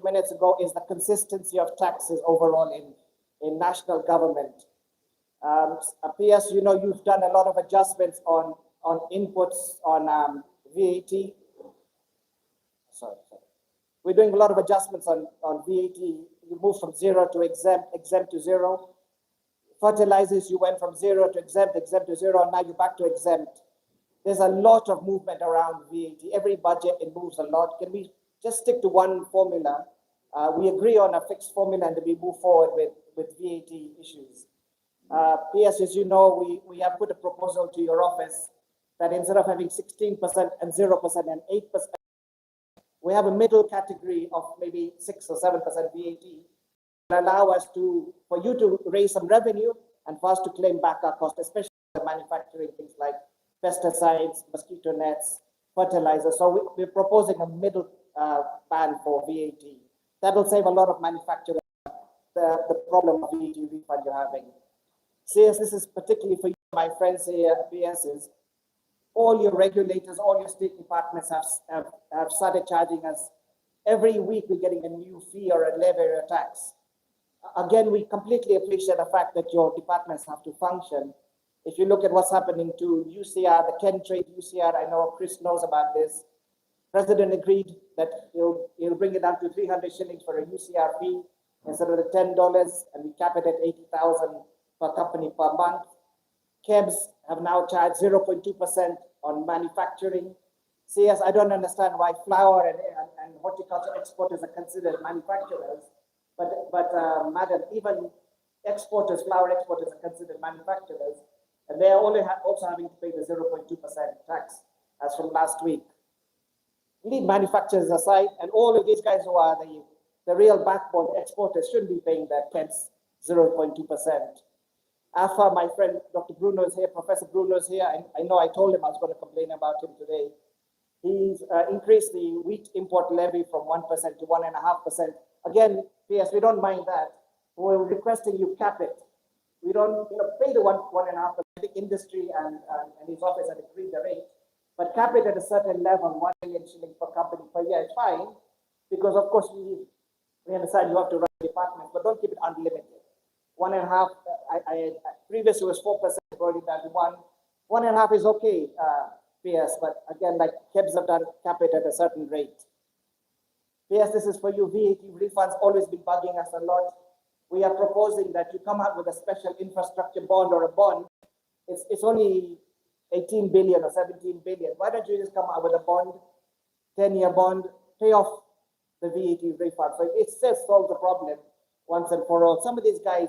minutes ago is the consistency of taxes overall in national government. PS, you know, you've done a lot of adjustments on inputs on VAT. Sorry. We're doing a lot of adjustments on VAT. You moved from 0 to exempt, exempt to 0. Fertilizers, you went from 0 to exempt, exempt to 0, and now you're back to exempt. There's a lot of movement around VAT. Every budget, it moves a lot. Can we just stick to one formula? We agree on a fixed formula and we move forward with VAT issues. PS, as you know, we have put a proposal to your office that instead of having 16% and 0% and 8%, we have a middle category of maybe 6 or 7% VAT to allow us for you to raise some revenue and for us to claim back our cost, especially manufacturing things like pesticides, mosquito nets, fertilizers. So we're proposing a middle ban for VAT. That will save a lot of manufacturers the problem of VAT refund you're having. CS, this is particularly for you, my friends here at PSs. All your regulators, all your state departments have started charging us. Every week we're getting a new fee or a levy or a tax. Again, we completely appreciate the fact that your departments have to function. If you look at what's happening to UCR, the Ken Trade UCR, I know Chris knows about this. President agreed that he'll bring it down to 300 shillings for a UCR fee instead of the $10, and we cap it at 80,000 per company per month. KEBS have now charged 0.2% on manufacturing. CS, I don't understand why flour and horticulture exporters are considered manufacturers, but madam, even exporters, flour exporters are considered manufacturers, and they're also having to pay the 0.2% tax as from last week. Leave manufacturers aside, and all of these guys who are the real backbone exporters shouldn't be paying their KEBS 0.2%. AFA, my friend, Dr. Bruno is here, Professor Bruno is here. I know I told him I was going to complain about him today. He's increased the wheat import levy from 1% to 1.5%. Again, PS, we don't mind that. We're requesting you cap it. We don't pay the 1.5%. The industry and his office had agreed the rate, but cap it at a certain level, 1 million shillings per company per year is fine, because of course we understand you have to run departments, but don't keep it unlimited. 1.5%, previously was 4%, brought it down to 1.5% is okay, PS, but again, like KEBS have done, cap it at a certain rate. PS, this is for you. VAT refunds always been bugging us a lot. We are proposing that you come out with a special infrastructure bond or a bond. It's only 18 billion or 17 billion. Why don't you just come out with a bond, 10-year bond, pay off the VAT refund? So it just solves the problem once and for all. Some of these guys,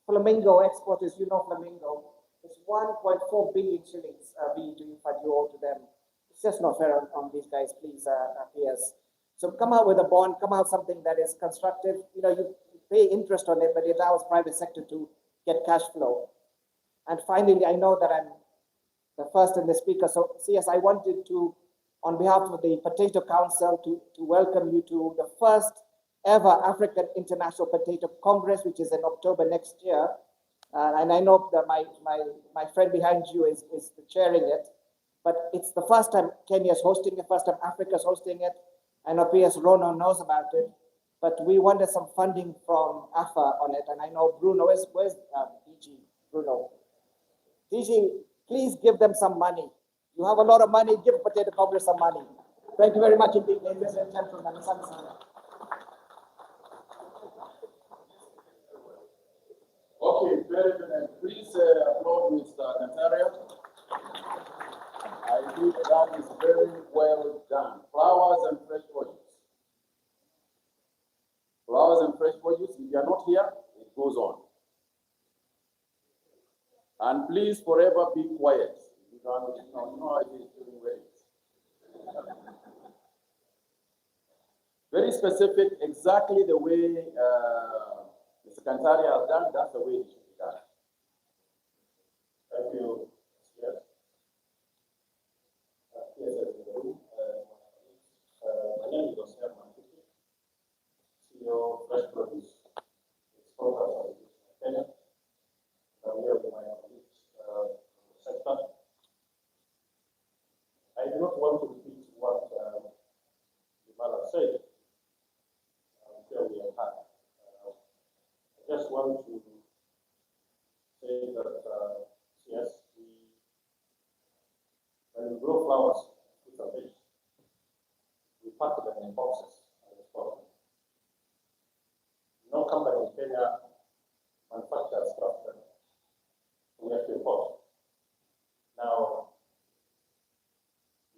Flamingo exporters, you know Flamingo, it's 1.4 billion shillings VAT refund you owe to them. It's just not fair on these guys, please, PS. So come out with a bond, come out something that is constructive. You pay interest on it, but it allows private sector to get cash flow. And finally, I know that I'm the first in the speaker. So CS, I wanted to, on behalf of the Potato Council, to welcome you to the first ever African International Potato Congress, which is in October next year. And I know that my friend behind you is chairing it, but it's the first time Kenya is hosting it, first time Africa is hosting it. I know PS Rono knows about it, but we wanted some funding from AFA on it. And I know Bruno, where's DG Bruno? DG, please give them some money. You have a lot of money, give Potato Congress some money. Thank you very much indeed, ladies and gentlemen. Okay, very good. Please applaud Mr. Cantaria. I think that is very well done. Flowers and fresh produce. Flowers and fresh produce, if you are not here, it goes on. And please forever be quiet. You know how it is during weddings. Very specific, exactly the way Mr. Cantaria has done, that's the way it should be done. Thank you. Yes. My name is Joseph Mantuki, CEO Fresh Produce Exporters of Kenya. I'm here with my sector. I do not want to repeat what Yvonne said. just want to say that, yes, when we grow flowers, fruits and veg, we pack them in boxes and export them. No company in Kenya manufactures craft them. We have to import. Now,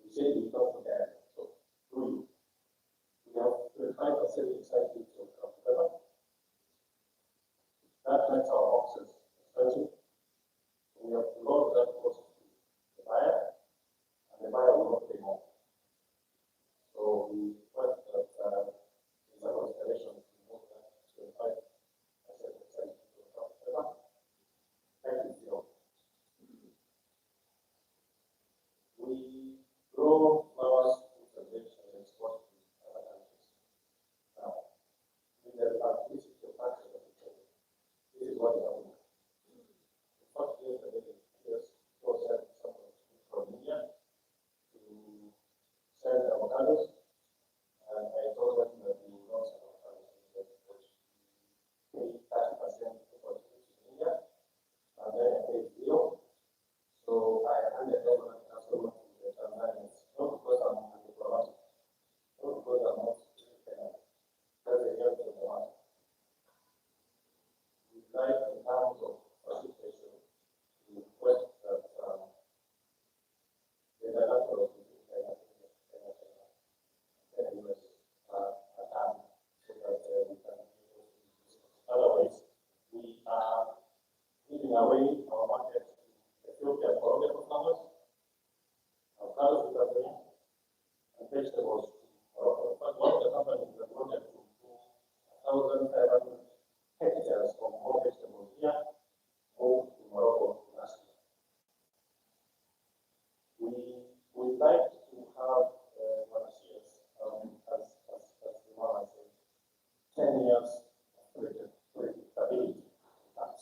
you say we don't forget, so do we have 25% recycling of craft paper. That makes our boxes expensive. We have to load that cost to the buyer, and the buyer will not pay more. So we request that is a consideration to move that to 25% recycling of craft paper. Thank you, Theo. We grow flowers, fruits, and vegetables and export to other countries. Now, with the publicity of taxes of the trade, this is what is happening. The first year that they just sent someone from India to sell avocados, and I told them that we will not sell avocados because we pay 30% for the in India, and then I paid zero. So I handed over the customer to the Tanzanians, not because I'm a diplomat, not because I'm not Kenyan, because they help the market. We like in terms of facilitation to request that the director of the Kenya US attend so that we can use this. Otherwise, we are giving away our market to Ethiopia for other customers, avocados to Tanzania, and vegetables to Morocco. But one of the companies that wanted to do 1,500 hectares of more vegetables here moved to Morocco last year. We would like to have volunteers as the one I said, 10 years of predictability tax.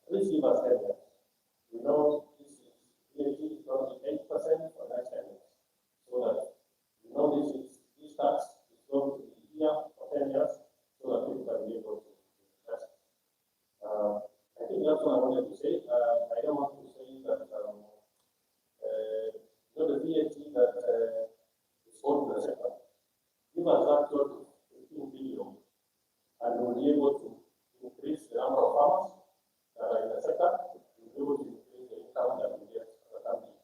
Please give us 10 years. We know this is VAT is going to be 8% for next 10 years. So that we know this tax is going to be here for 10 years so that people can be able to invest. I think that's what I wanted to say. I don't want to say that the VAT that is owed to the sector. Give us that 12 to 15 billion, and we'll be able to increase the number of farmers that are in the sector. We'll be able to increase the income that we get as a country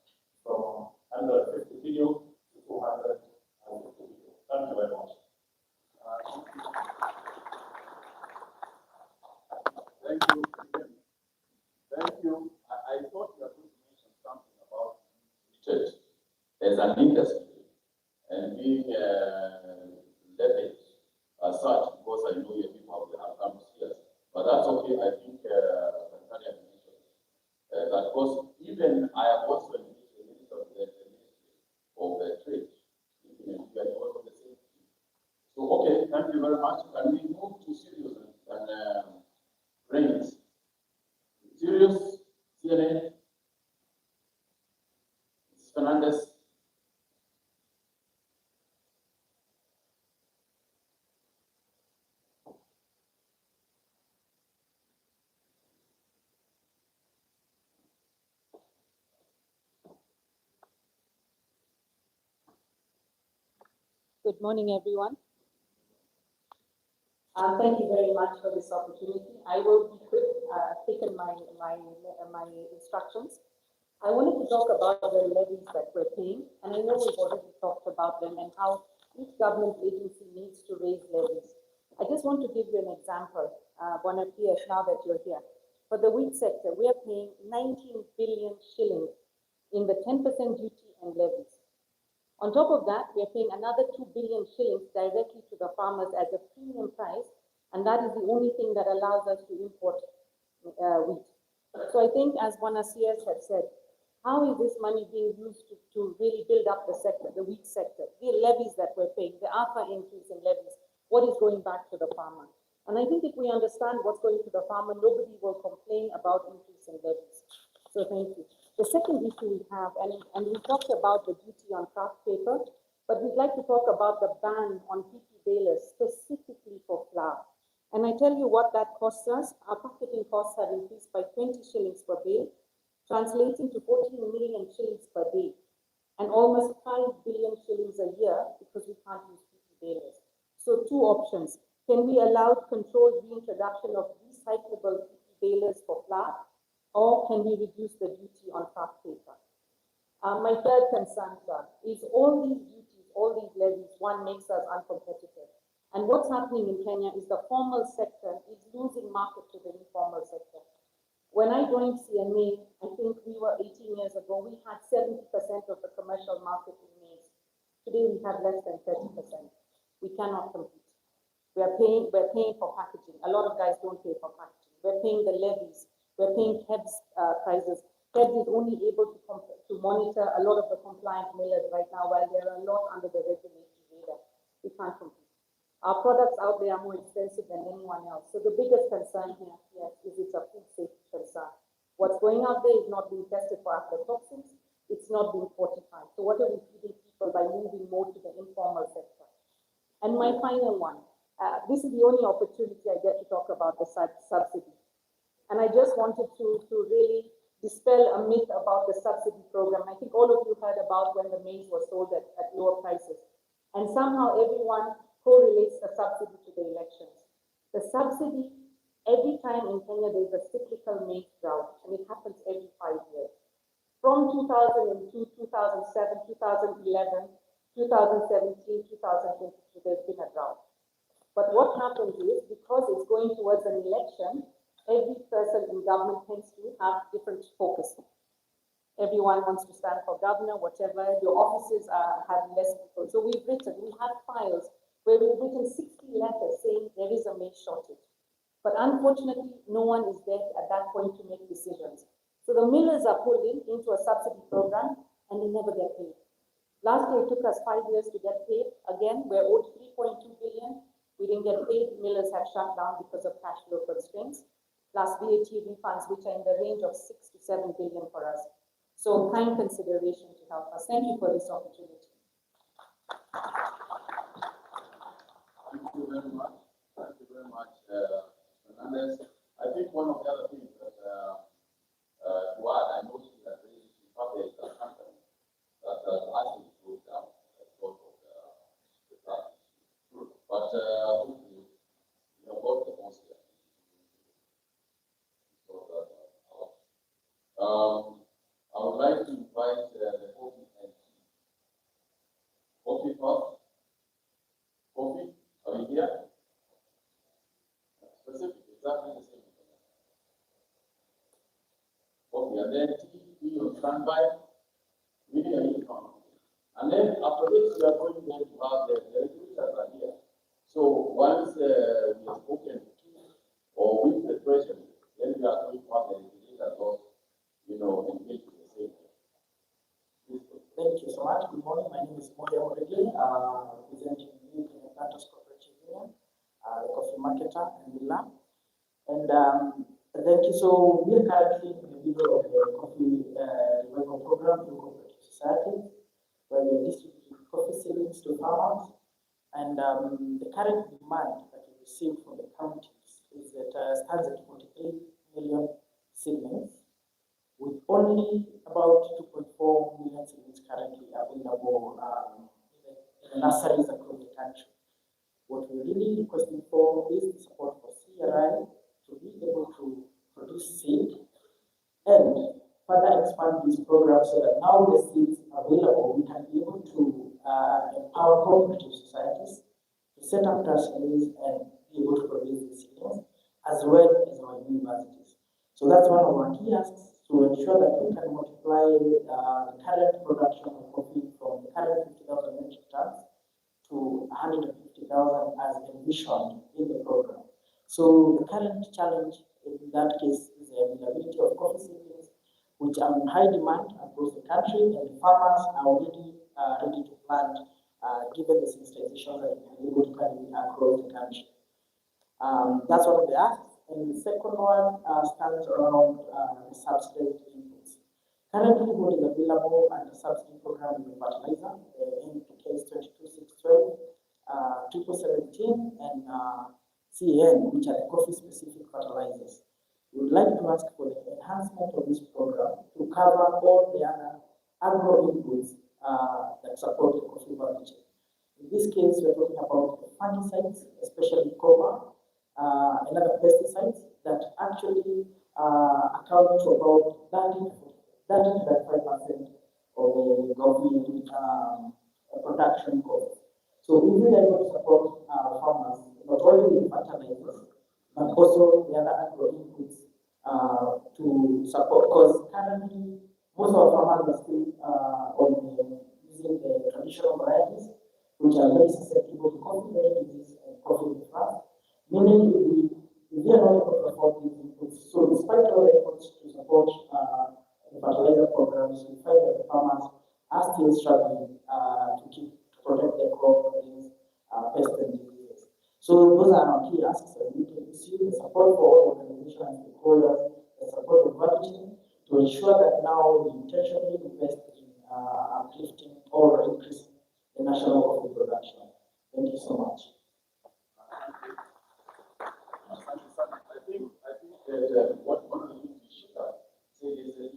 from 150 billion to 250 billion. Thank you very much. Thank you. Thank you. I thought you were going to mention something about research as an industry and being leveraged as such, because I know your people have come to see us. But that's okay. I think Tanzania mentioned that, because even I have also engaged the Minister of the Ministry of Trade, even we are also the same thing. So, okay, thank you very much. Can we move to serious and brains? Serious, CNN, Mrs. Fernandez. Good morning, everyone. Thank you very much for this opportunity. I will be quick, taking my instructions. I wanted to talk about the levies that we're paying, and I know we've already talked about them and how each government agency needs to raise levies. I just want to give you an example, Bwana PS, now that you're here. For the wheat sector, we are paying 19 billion shillings in the 10% duty and levies. On top of that, we are paying another 2 billion shillings directly to the farmers as a premium price, and that is the only thing that allows us to import wheat. So I think, as one CS had said, how is this money being used to really build up the sector, the wheat sector, the levies that we're paying, the AFA increase in levies, what is going back to the farmer? And I think if we understand what's going to the farmer, nobody will complain about increase in levies. So thank you. The second issue we have, and we talked about the duty on craft paper, but we'd like to talk about the ban on PP balers specifically for flour. And I tell you what that costs us. Our packaging costs have increased by 20 shillings per bale, translating to 14 million shillings per day, and almost 5 billion shillings a year because we can't use PP balers. So two options. Can we allow controlled reintroduction of recyclable PP balers for flour, or can we reduce the duty on kraft paper? My third concern, sir, is all these duties, all these levies, one, makes us uncompetitive. And what's happening in Kenya is the formal sector is losing market to the informal sector. When I joined CMA, I think we were 18 years ago, we had 70% of the commercial market in maize. Today we have less than 30%. We cannot compete. We're paying for packaging. A lot of guys don't pay for packaging. We're paying the levies. We're paying KEBS prices. KEBS is only able to monitor a lot of the compliant millers right now, while there are a lot under the regulatory radar. We can't compete. Our products out there are more expensive than anyone else. So the biggest concern here, yes, is it's a food safety concern. What's going out there is not being tested for aflatoxins. It's not being fortified. So what are we feeding people by moving more to the informal sector? And my final one, this is the only opportunity I get to talk about the subsidy. And I just wanted to really dispel a myth about the subsidy program. I think all of you heard about when the maize was sold at lower prices. And somehow everyone correlates the subsidy to the elections. The subsidy, every time in Kenya there is a cyclical maize drought, and it happens every 5 years. From 2002, 2007, 2011, 2017, 2022, there's been a drought. But what happens is, because it's going towards an election, every person in government tends to have different focus. Everyone wants to stand for governor, whatever. Your offices have less people. So we have files where we've written 60 letters saying there is a maize shortage. But unfortunately, no one is there at that point to make decisions. So the millers are pulled into a subsidy program and they never get paid. Last year, it took us 5 years to get paid. Again, we're owed 3.2 billion. We didn't get paid. Millers have shut down because of cash flow constraints, plus VAT refunds, which are in the range of 6 to 7 billion for us. So kind consideration to help us. Thank you for this opportunity. Thank you very much. Thank you very much, Fernandez. I think one of the other things that to add, I noticed that there is a company that actually goes down because of the tax. But hopefully, we have got the most here. I would like to invite the coffee and tea. Coffee first. Coffee, are you here? Specific, exactly the same. Coffee, and then tea on standby. Really, I need come. And then after this, we are going to have the regulators are here. So once we have spoken to or with the president, then we are going to have the regulators also, engage in the same way. Thank you so much. Good morning. My name is Moya Oregli, representing the Planters Cooperative Union, the coffee marketer and Mila. And thank you. So we are currently in the middle of the coffee revival program through cooperative society, where we are distributing coffee seedlings to farmers. And the current demand that we receive from the counties is that stands at 43 million seedlings, with only about 2.4 million seedlings currently available in the nurseries across the country. What we're really requesting for is the support for CRI to be able to produce seed and further expand this program so that now the seeds available, we can be able to empower cooperative societies to set up nurseries and be able to produce these seedlings, as well as our universities. So that's one of our key asks, to ensure that we can multiply the current production of coffee from the current 50,000 metric tons to 150,000 as envisioned in the program. So the current challenge in that case is the availability of coffee seedlings, which are in high demand across the country, and the farmers are already ready to plant, given the sensitization that we are able to carry across the country. That's one of the asks. And the second one stands around the subsidized inputs. Currently, what is available under the subsidy program is the fertilizer, the NPKs 22612, 217, and CAN, which are the coffee-specific fertilizers. We would like to ask for the enhancement of this program to cover all the other agro inputs that support the coffee value chain. In this case, we're talking about the fungicides, especially copper, and other pesticides that actually account to about 30 to 35% of the coffee production cost. So we really are going to support farmers, not only with fertilizers, but also the other agro inputs to support, because currently most of our farmers are still using the traditional varieties, which are very susceptible to coffee berry disease and coffee rust, meaning we are not able to afford these inputs. So despite our efforts to support the fertilizer programs, we find that the farmers are still struggling to protect their crop against pests and diseases. So those are our key asks that we can receive the support for all organizations and stakeholders, the support of value chain, to ensure that now we intentionally invest in uplifting or increasing the national coffee production. Thank you so much. I think that one of the things we should say is that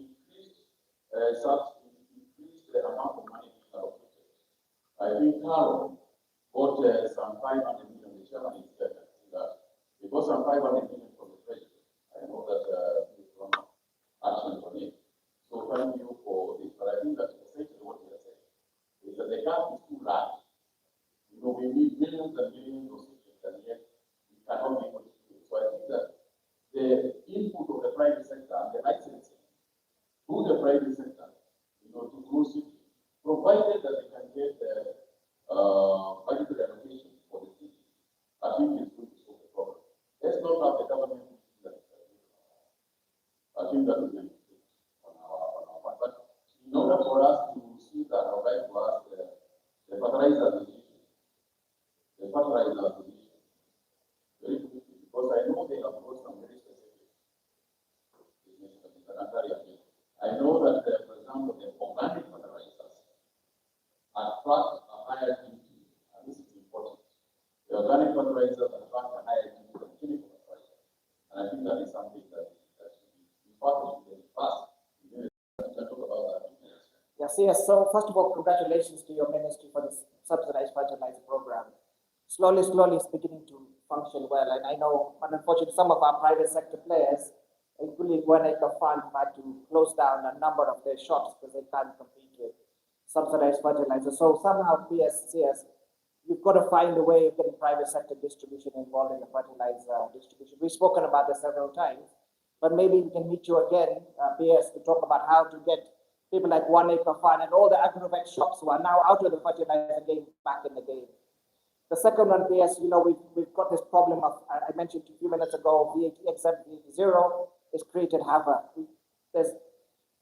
increased the amount of money being allocated. I think Carol got some 500 million. The chairman is there. That we got some 500 million from the president. I know that we've run action on it. So thank you for this. But I think that essentially what we are saying is that the gap is too large. You know, we need millions and millions of citizens, and yet we cannot be able to do it. So I think that the input of the private sector and the licensing to the private sector, you know, to grow cities, provided that they can get budgetary allocation for the city, I think it's going to solve the problem. Let's not have the government do that. I think that we can do on our part. But in order for us to see that, I would like to ask the fertilizer association. The fertilizer association. Very quickly, because I know they have got some very specific business that I know that, for example, the organic fertilizers attract a higher duty, and this is important. The organic fertilizers attract a higher duty than chemical fertilizers. And I think that is something that should be part of the past. We can talk about that. Yes. So first of all, congratulations to your ministry for this subsidized fertilizer program. Slowly, it's beginning to function well. And I know, unfortunately, some of our private sector players, including One Acre Fund, had to close down a number of their shops because they can't compete with subsidized fertilizer. So somehow, PSCS, you've got to find a way of getting private sector distribution involved in the fertilizer distribution. We've spoken about this several times, but maybe we can meet you again, PS, to talk about how to get people like One Acre Fund and all the agrovec shops who are now out of the fertilizer game back in the game. The second one, PS, you know, we've got this problem of, I mentioned a few minutes ago, VAT exempt zero is created havoc. There's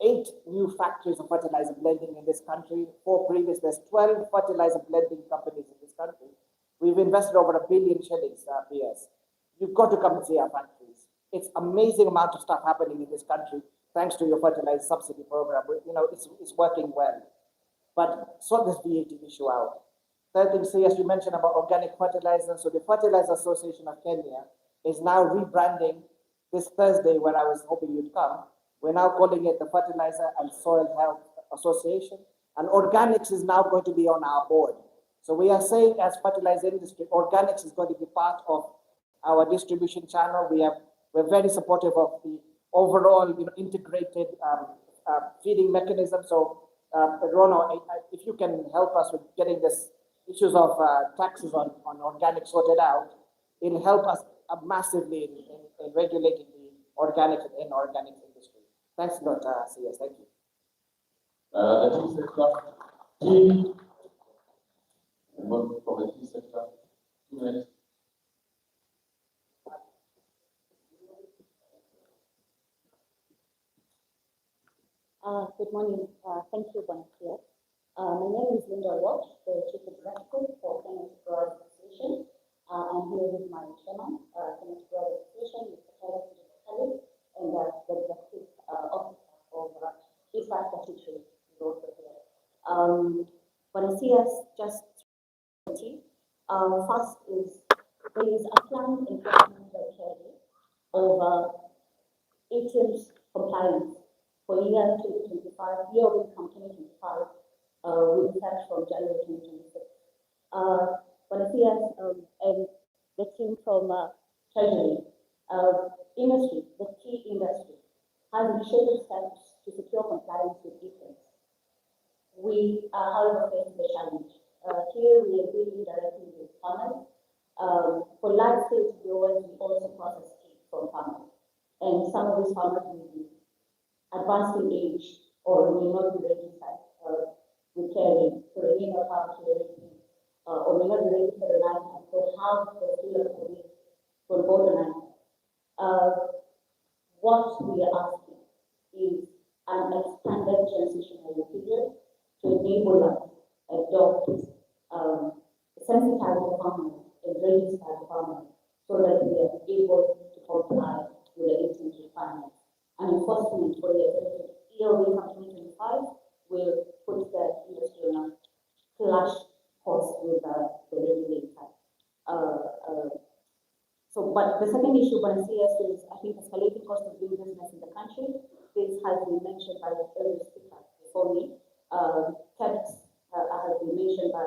8 new factories of fertilizer blending in this country. There's 12 fertilizer blending companies in this country. We've invested over $1 billion shillings, PS. You've got to come and see our factories. It's amazing amount of stuff happening in this country thanks to your fertilizer subsidy program. You know, it's working well. But sort this VAT issue out. Third thing, CS, you mentioned about organic fertilizer. So the Fertilizer Association of Kenya is now rebranding this Thursday, when I was hoping you'd come. We're now calling it the Fertilizer and Soil Health Association. And organics is now going to be on our board. So we are saying, as fertilizer industry, organics is going to be part of our distribution channel. We're very supportive of the overall, you know, integrated feeding mechanism. So, Rono, if you can help us with getting this issues of taxes on organic sorted out, it'll help us massively in regulating the organic and inorganic industry. Thanks a lot, CS. Thank you. The tea sector, tea, and one from the tea sector, 2 minutes. Good morning. Thank you, Bonnie. My name is Linda Walsh, the Chief Executive for Kenya Brewers Association. I'm here with my chairman, Kenya Brewers Association, Mr. Kenneth Kelly, and the executive officer of East Africa Citrus is also here. When I see us just first is there is a planned enforcement by KERI over ATM's compliance for year 2025, year of income 2025, with effect from January 2026. But and the team from Treasury, industry, the tea industry, has initiated steps to secure compliance with ATMs. We are, however, facing the challenge. Here we are dealing directly with farmers. For large-scale growers, we also process tea from farmers. And some of these farmers will be advanced in age or may not be registered with caring, so they may not have clarity, or may not be registered in NIPASHE, so have the skill of police for both the NIPASHE. What we are asking is an expanded transitional period to enable us to adopt sensitized farmers and registered farmers so that we are able to comply with the agency requirements. And enforcement for the year of income 2025 will put the industry on a clash course with the regulator. But the second issue when I see us is, I think, escalating cost of doing business in the country. This has been mentioned by the earlier speaker before me. Tax has been mentioned by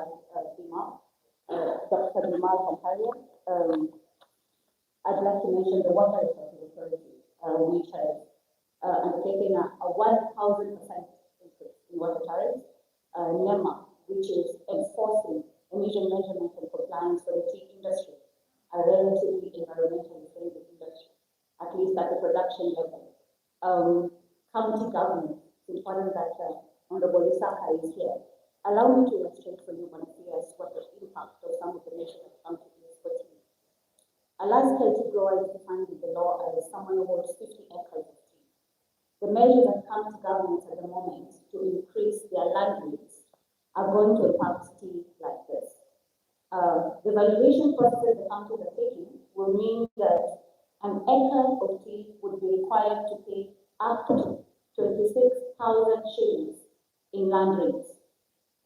Dr. Bimal Kamparia. I'd like to mention the Water Resources Authority, which has undertaken a 1,000% increase in water tariffs. NEMA, which is enforcing emission measurement and compliance for the tea industry, a relatively environmentally friendly industry, at least at the production level. County government, it's important that Honorable Isaka is here. Allow me to illustrate for you, Manasias, what the impact of some of the measures that come to this for tea. A large-scale tea grower is defined in the law as someone who holds 50 acres of tea. The measures that come to governments at the moment to increase their land use are going to impact tea like this. The valuation process the countries are taking will mean that an acre of tea would be required to pay up to 26,000 shillings in land rates,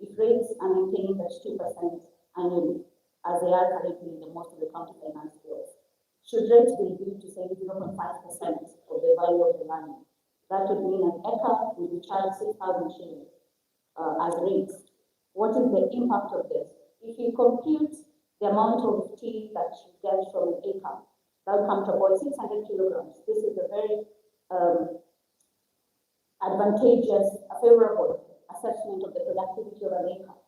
if rates are maintained at 2% annually, as they are currently in most of the county finance bills. Should rates be reduced to say 0.5% of the value of the land, that would mean an acre will be charged 6,000 shillings as rates. What is the impact of this? If you compute the amount of tea that you get from an acre, that will come to about 600 kilograms. This is a very advantageous, favorable assessment of the productivity of an acre.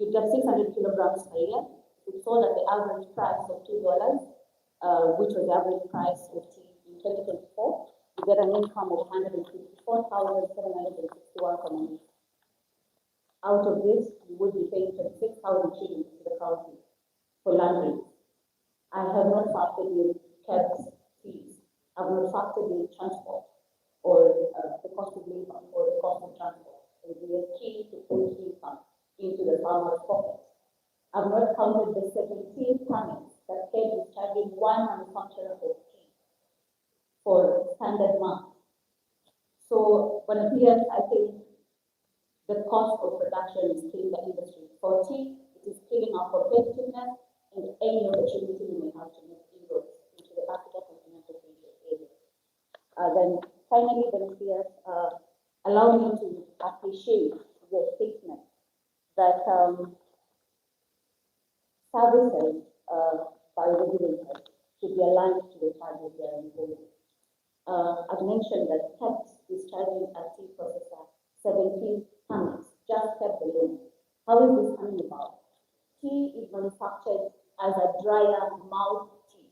You get 600 kilograms per year. We saw that the average price of $2, which was the average price of tea in 2024, you get an income of 154,761. Out of this, you would be paying 26,000 shillings to the county for land rates. I have not factored in cabs fees. I have not factored in transport or the cost of labor or the cost of transport. It will be a key to put income into the farmer's pocket. I've not counted the 17 permits that KED is charging one manufacturer of tea for standard month. So when it appears, I think the cost of production is killing the industry. For tea, it is killing our competitiveness and any opportunity we may have to make inroads into the Africa continental area. Then finally, allow me to appreciate your statement that services by regulators should be aligned to the charges they are imposing. I've mentioned that tax is charging a tea processor 17 permits, just kept alone. How is this coming about? Tea is manufactured as a dryer mouth tea.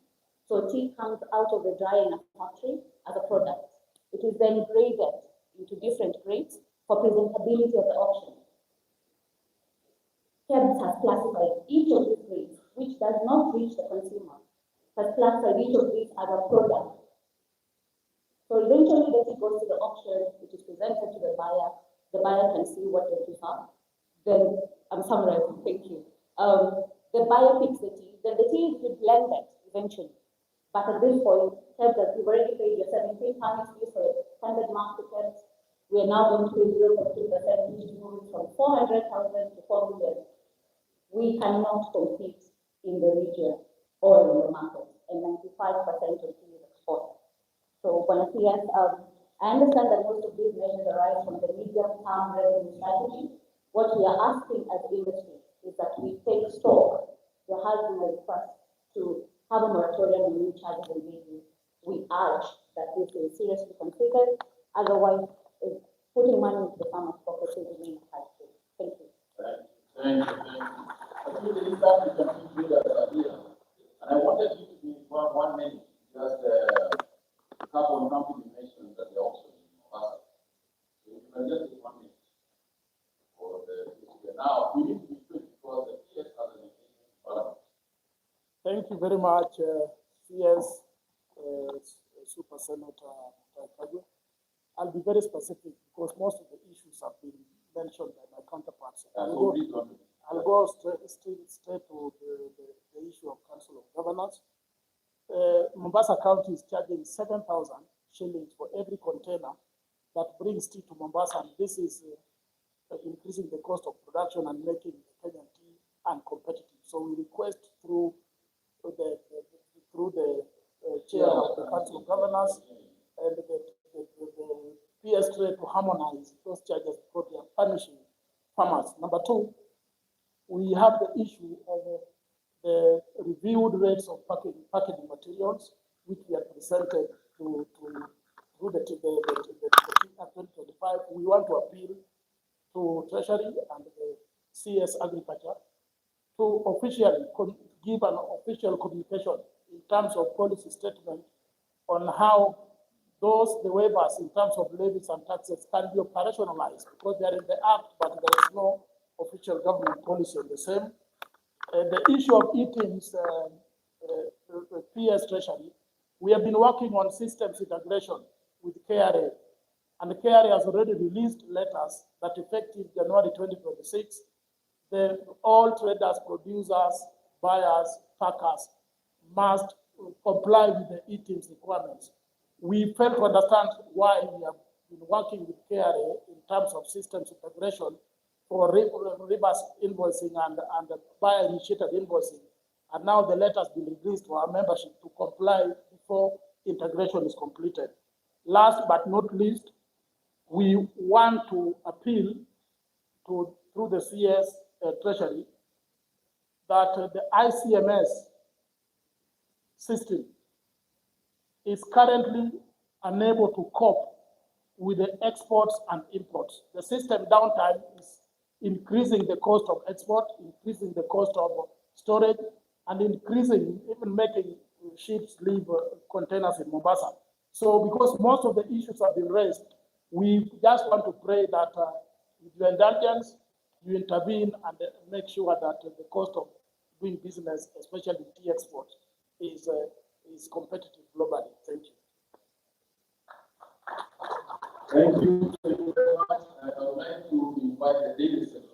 So tea comes out of the dryer in a factory as a product. It is then graded into different grades for presentability of the auction. KEBS has classified each of these grades, which does not reach the consumer, has classified each of these as a product. So eventually, when it goes to the auction, it is presented to the buyer can see what they prefer. Then, I'm summarizing, thank you. The buyer picks the tea, then the tea is blended eventually. But at this point, KEBS that you've already paid your 17 permits fees for standard market KEBS, we are now going to pay 0.2%, which is moving from 400,000 to 4 million. We cannot compete in the region. oil in the market, and 95% of tea is exported. So, Bwana CS, I understand that most of these measures arise from the medium-term revenue strategy. What we are asking as industry is that we take stock. There has been a request to have a moratorium on new charges and wages. We urge that this is seriously considered. Otherwise, putting money into the farmers' pockets will remain high. Thank you. Thank you. I think the impact we can do that idea. And I wanted you to be one minute, just a couple of company mentioned that they also in Mombasa. So you can just take 1 minute for the issue. Now, we need to be quick because the PS has an engagement. Thank you very much, CS Super Senator Kagwe. I'll be very specific because most of the issues have been mentioned by my counterparts. I'll go straight to the issue of Council of Governors. Mombasa County is charging 7,000 shillings for every container that brings tea to Mombasa, and this is increasing the cost of production and making the Kenyan tea uncompetitive. So we request through the chair of the Council of Governors and the PS trade to harmonize those charges because they are punishing farmers. Number two, we have the issue of the reviewed rates of packaging materials, which we have presented to the 2025. We want to appeal to Treasury and the CS Agriculture to officially give an official communication in terms of policy statement on how the waivers in terms of levies and taxes can be operationalized, because they are in the act, but there is no official government policy on the same. The issue of eatings, PS Treasury, we have been working on systems integration with KRA, and the KRA has already released letters that effective January 2026, all traders, producers, buyers, packers must comply with the eatings requirements. We fail to understand why we have been working with KRA in terms of systems integration for reverse invoicing and buyer-initiated invoicing. And now the letter has been released to our membership to comply before integration is completed. Last but not least, we want to appeal through the CS Treasury that the ICMS system is currently unable to cope with the exports and imports. The system downtime is increasing the cost of export, increasing the cost of storage, and increasing, even making ships leave containers in Mombasa. So because most of the issues have been raised, we just want to pray that with your indulgence, you intervene and make sure that the cost of doing business, especially tea export, is competitive globally. Thank you. Thank you very much. I would like to invite the daily sector.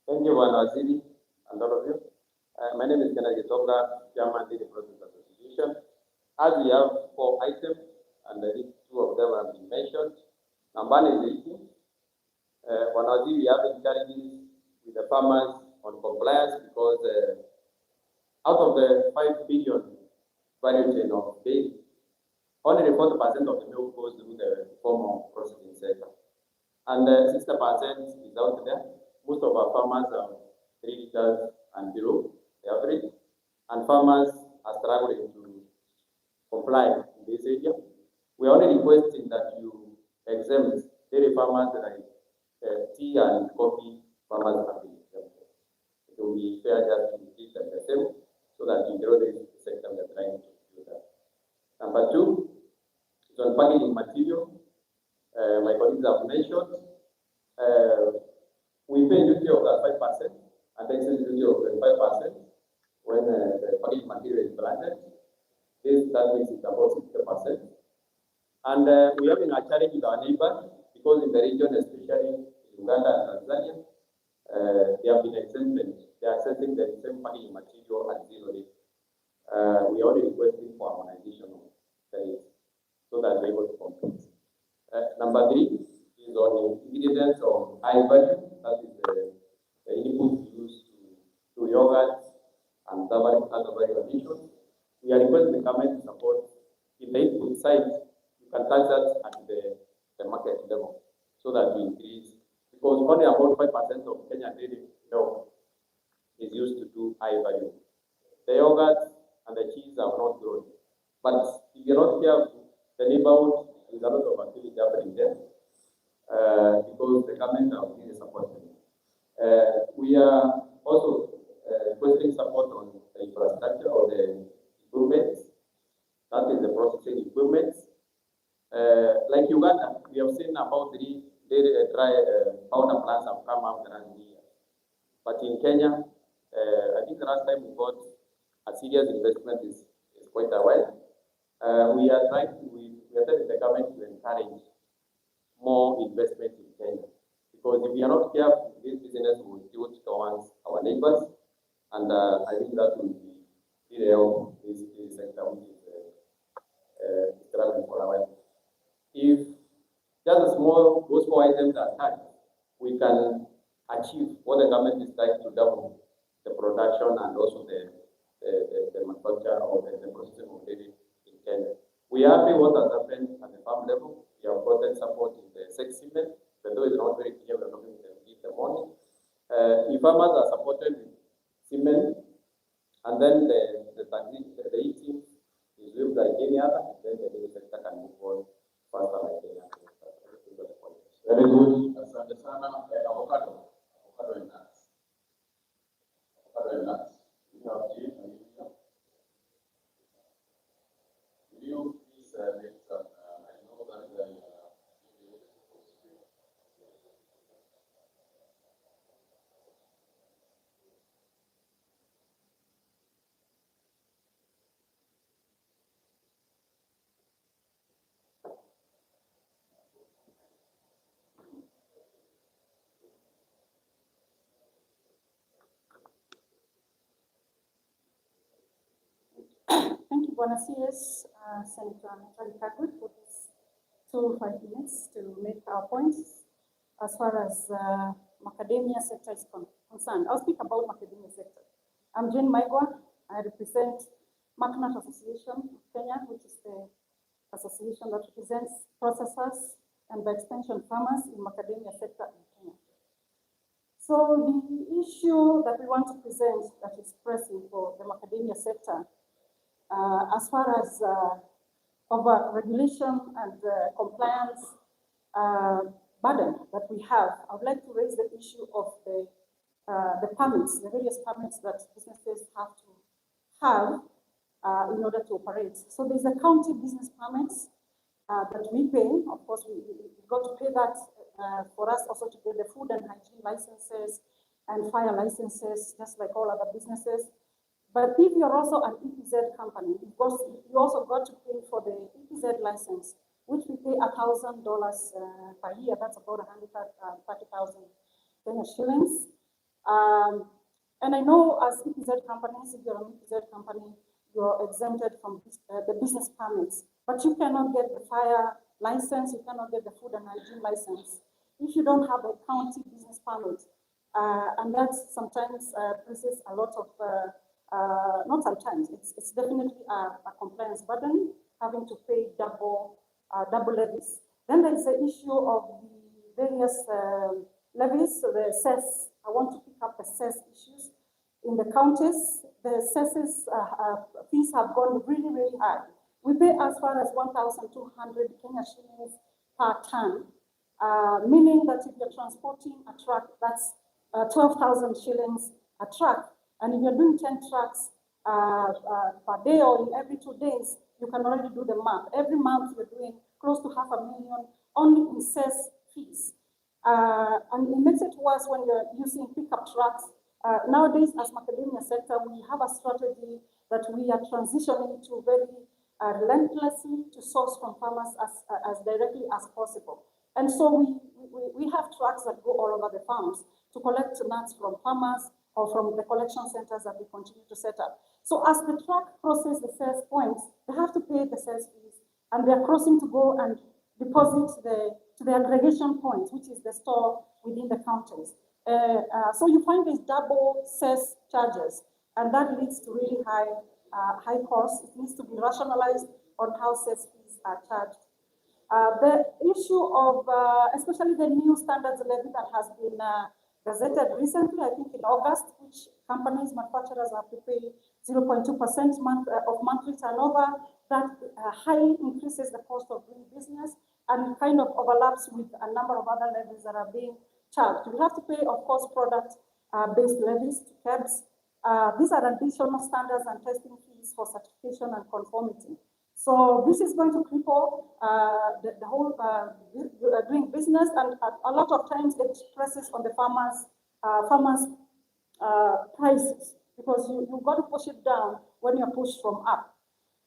Thank you, Waziri, and all of you. My name is Kennedy Tonga, Chairman of the Process Association. As we have 4 items, and I think 2 of them have been mentioned. Number 1 is eating. Waziri, we have been challenges with the farmers on compliance because out of the 5 billion value chain of milk, only 40% of the milk goes through the formal processing sector. And 60% is out there. Most of our farmers are 3 liters and below the average, and farmers are struggling to comply in this area. We are only requesting that you exempt dairy farmers like tea and coffee farmers have been exempted. It will be fair just to treat them the same so that you grow this sector we are trying to do that. Number 2 is on packaging material. My colleagues have mentioned we pay duty of that 5% and excess duty of 25% when the packaging material is branded. That makes it about 60%. And we are having a challenge with our neighbors because in the region, especially in Uganda and Tanzania, they have been exempted. They are accessing the same packaging material at 0 rate. We are only requesting for harmonization of tariffs so that we're able to compete. Number 3 is on the ingredients of high value, that is the input used to yogurt and other value additions. We are requesting the government to support in the input side. You can touch that at the market level so that we increase, because only about 5% of Kenyan dairy milk is used to do high value. The yogurt and the cheese are not grown. But if you're not careful, the neighborhood is a lot of activity happening there because the government are really supporting. We are also requesting support on the infrastructure or the improvements, that is the processing equipment. Like Uganda, we have seen about 3 dry powder plants have come up the last year. But in Kenya, I think the last time we got a serious investment is quite a while. We are telling the government to encourage more investment in Kenya, because if we are not careful, this business will tilt towards our neighbors, and I think that will be really help this sector, which is struggling for a while. If just a small, those 4 items are touched, we can achieve what the government is trying to double the production and also the manufacture or the processing of dairy in Kenya. We are happy what has happened at the farm level. We have gotten support in the segment, though it's not very clear, we're not going to give the money. If farmers are supported with cement, and then the eating is lived like any other, then the dairy sector can move on faster like any other. Very good. Asante sana. Avocado and nuts. Avocado and nuts. You have Jim and William. Will you please make some, I know that Thank you, Bwana CS, Senator Kagwe, for this 2 5 minutes to make our points as far as macadamia sector is concerned. I'll speak about macadamia sector. I'm Jane Maigwa. I represent Macnut Association of Kenya, which is the association that represents processors and by extension farmers in macadamia sector in Kenya. So the issue that we want to present that is pressing for the macadamia sector, as far as over regulation and compliance burden that we have, I would like to raise the issue of the permits, the various permits that businesses have to have in order to operate. So there's a county business permits that we pay. Of course, we've got to pay that for us also to get the food and hygiene licenses and fire licenses, just like all other businesses. But if you're also an EPZ company, you also got to pay for the EPZ license, which we pay $1,000 per year. That's about 130,000 Kenya shillings. And I know as EPZ companies, if you're an EPZ company, you're exempted from the business permits, but you cannot get the fire license, you cannot get the food and hygiene license if you don't have a county business permit. And that sometimes presents a lot of not sometimes, it's definitely a compliance burden, having to pay double levies. Then there is the issue of the various levies, the cess. I want to pick up the cess issues. In the counties, the cesses fees have gone really, really high. We pay as far as 1,200 Kenya shillings per ton, meaning that if you're transporting a truck, that's 12,000 shillings a truck. And if you're doing 10 trucks per day or in every 2 days, you can already do the math. Every month you're doing close to 500,000 only in cess fees. And it makes it worse when you're using pickup trucks. Nowadays, as macadamia sector, we have a strategy that we are transitioning to very relentlessly to source from farmers as directly as possible. And so we have trucks that go all over the farms to collect nuts from farmers or from the collection centers that we continue to set up. So as the truck crosses the sales points, they have to pay the sales fees, and they're crossing to go and deposit to the aggregation point, which is the store within the counties. So you find these double sales charges, and that leads to really high costs. It needs to be rationalized on how sales fees are charged. The issue of, especially the new standards levy that has been gazetted recently, I think in August, which companies, manufacturers have to pay 0.2% of monthly turnover, that highly increases the cost of doing business and kind of overlaps with a number of other levies that are being charged. We have to pay, of course, product-based levies to KEBS. These are additional standards and testing fees for certification and conformity. So this is going to cripple the whole doing business, and a lot of times it stresses on the farmers' prices, because you've got to push it down when you're pushed from up.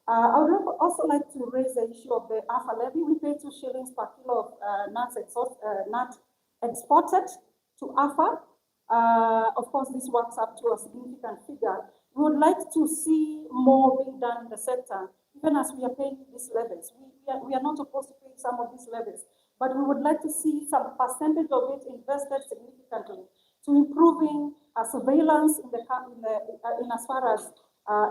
I would also like to raise the issue of the AFA levy. We pay 2 shillings per kilo of nuts exported to AFA. Of course, this works up to a significant figure. We would like to see more being done in the sector, even as we are paying these levies. We are not opposed to paying some of these levies, but we would like to see some percentage of it invested significantly to improving surveillance in as far as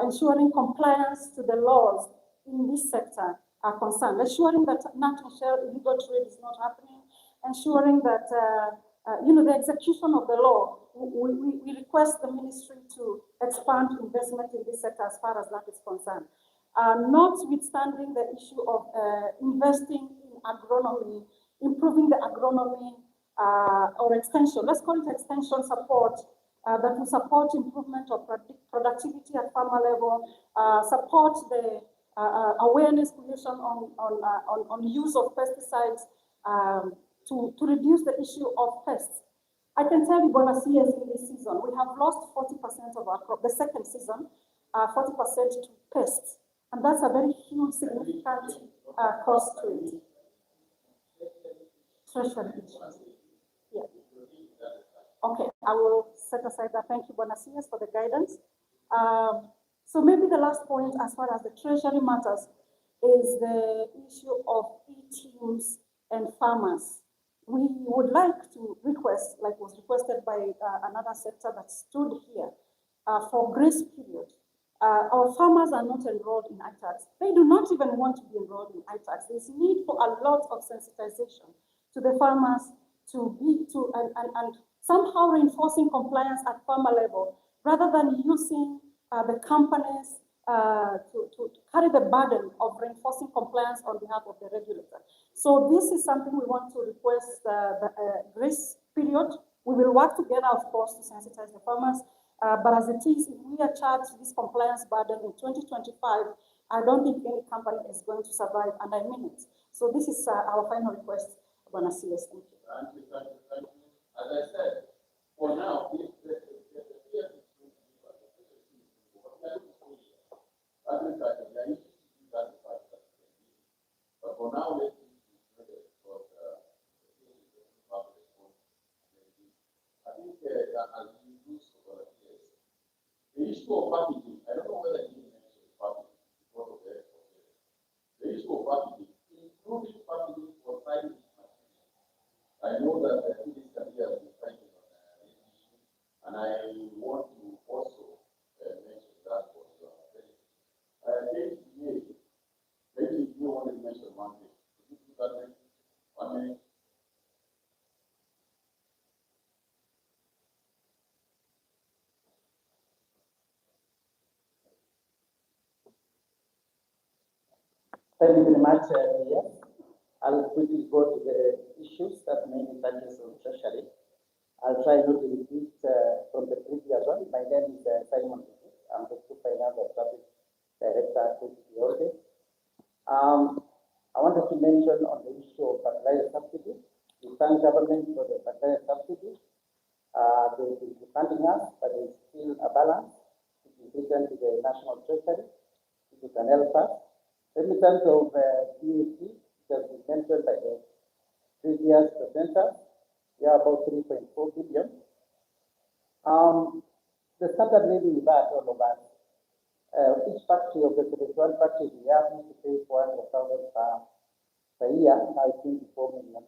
ensuring compliance to the laws in this sector are concerned, ensuring that nut-to-shell illegal trade is not happening, ensuring that the execution of the law. We request the ministry to expand investment in this sector as far as that is concerned. Notwithstanding the issue of investing in agronomy, improving the agronomy or extension, let's call it extension support, that will support improvement of productivity at farmer level, support the awareness creation on use of pesticides to reduce the issue of pests. I can tell you, Bonacias, in this season, we have lost 40% of our crop, the second season, 40% to pests. And that's a very huge, significant cost to it. Treasury issues. Yeah. Okay, I will set aside that. Thank you, Bonacias, for the guidance. So maybe the last point, as far as the treasury matters, is the issue of e-teams and farmers. We would like to request, like was requested by another sector that stood here, for grace period. Our farmers are not enrolled in ITAX. They do not even want to be enrolled in ITAX. There's need for a lot of sensitization to the farmers and somehow reinforcing compliance at farmer level, rather than using the companies to carry the burden of reinforcing compliance on behalf of the regulator. So this is something we want to request the grace period. We will work together, of course, to sensitize the farmers. But as it is, if we are charged this compliance burden in 2025, I don't think any company is going to survive, and I mean it. So this is our final request, Bonacias. Thank you. Thank you, thank you, thank you. As I said, for now, if the fear is going to be agriculture, they are used to do that part that they can do. But for now, let's do it because I think as we do so for years, the issue of packaging, I don't know whether you mentioned packaging because of the export. The issue of packaging, improving packaging for science. I know that I think this career has been fighting on this issue, and I want to also mention that for your benefit. Maybe you want to mention one thing. Could you do that 1 minute? Thank you very much, yes. I'll quickly go to the issues that mainly touches on treasury. I'll try not to repeat from the previous one. My name is Simon. I'm the Chief Finance and Traffic Director at RUTO'S. I wanted to mention on the issue of fertilizer subsidy. We thank government for the fertilizer subsidy. They've been funding us, but there's still a balance. It is written to the National Treasury. If you can help us. Remittance of VAT, has been mentioned by the this year's presenters. We are about 3.4 billion. The standard living VAT, all of us, each factory of the 71 factories we have need to pay 400,000 per year, now it's 24 million.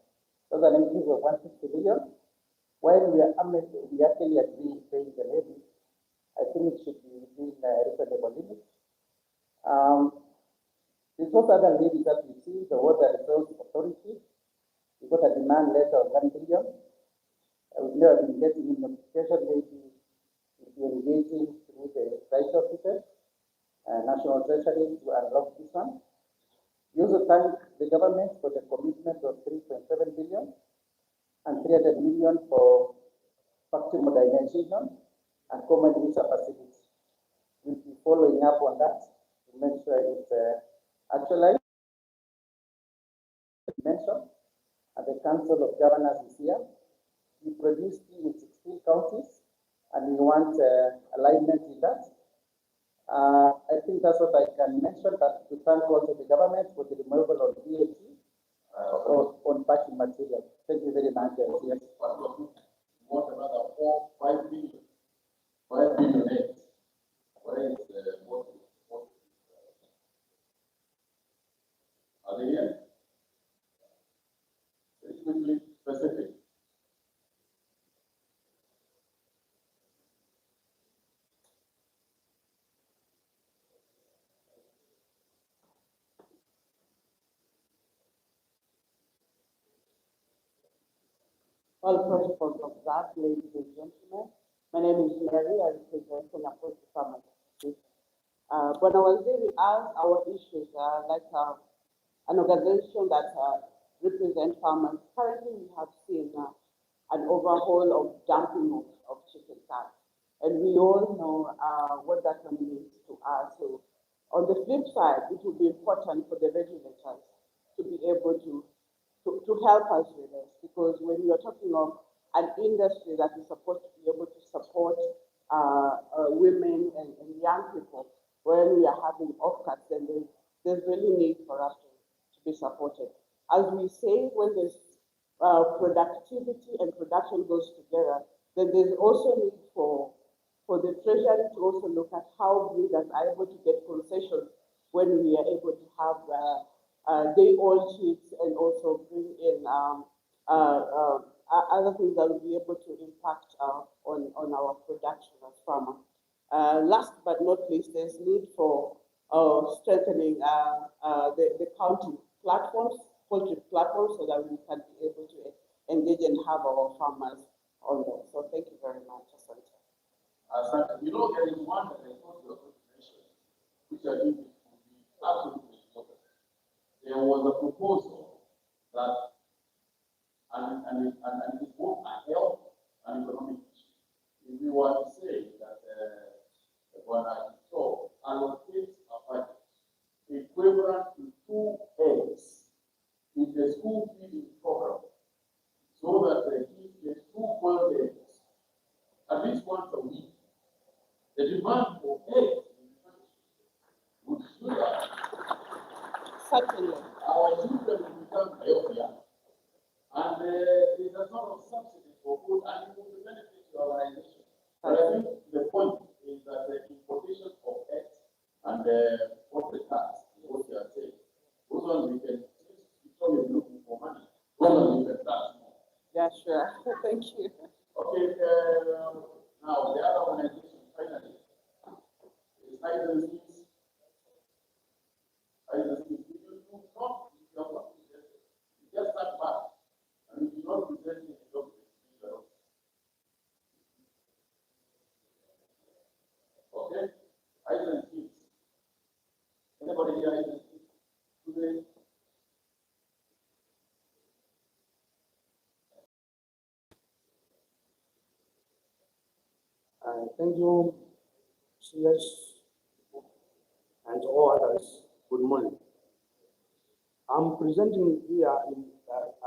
That's an increase of 160 billion. While we actually agree paying the levy, I think it should be within reasonable limits. There's also other levies that we see, the Water Resource Authority. We got a demand letter of 1 billion. We've never been getting in notification, maybe if you're engaging through the rights officers, National Treasury to unlock this one. We also thank the government for the commitment of 3.7 billion and 300 million for factory modernization and common user facilities. We'll be following up on that to make sure it's actualized. Mentioned, and the Council of Governors is here. We produced in 16 counties, and we want alignment in that. I think that's what I can mention, but to thank also the government for the removal of VAT on packing material. Thank you very much. Yes. Want another 5 billion. 5 billion eggs. Where is what? Are they here? Very quickly, specific. All protocols of that, ladies and gentlemen. My name is Mary. I represent an approach farmers. When I was there, our issues are like an organization that represents farmers. Currently, we have seen an overhaul of dumping of chicken tax. And we all know what that means to us. So on the flip side, it will be important for the regulators to be able to help us with this, because when you're talking of an industry that is supposed to be able to support women and young people, when we are having offcuts, then there's really need for us to be supported. As we say, when there's productivity and production goes together, then there's also need for the Treasury to also look at how breeders are able to get concessions when we are able to have day-old chicks and also bring in other things that will be able to impact on our production as farmers. Last but not least, there's need for strengthening the county platforms, poultry platforms, so that we can be able to engage and have our farmers on there. So thank you very much, Asante. You know, there is one that I thought you were going to mention, which I think would be absolutely important. There was a proposal that, and it's both a health and economic issue. If we were to say that when I talk, allocate a budget equivalent to 2 eggs in the school feeding program, so that the kids get 2 boiled eggs at least once a week. The demand for eggs in the country would shoot up. Certainly. Our children will become healthier, and there's a sort of subsidy for food, and it will benefit the organization. But I think the point is that the importation of eggs and corporate tax is what you are saying. Those ones we can, we're looking for money. Those ones we can tax more. Yeah, sure. Thank you. Okay, now the other organization, finally, is CitizenTV. You not, if you are not presented, you just start back, and if you are not presenting the document, okay? CitizenTV. Anybody here CitizenTV today? Thank you, CS, and all others. Good morning. I'm presenting here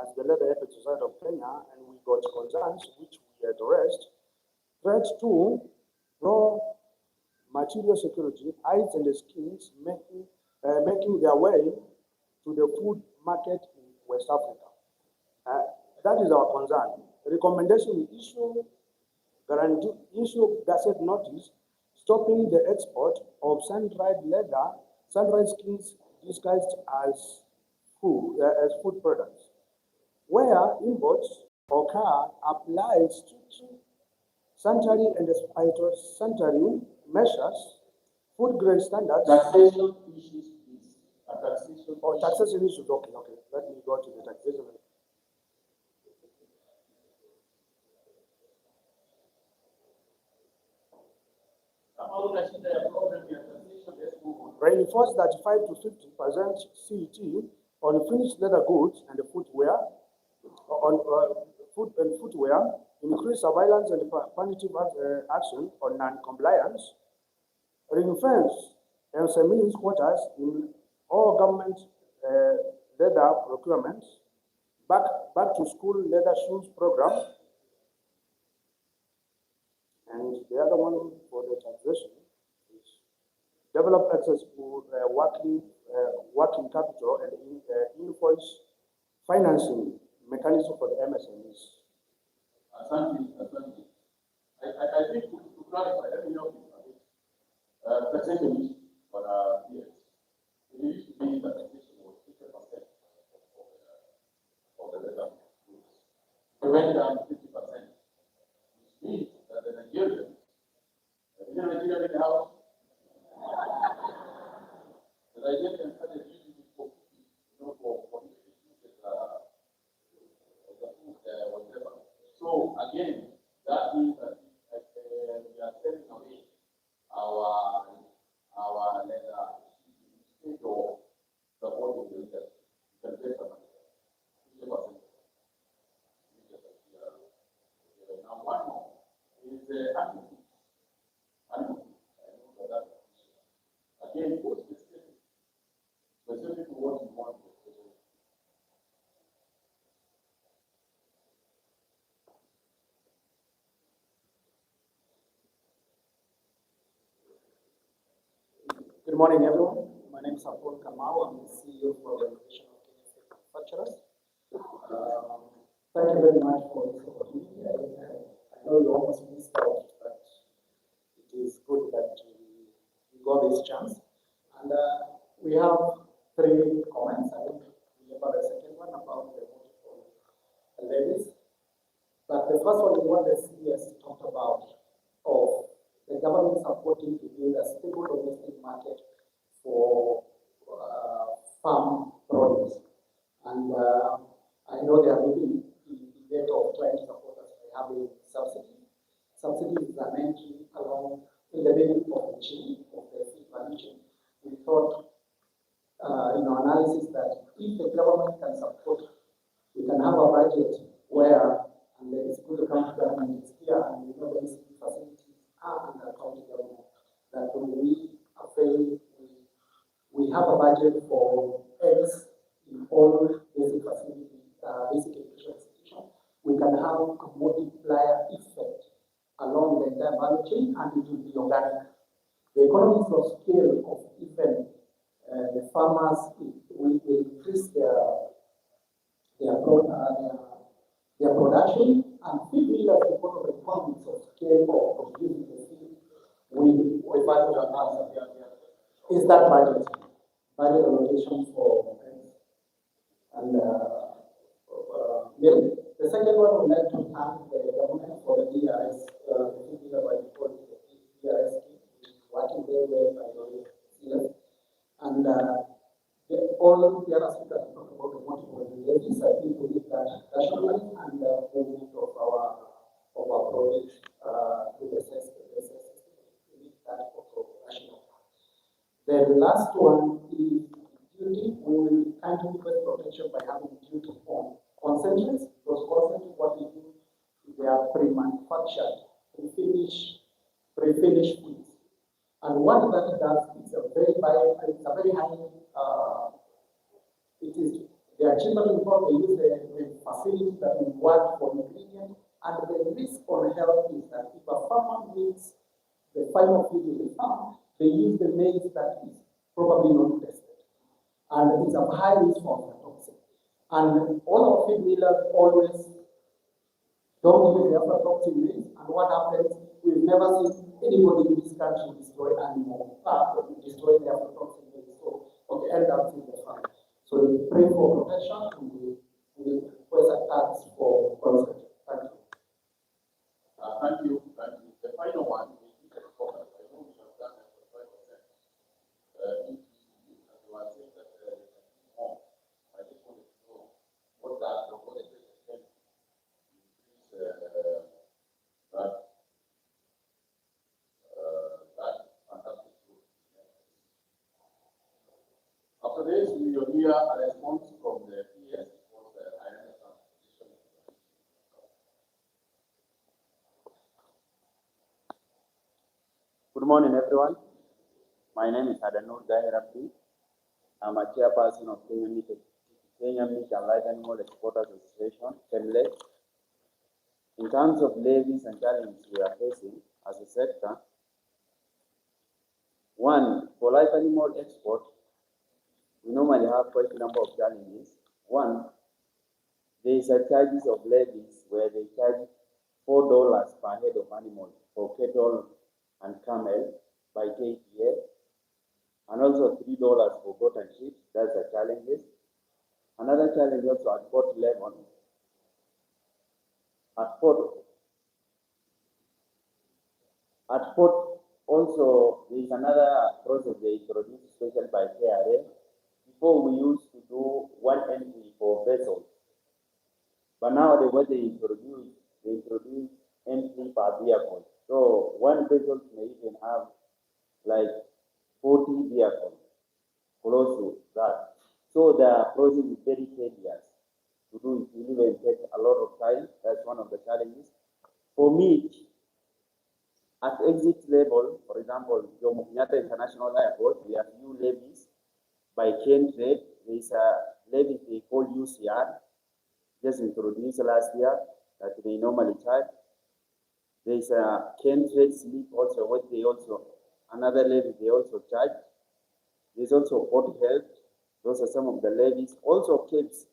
as the Leather Effect Society of Kenya, and we got concerns which we addressed. Threats to raw material security, hides and skins making their way to the food market in West Africa. That is our concern. Recommendation issue gazette notice stopping the export of sun-dried leather, sun-dried skins disguised as food products. Where imports occur, apply strict sanitary and phytosanitary measures, food grade standards. Taxation issues, please. Taxation issues. Okay. Let me go to the taxation. Reinforce 35 to 50% CET on finished leather goods and footwear, increase surveillance and punitive action on non-compliance, reinforce SMEs quotas in all government leather procurements, back to school leather shoes program, and the other one for the taxation is develop accessible working capital and invoice financing mechanism for the MSMEs. I think to clarify, let me help you. Taxation is for years. It used to be that taxation was 50% of the leather goods. We went down to 50%, which means that the Nigerian in the house, the Nigerian started using it for whatever. So again, that means that we are taking away our leather instead of supporting the leader. You can take some 50%. Now one more is the animal. Again, go specific to what you want. Good morning, everyone. My name is Apol Kamau. I'm the CEO for the Organization of Kenyan Food Manufacturers. Thank you very much for this opportunity. I know you almost missed out, but it is good that we got this chance. And we have 3 comments. I will remember the second one about the multiple levels. But the first one is what the CS talked about of the government supporting to build a stable domestic market for farm produce. And I know they are moving in the debate of trying to support us by having subsidies. Subsidies is an entry along in the middle of the chain, of the food value chain. We thought in our analysis that if the government can support, we can have a budget where, and then it's good to come to government, it's clear, and we know these facilities are under county government, that when we are failing, we have a budget for eggs in all basic facilities, basic education institutions. We can have a multiplier effect along the entire value chain, and it will be organic. The economies of scale of even the farmers will increase their production, and 50 years because of economies of scale of producing the seed will value is that budget allocation for and milk. The second one, I would like to thank the government for the DRS, the DRS scheme, which is working very well by the CS. And all the other speakers talk about the multiple levies. I think we need that rationally and movement of our projects to the system. We need that also rational. The last one is duty. We will continue with protection by having duty on concentrates. Those concentrates, what we do, they are pre-manufactured, pre-finished foods. And what that does is a very high, it is the achievement involved. They use the facility that we work for ingredient, and the risk on health is that if a farmer makes the final food in the farm, they use the maize that is probably not tested, and it's a high risk for aflatoxin. And all our feed millers always don't use the aflatoxin mix. And what happens, we've never seen anybody in this country destroy animals, destroy the aflatoxin mix. So, okay, end up in the farm. So we pray for protection and we request attacks for consent. Thank you. Thank you. Thank you. The final one is the focus. I know we have done it for 5%. If you are saying that there is more, I just wanted to know what the greatest extent increase that fantastic group. After this, we will hear a response from the PS because I understand the position. Good morning, everyone. My name is Adanur Gairapi. I'm a chairperson of Kenya Meat and Live Animal Exporters Association, KEMLE. In terms of levies and challenges we are facing as a sector, one, for live animal export, we normally have quite a number of challenges. One, there is a charges of levies where they charge $4 per head of animal for cattle and camel by KPA, and also $3 for goat and sheep. That's the challenges. Another challenge also at port level. At port also there is another process they introduced, especially by KRA. Before we used to do one entry for vessels, but nowadays what they introduce entry per vehicle. So one vessel may even have like 40 vehicles, close to that. So the process is very tedious to do. It will even take a lot of time. That's one of the challenges. For meat, at exit level, for example, Jomo Kenyatta International Airport, we have new levies by Ken Trade. There is a levy they call UCR, just introduced last year, that they normally charge. There is a Ken Trade slip also, what they also, another levy they also charge. There's also port health. Those are some of the levies. Also KEBS,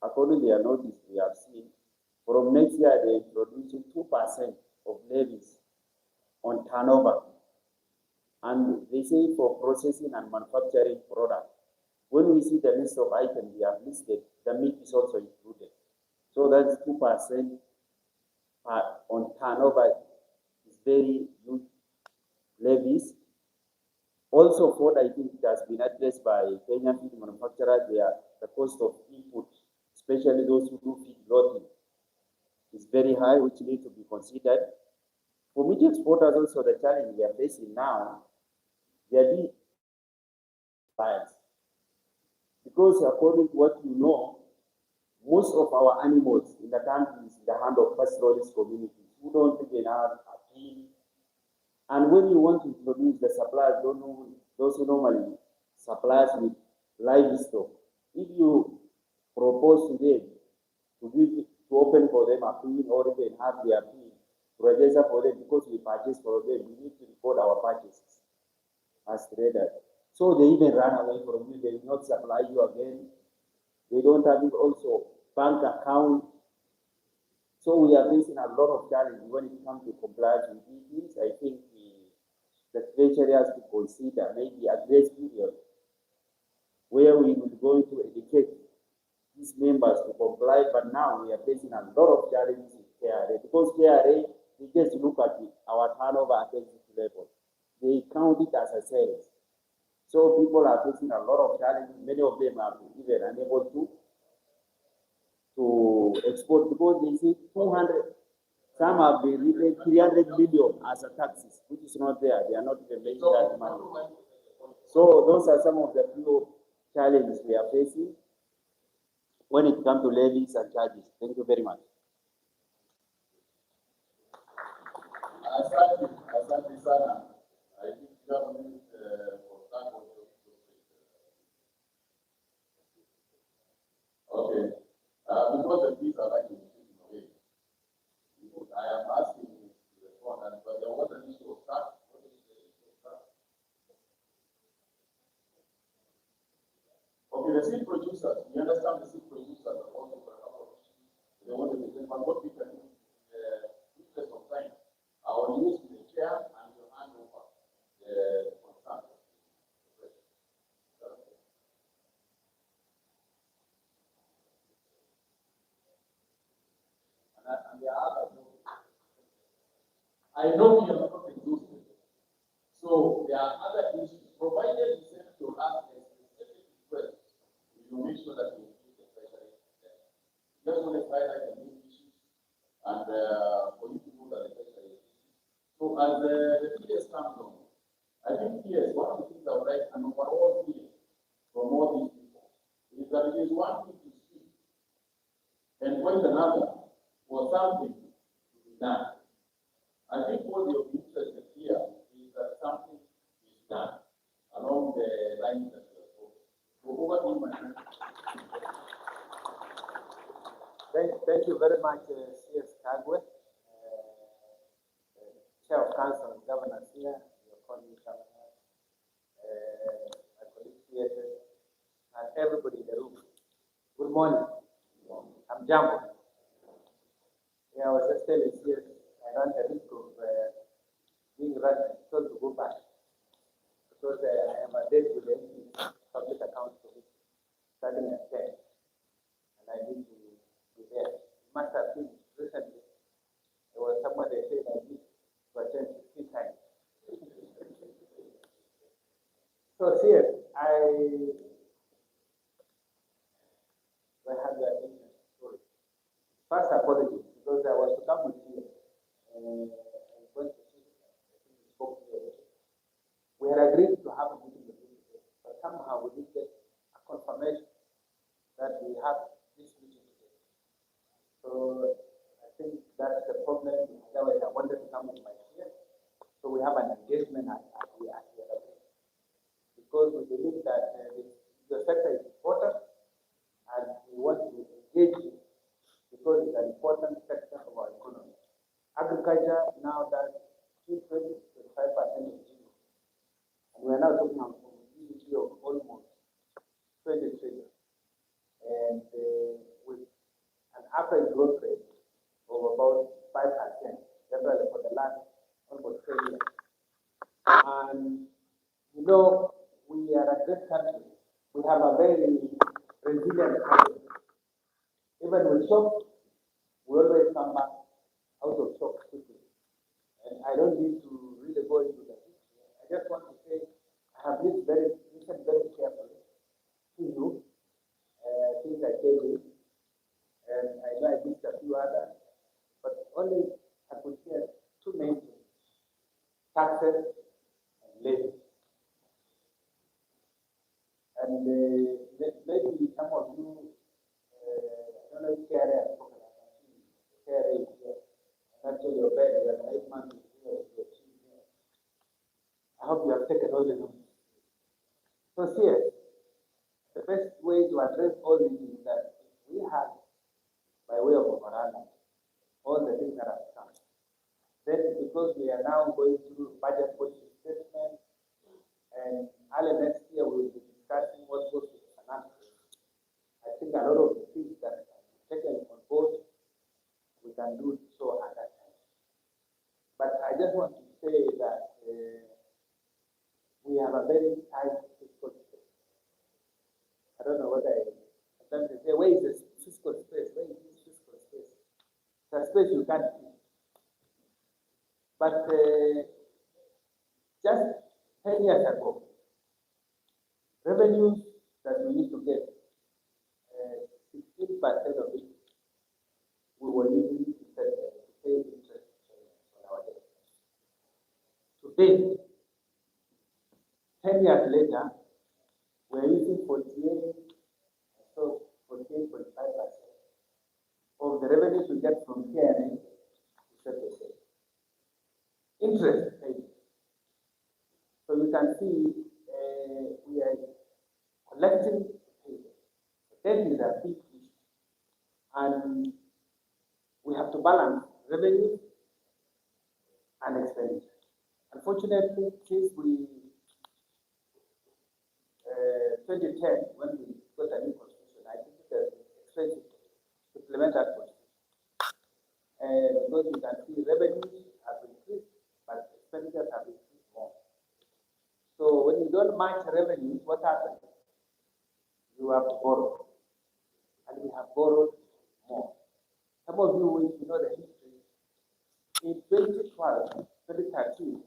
according to their notice we have seen, from next year they're introducing 2% of levies on turnover. And they say for processing and manufacturing product. When we see the list of items we have listed, the meat is also included. So that's 2% on turnover is very huge levies. Also, food, I think it has been addressed by Kenyan feed manufacturers. The cost of input, especially those who do feed loading, is very high, which needs to be considered. For meat exporters, also the challenge we are facing now, they are being biased. Because according to what you know, most of our animals in the country is in the hand of pastoralist communities who don't even have appeal. And when you want to introduce the suppliers, those who normally supplies with livestock, if you propose to them to open for them appeal or even have the appeal to register for them because we purchase for them, we need to record our purchases as traders. So they even run away from you. They will not supply you again. They don't have it also bank account. So we are facing a lot of challenges when it comes to compliance with these things. I think the Treasury has to consider maybe a grace period where we will go to educate these members to comply. But now we are facing a lot of challenges with KRA because KRA, they just look at our turnover at exit level. They count it as a sales. So people are facing a lot of challenges. Many of them are even unable to export because they say 200, some have been written 300 million as a taxes, which is not there. They are not even making that money. So those are some of the few challenges we are facing when it comes to levies and charges. Thank you very much. Asante sana. I think government for that was okay. Because the fees are like in away. I am asking you to respond, but there was an issue of tax. What is the issue of tax? Okay, the seed producers, we understand the seed producers but what we can do in the interest of time, I will use the chair and your hand over the concern. And there are other, I know you are not exhausted. So there are other issues, provided you send to us a specific request, we will make sure that we include the specialist there. Just want to highlight the main issues and for you to know that the specialist issues. So as the PS comes on, I think PS, one of the things I would like an overall feeling from all these people is that it is one thing to speak and point another for something to be done. I think what you're interested here is that something is done along the lines that you are talking. So over to you, my friend. Thank you very much, CS Kagwe, Chair of Council of Governors here, your colleague governors, my colleagues here, and everybody in the room. Good morning. I'm Jambo. Yeah, I was just telling CS, I run the risk of being told to go back because I am a date with the public accounts committee starting at 10, and I need to be there. It must have been recently. There was somebody saying I need to attend 15 times. So, CS, I have your attention. Sorry. First, apologies because I was to come with you. We had agreed to have a meeting with you today, but somehow we didn't get a confirmation that we have this meeting today. So I think that's the problem. Otherwise, I wanted to come with my chair. So we have an engagement at the because we believe that the sector is important and we want to engage it because it's an important sector of our economy. Agriculture now does 20 to 25% of GDP. And we are now talking about GDP of almost 20 trillion. And with an average growth rate of about 5%, generally for the last almost 10 years. And you know, we are a great country. We have a very resilient country. Even with shock, we always come back out of shock quickly. And I don't need to really go into that. I just want to say I have listened very carefully to you since I came in. And I know I missed a few others, but only I could hear two main things: taxes and levy. And maybe some of you, I don't know if KRA has spoken about KRA is here. Actually, your bed is 8 months here. I hope you have taken all the notes. So, here, the best way to address all this is that we have, by way of memorandum, all the things that have come. Then, because we are now going through budget policy statement, and early next year we will be discussing what goes to the finance. I think a lot of the things that are taken on board, we can do so at that time. But I just want to say that we have a very tight fiscal space. I don't know what I sometimes they say, where is this fiscal space? Where is this fiscal space? It's a space you can't see. But just 10 years ago, revenues that we used to get, 16% of it, we were using to pay interest on our debt. Today, 10 years later, we're using 48.5% of the revenues we get from KRA to settle debt. Interest paid. So you can see we are collecting pay. Debt is a big issue. And we have to balance revenue and expenditure. Unfortunately, since 2010, when we got a new constitution, I think it was expensive to implement that constitution. because you can see revenues have increased, but expenditures have increased more. So when you don't match revenues, what happens? You have to borrow. And we have borrowed more. Some of you, if you know the history, in 2012, 2013,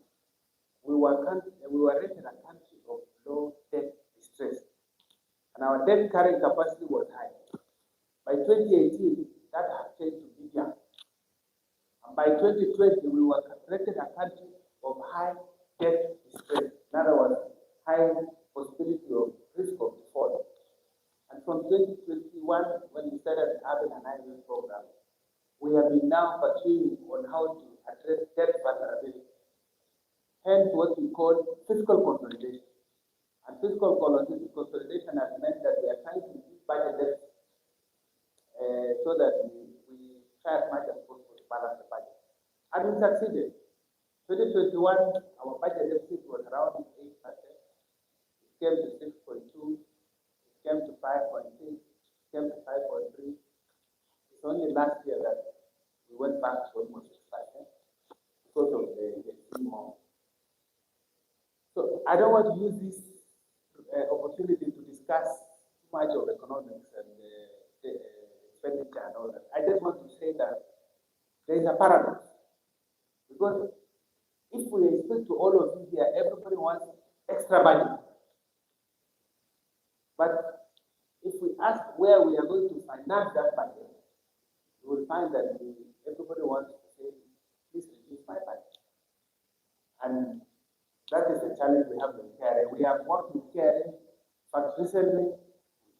we were rated a country of low debt distress. And our debt carrying capacity was high. By 2018, that had changed to medium. And by 2020, we were rated a country of high debt distress. In other words, high possibility of risk of default. And from 2021, when we started having an IMF program, we have been now pursuing on how to address debt vulnerability. Hence, what we call fiscal consolidation. And fiscal consolidation has meant that we are trying to reduce budget deficit so that we try as much as possible to balance the budget. And we succeeded. 2021, our budget deficit was around 8%. It came to 6.2. Came to 5.6, came to 5.3. It's only last year that we went back to almost 6% because of the more. So I don't want to use this opportunity to discuss too much of economics and the expenditure and all that. I just want to say that there is a paradox. Because if we expect to all of you here, everybody wants extra budget. But if we ask where we are going to finance that budget, you will find that everybody wants to say, please reduce my budget. And that is the challenge we have with KRA. We have worked with KRA, but recently,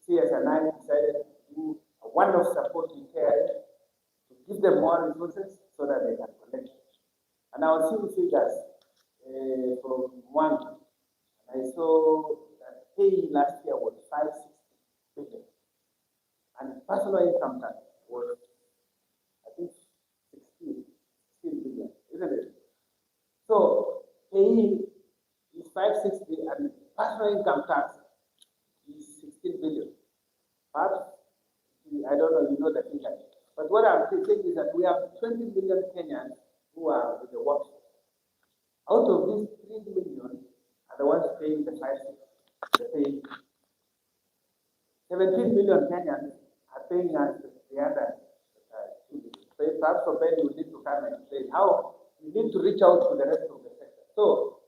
CS and I decided to do a one-off support to KRA to give them more resources so that they can collect. And I was seeing figures from one, and I saw pay last year was 560 billion, and personal income tax was, I think, 16 billion, isn't it? So pay is 560, and personal income tax is 16 billion. Perhaps, I don't know, you know the figure. But what I'm saying is that we have 20 million Kenyans who are with the workforce. Out of these 3 million are the ones paying the 560. 17 million Kenyans are paying us the other 2 million. So perhaps for Ben, you need to come and explain how you need to reach out to the rest of the sector. So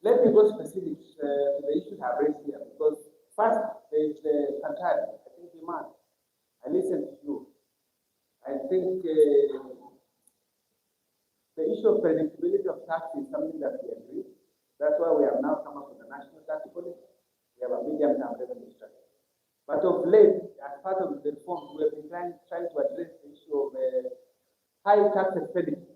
let me go specifics to the issues I've raised here, because first there is the Qatar. I think demand. I listened to you. I think the issue of predictability of tax is something that we agree. That's why we have now come up with a national tax policy. We have a medium-term revenue strategy. But of late, as part of the reform, we have been trying to address the issue of high tax expenditure.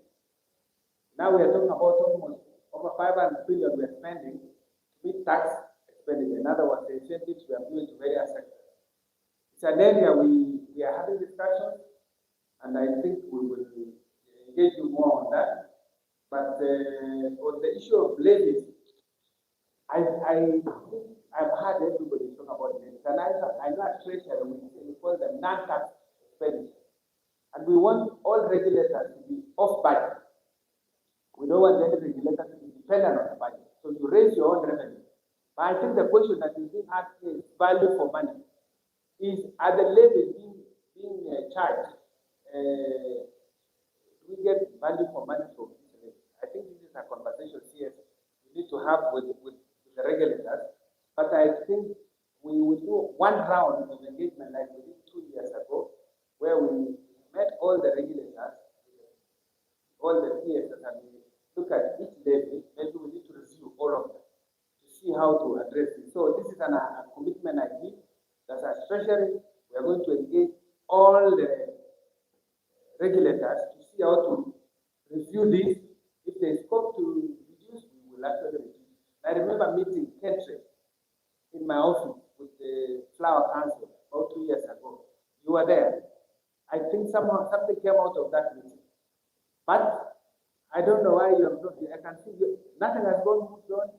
Now we are talking about almost over 500 billion we are spending to meet tax expenditure. In other words, the incentives we are doing to various sectors. It's an area we are having discussions, and I think we will engage you more on that. But on the issue of levies, I've heard everybody talk about levies, and I know at Treasury we call them non-tax expenditure. And we want all regulators to be off budget. We don't want any regulator to be dependent on the budget. So you raise your own revenue. But I think the question that is being asked is value for money. Are the levies being charged? Do we get value for money from this levy? I think this is a conversation here we need to have with the regulators. But I think we will do one round of engagement like we did 2 years ago, where we met all the regulators, all the PSs, and we look at each levy. Maybe we need to review all of them to see how to address it. So this is a commitment I give. That as Treasury, we are going to engage all the regulators to see how to review this. If there is scope to reduce, we will actually reduce. I remember meeting Kentre in my office with the Flower Council about 2 years ago. You were there. I think somehow something came out of that meeting. But I don't know why you have not. I can see nothing has gone on.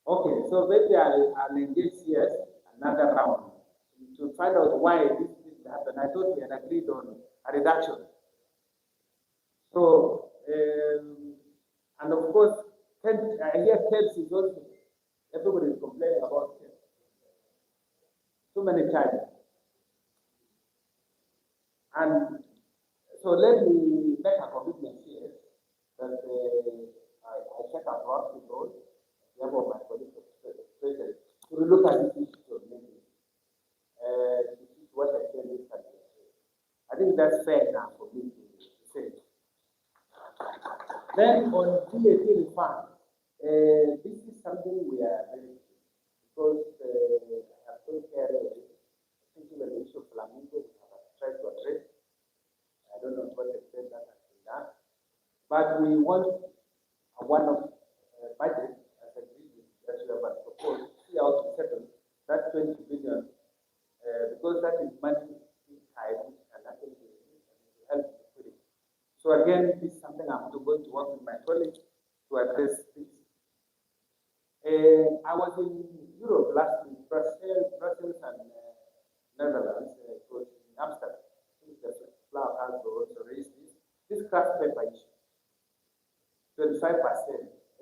Okay, so maybe I'll engage CS another round to find out why this happened. I thought we had agreed on a reduction. So, and of course, I hear KEBS is also, everybody is complaining about KEBS. Too many times. And so let me make a commitment here that I check across the board, the level of my colleagues, to look at this issue of maybe, to see what I can do. I think that's fair enough for me to say. Then on VAT refund, this is something we are very, because I have taken care of it, thinking of the issue of flamingo, we have tried to address. I don't know to what extent that has been done, but we want a one-off budget, as agreed with that you have proposed, see how to settle that 20 billion, because that is money in time and actually help liquidity. So again, this is something I'm going to work with my colleagues to address this. I was in Europe last week, Brussels and Netherlands, it was in Amsterdam. I think the flower has also raised this craft paper issue. 25%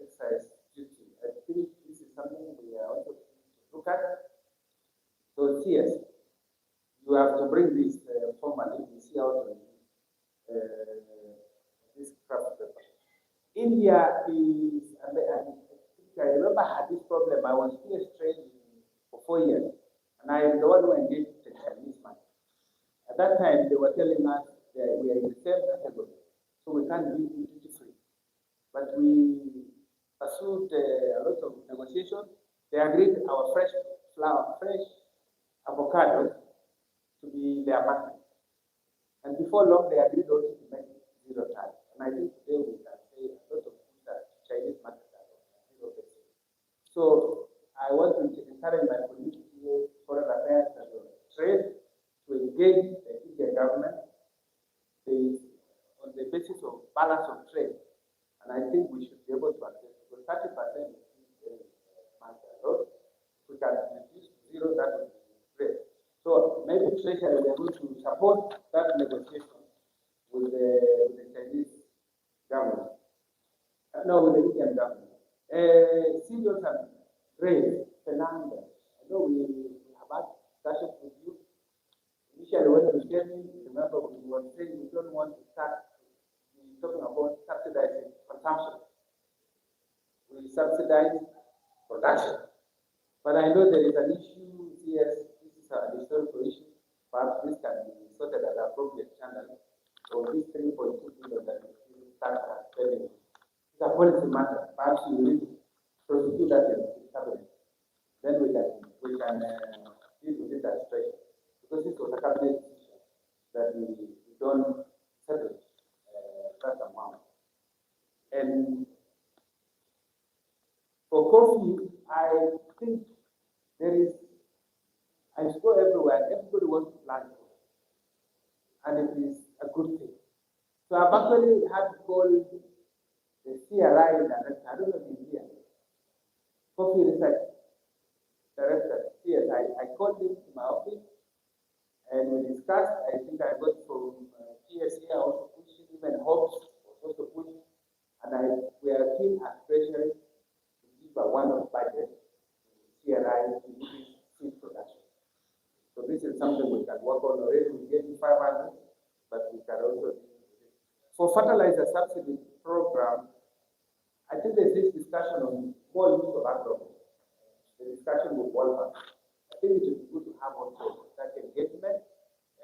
excise duty. I think this is something we are also look at. So yes, you have to bring this formally to see how to this craft paper. India is, I remember I had this problem. I was PS trained for 4 years, and I am the one who engaged the Chinese man. At that time, they were telling us that we are in the same category, so we can't be duty free. But we pursued a lot of negotiations. They agreed our fresh flower, fresh avocado to be their market. And before long, they agreed also to make zero tax. And I think today we can say a lot of things that Chinese market are zero tax. So I want to encourage my community, foreign affairs and trade to engage the Indian government on the basis of balance of trade. And I think we should be able to access, because 30% is market. We can reduce to zero, that would be great. So maybe Treasury will be able to support that negotiation with the Chinese government. No, with the Indian government. Cereals and grains, Fernando. I know we have had discussions with you. Initially, when you came in, remember we were saying we don't want to start talking about subsidizing consumption. We subsidize production. But I know there is an issue, yes, this is an historical issue. Perhaps this can be sorted at an appropriate channel. So this 3.2 billion that we start spending, it's a policy matter. Perhaps you need to prosecute that in cabinet. Then we can deal with it as straight. Because this was a cabinet decision that we don't settle that amount. And for coffee, I think there is, I go everywhere, everybody wants to plant coffee. And it is a good thing. So I've actually had to call the CRI director, I don't know if he's here, Coffee Research Director. Yes, I called him to my office and we discussed. I think I got from TSA also pushing, even Hopes also pushing. And we are keen at Treasury to give a one-off budget to CRI to increase seed production. So this is something we can work on already. We're getting 500, but we can also do it. For fertilizer subsidy program, I think there's this discussion on more use of agro. The discussion with Walmart. I think it would be good to have also that engagement.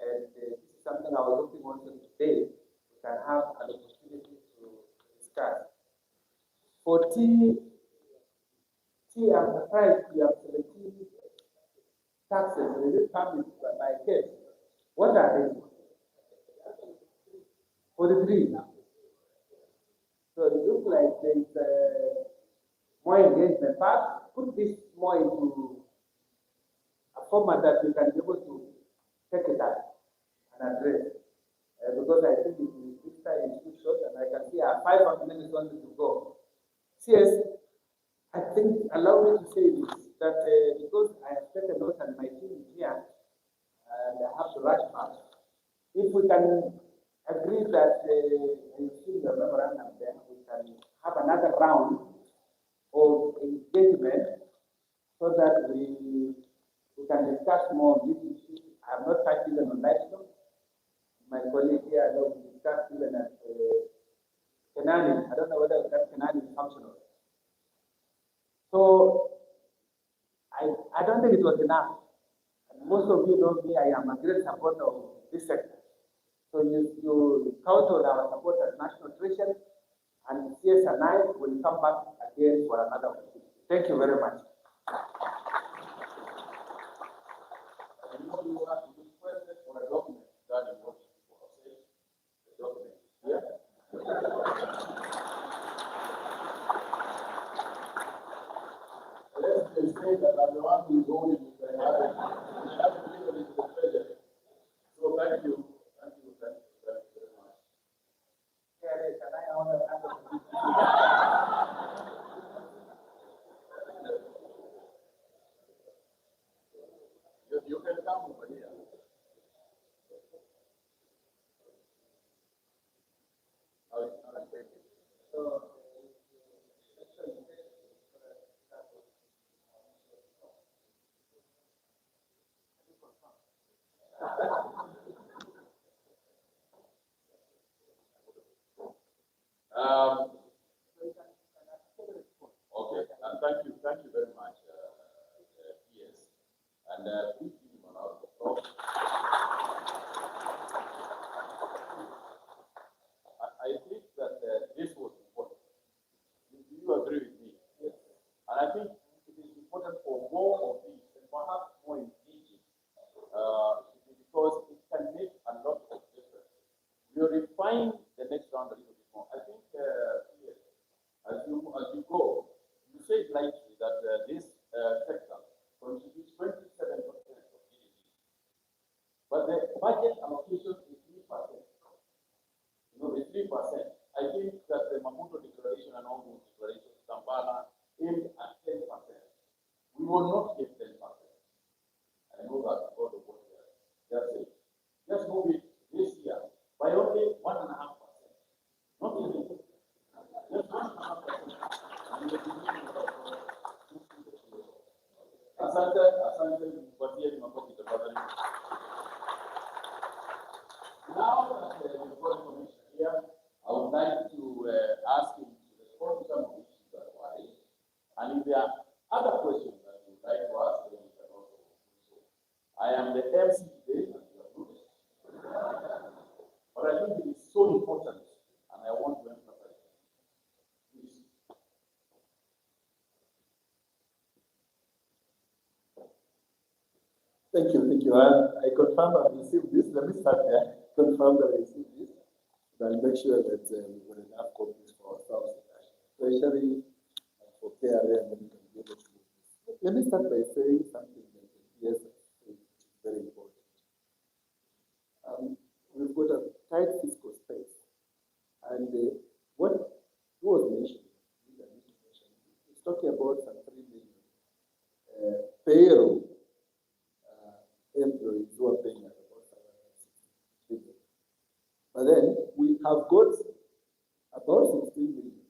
And this is something I was looking also today. We can have an opportunity to discuss. For tea, I'm surprised you have 17 taxes. Is it coming by case? What are they? 43. So it looks like there is more engagement. Perhaps put this more into a format that we can be able to take it up and address. Because I think this time is too short and I can see 5 minutes only to go. CS, I think, allow me to say this, that because I have taken notes and my team is here, and I have to rush back. If we can agree that in the memorandum, then we can have another round of engagement so that we can discuss more on this issue. I have not touched even on livestock. My colleague here, I know we discussed even at Kenani. I don't know whether that Kenani is functional. So I don't think it was enough. And most of you know me, I am a great supporter of this sector. So you count on our support as National Treasury, and CS and I will come back again for another opportunity. Thank you very much. Anybody want to request for a document regarding what people are saying? The document here. Let's just say that I'm the one who is holding it. I have to give it to the treasury. So thank you. Thank you very much. Can I honor You can come over here. I'll take it. Okay, and thank you very much, PS. And please give him a round of applause. I think that this was important. Do you agree with me? Yes. And I think it is important for more of these, and perhaps more engaging, because it can make a lot of difference. We will refine the next round a little bit more. I think, yes, as you go, you said lightly that this sector contributes 27% of GDP. But the budget allocation is 3%. You know, it's 3%. I think that the Maputo Declaration and all those declarations, Kampala, aimed at 10%. We will not get 10%. I know that because of what they are saying. Just move it this year by only 1.5%. Not even. Just 1.5%. Asante, nipatie makofi tafadhali. Now that we've got information here, I would like to ask him to respond to some of the issues that were raised. And if there are other questions that you would like to ask, then you can also do so. I am the MC today, and you are noticed. But I think it is so important, and I want to emphasize it. Please. Thank you. I confirm I've received this. Let me start there. Confirm that I received this. I'll make sure that we've got enough copies for ourselves, Treasury, for KRA, and then we can be able to do this. Let me start by saying something that yes, is very important. We've got a tight fiscal space, and what was mentioned, it's talking about some 3 million payroll employees who are paying at about 760 million. But then we have got about 16 million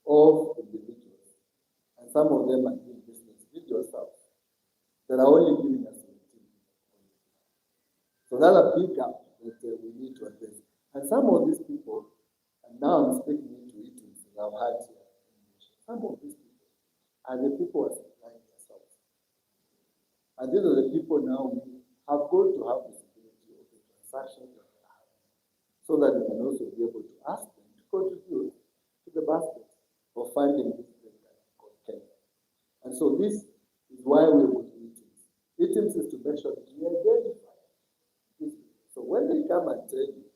of individuals, and some of them are doing business with yourself, that are only giving us 17 million. So that's a big gap that we need to address. And some of these people, and now I'm speaking into eating, that I've had here, some of these people are the people who are supplying themselves. And these are the people now we have got to have visibility of the transactions that they are having, so that we can also be able to ask them to contribute to the basket of funding this great country called Kenya. And so this is why we want meetings. Meetings is to make sure that we identify these people. So when they come and tell you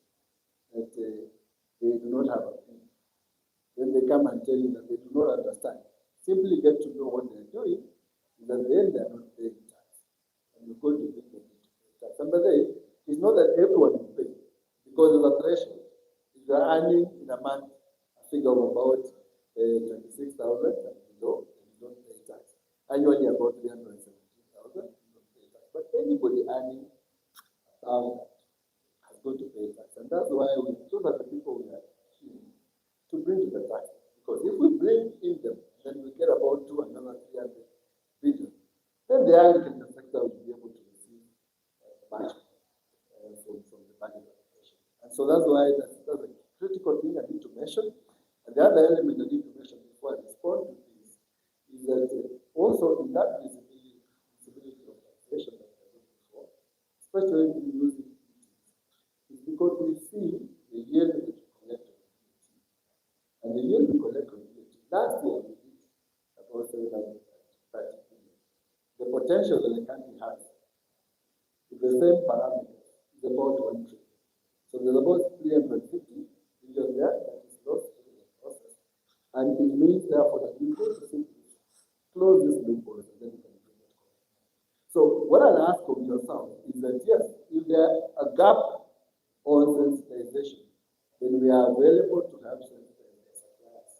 that they do not have a pin, then they come and tell you that they do not understand. Simply get to know what they're doing, and then they're not paying tax. And you're going to bring them into tax. And by the way, it's not that everyone will pay, because there's a threshold. If you're earning in a month a figure of about 26,000 and below, then you don't pay tax. Annually about 317,000, you don't pay tax. But anybody earning has got to pay tax. And that's why those are the people we are keen to bring to the tax. Because if we bring in them, then we get about 200 and 300 billion, then the agriculture sector will be able to receive money from the budget allocation. And so that's why that's a critical thing I need to mention. And the other element I need to mention before I respond to this is that also in that visibility of taxation that we're looking for, especially in using is because we see the yield that we collect on VAT. And the yield we collect on VAT, last year we did about 730 billion. The potential that the country has with the same parameters is about 1 trillion. So there's about 350 billion there that is lost in the process. And it means therefore that we go to simply close this loophole and then we can bring it home. So what I'll ask of yourself is that yes, if there's a gap on sensitization, then we are available to have sensitization suppliers.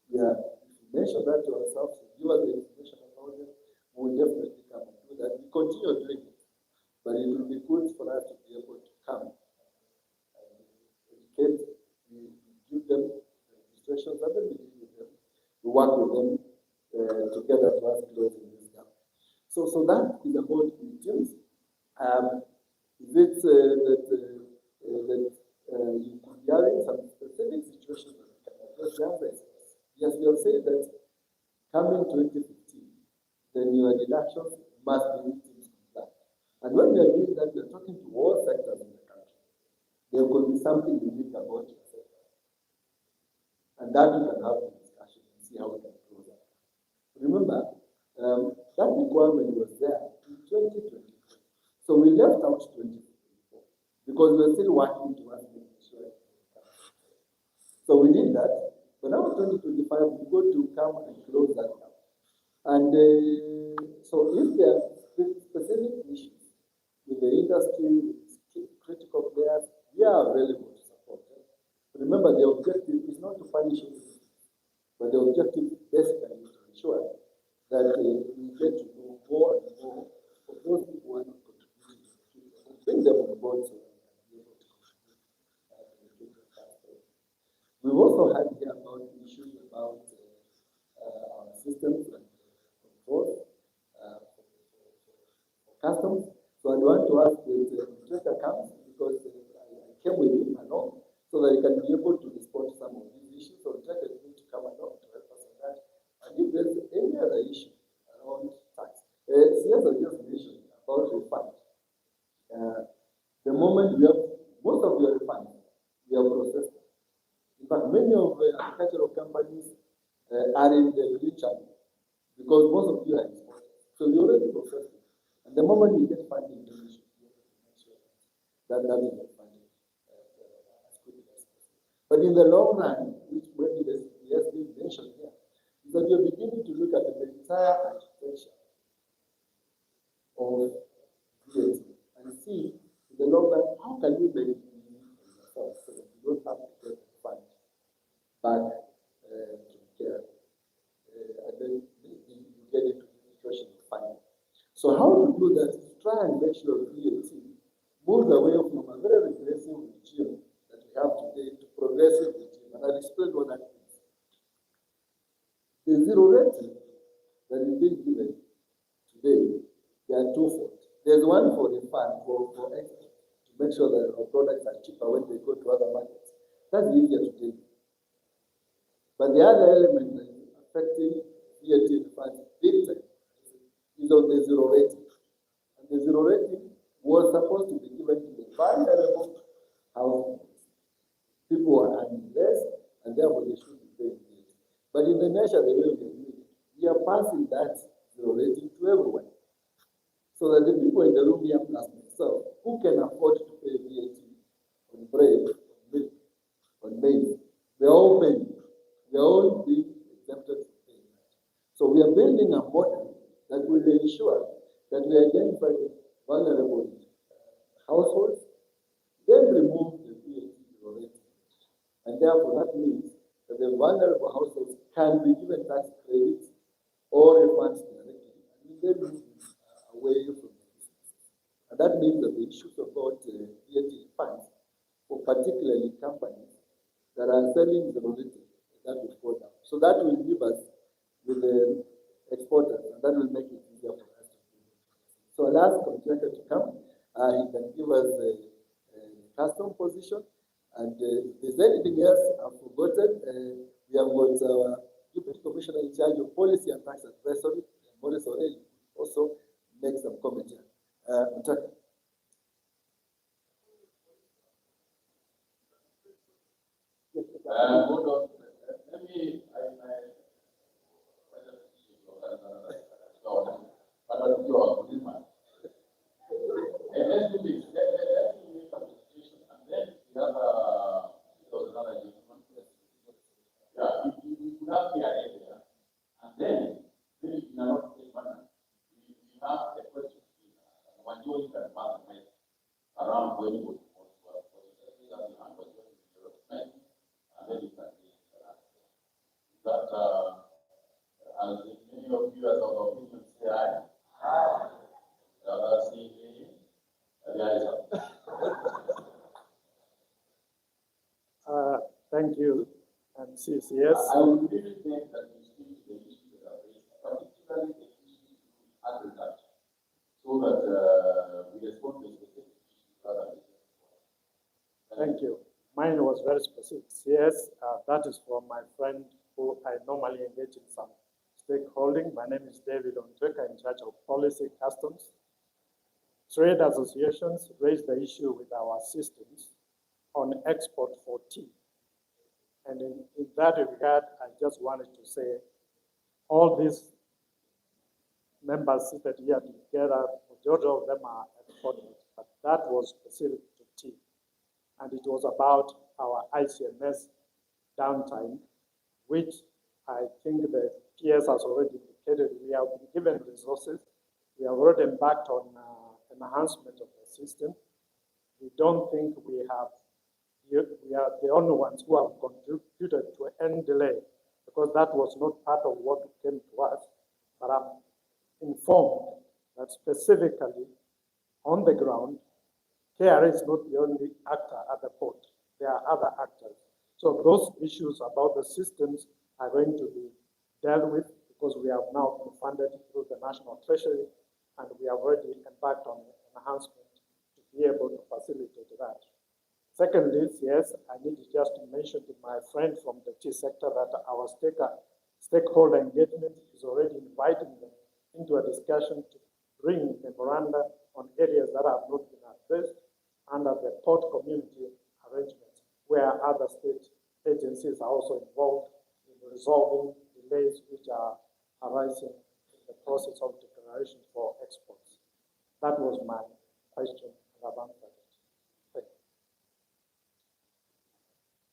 Yeah, if we mention that to ourselves, give us the information about it, we will definitely come and do that. We continue doing it, but it will be good for us to be able to come and educate, we give them registrations, and then we deal with them. We work with them together to us closing this gap. So that is about meetings. Is it that you could be having some specific situations that we can address the answer is yes, we have said that coming 2015, then your deductions must be meeting compliant. And when we are doing that, we are talking to all sectors in the country. There could be something unique about your sector. And that we can have a discussion and see how we can close that. Remember, that requirement was there in 2024. So we left out 2024 because we are still working towards making sure. So we did that, but now 2025 we go to come and close that gap. And so if there are specific issues with the industry, with critical players, we are available to support them. Remember, the objective is not to punish anything, but the objective basically is to ensure that we get to know more and more of those people who are not contributing to the future, and bring them on board so that we can be able to contribute to the future faster. We've also had here about issues about our systems and controls for customs. So I want to ask the Treasurer comes because I came with him along so that he can be able to respond to some of these issues. So Treasurer is going to come along to help us on that. And if there's any other issue around tax, CS I just mentioned about refund. The moment we have most of your refunds, we have processed them. In fact, many of the agricultural companies are in the green channel because most of you are exporters. So we already processed it. And the moment we get funding, we should be able to make sure that that is get funding as quickly as possible. But in the long run, which maybe has been mentioned here, is that you're beginning to look at the entire architecture of VAT and see in the long run how can you make it easy for yourself so that you don't have to get the fund back to care. And then you get into the situation of funding. So how to do that is try and make sure VAT moves away from a very regressive regime that we have today to progressive regime. And I'll explain what that means. The zero rating that is being given today, there are twofold. There's one for the fund for export to make sure that our products are cheaper when they go to other markets. That's easier to take. But the other element that is affecting VAT funds big time is on the zero rating. And the zero rating was supposed to be given to the vulnerable households. People are earning less, and therefore they should be paying VAT. But in the measure the way we are doing it, we are passing that zero rating to everyone. So that the people in the room here plus myself, who can afford to pay VAT on bread, on milk, on maize, they're all paying. They're all being exempted from paying that. So we are building a model that will ensure that we identify vulnerable households, then remove the VAT zero rating. And therefore that means that the vulnerable households can be given tax credits or refunds directly, and then move away from the business. And And that means that the issues about VAT funds, for particularly companies that are selling the commodity, that will go down. So that will give us with the exporters, and that will make it easier for us to do it. So I'll ask contractor to come. He can give us a custom position. And if there's anything else I've forgotten, we have got our Deputy Commissioner in charge of Policy and Tax Advisory, Maurice O'Reilly, also make some comment here. Contractor. Hold on. Let me, let's do this. Let me make a presentation, and then we have another gentleman. Yeah, you could have the idea, and then maybe you not take one. We have a question. When you can around when you go and then you can that as many of you as our opinion say aye. The other say Thank you, and CCS. I would really think that we speak to the issues that are raised, particularly the issues of agriculture, so that we respond to specific issues rather than. Thank you. Mine was very specific. Yes, that is from my friend who I normally engage in some stakeholding. My name is David Ontweka, in charge of policy customs. Trade associations raised the issue with our systems on export for tea. And in that regard, I just wanted to say all these members seated here together, majority of them are exporters, but that was specific to tea. And it was about our ICMS downtime, which I think the PS has already indicated. We have been given resources. We have already embarked on enhancement of the system. We don't think we are the only ones who have contributed to any delay, because that was not part of what came to us. But I'm informed that specifically on the ground, KRA is not the only actor at the port. There are other actors. So those issues about the systems are going to be dealt with, because we have now been funded through the National Treasury, and we have already embarked on enhancement to be able to facilitate that. Secondly, yes, I need just to mention to my friend from the tea sector that our stakeholder engagement is already inviting them into a discussion to bring memoranda on areas that have not been addressed under the port community arrangements, where other state agencies are also involved in resolving delays which are arising in the process of declaration for exports. That was my question, and I've answered it.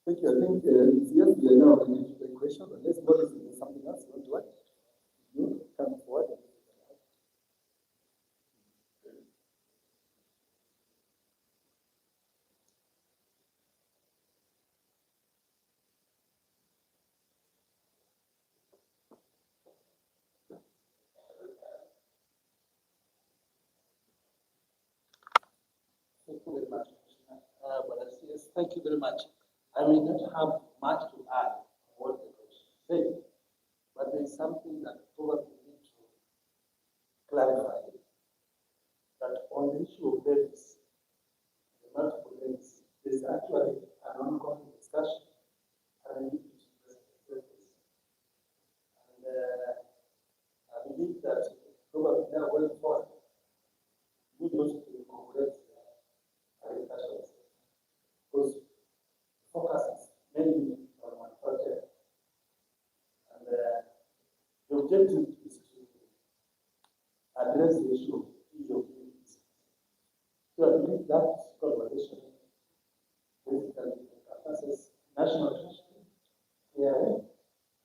Thank you. I think yes, we are now ready to take questions. Unless Boris is something else you want to add, you come forward. Thank you very much, but yes, thank you very much. I may not have much to add to what the coach said, but there is something that probably need to clarify. That on the issue of levies, the multiple levies, there is actually an ongoing discussion, and I need to express this. And I believe that probably they are well informed. We need also to incorporate agriculture, because focus is mainly on manufacturing. And the objective is to address the issue of needs. So I believe that conversation basically encompasses national treasury, KRA,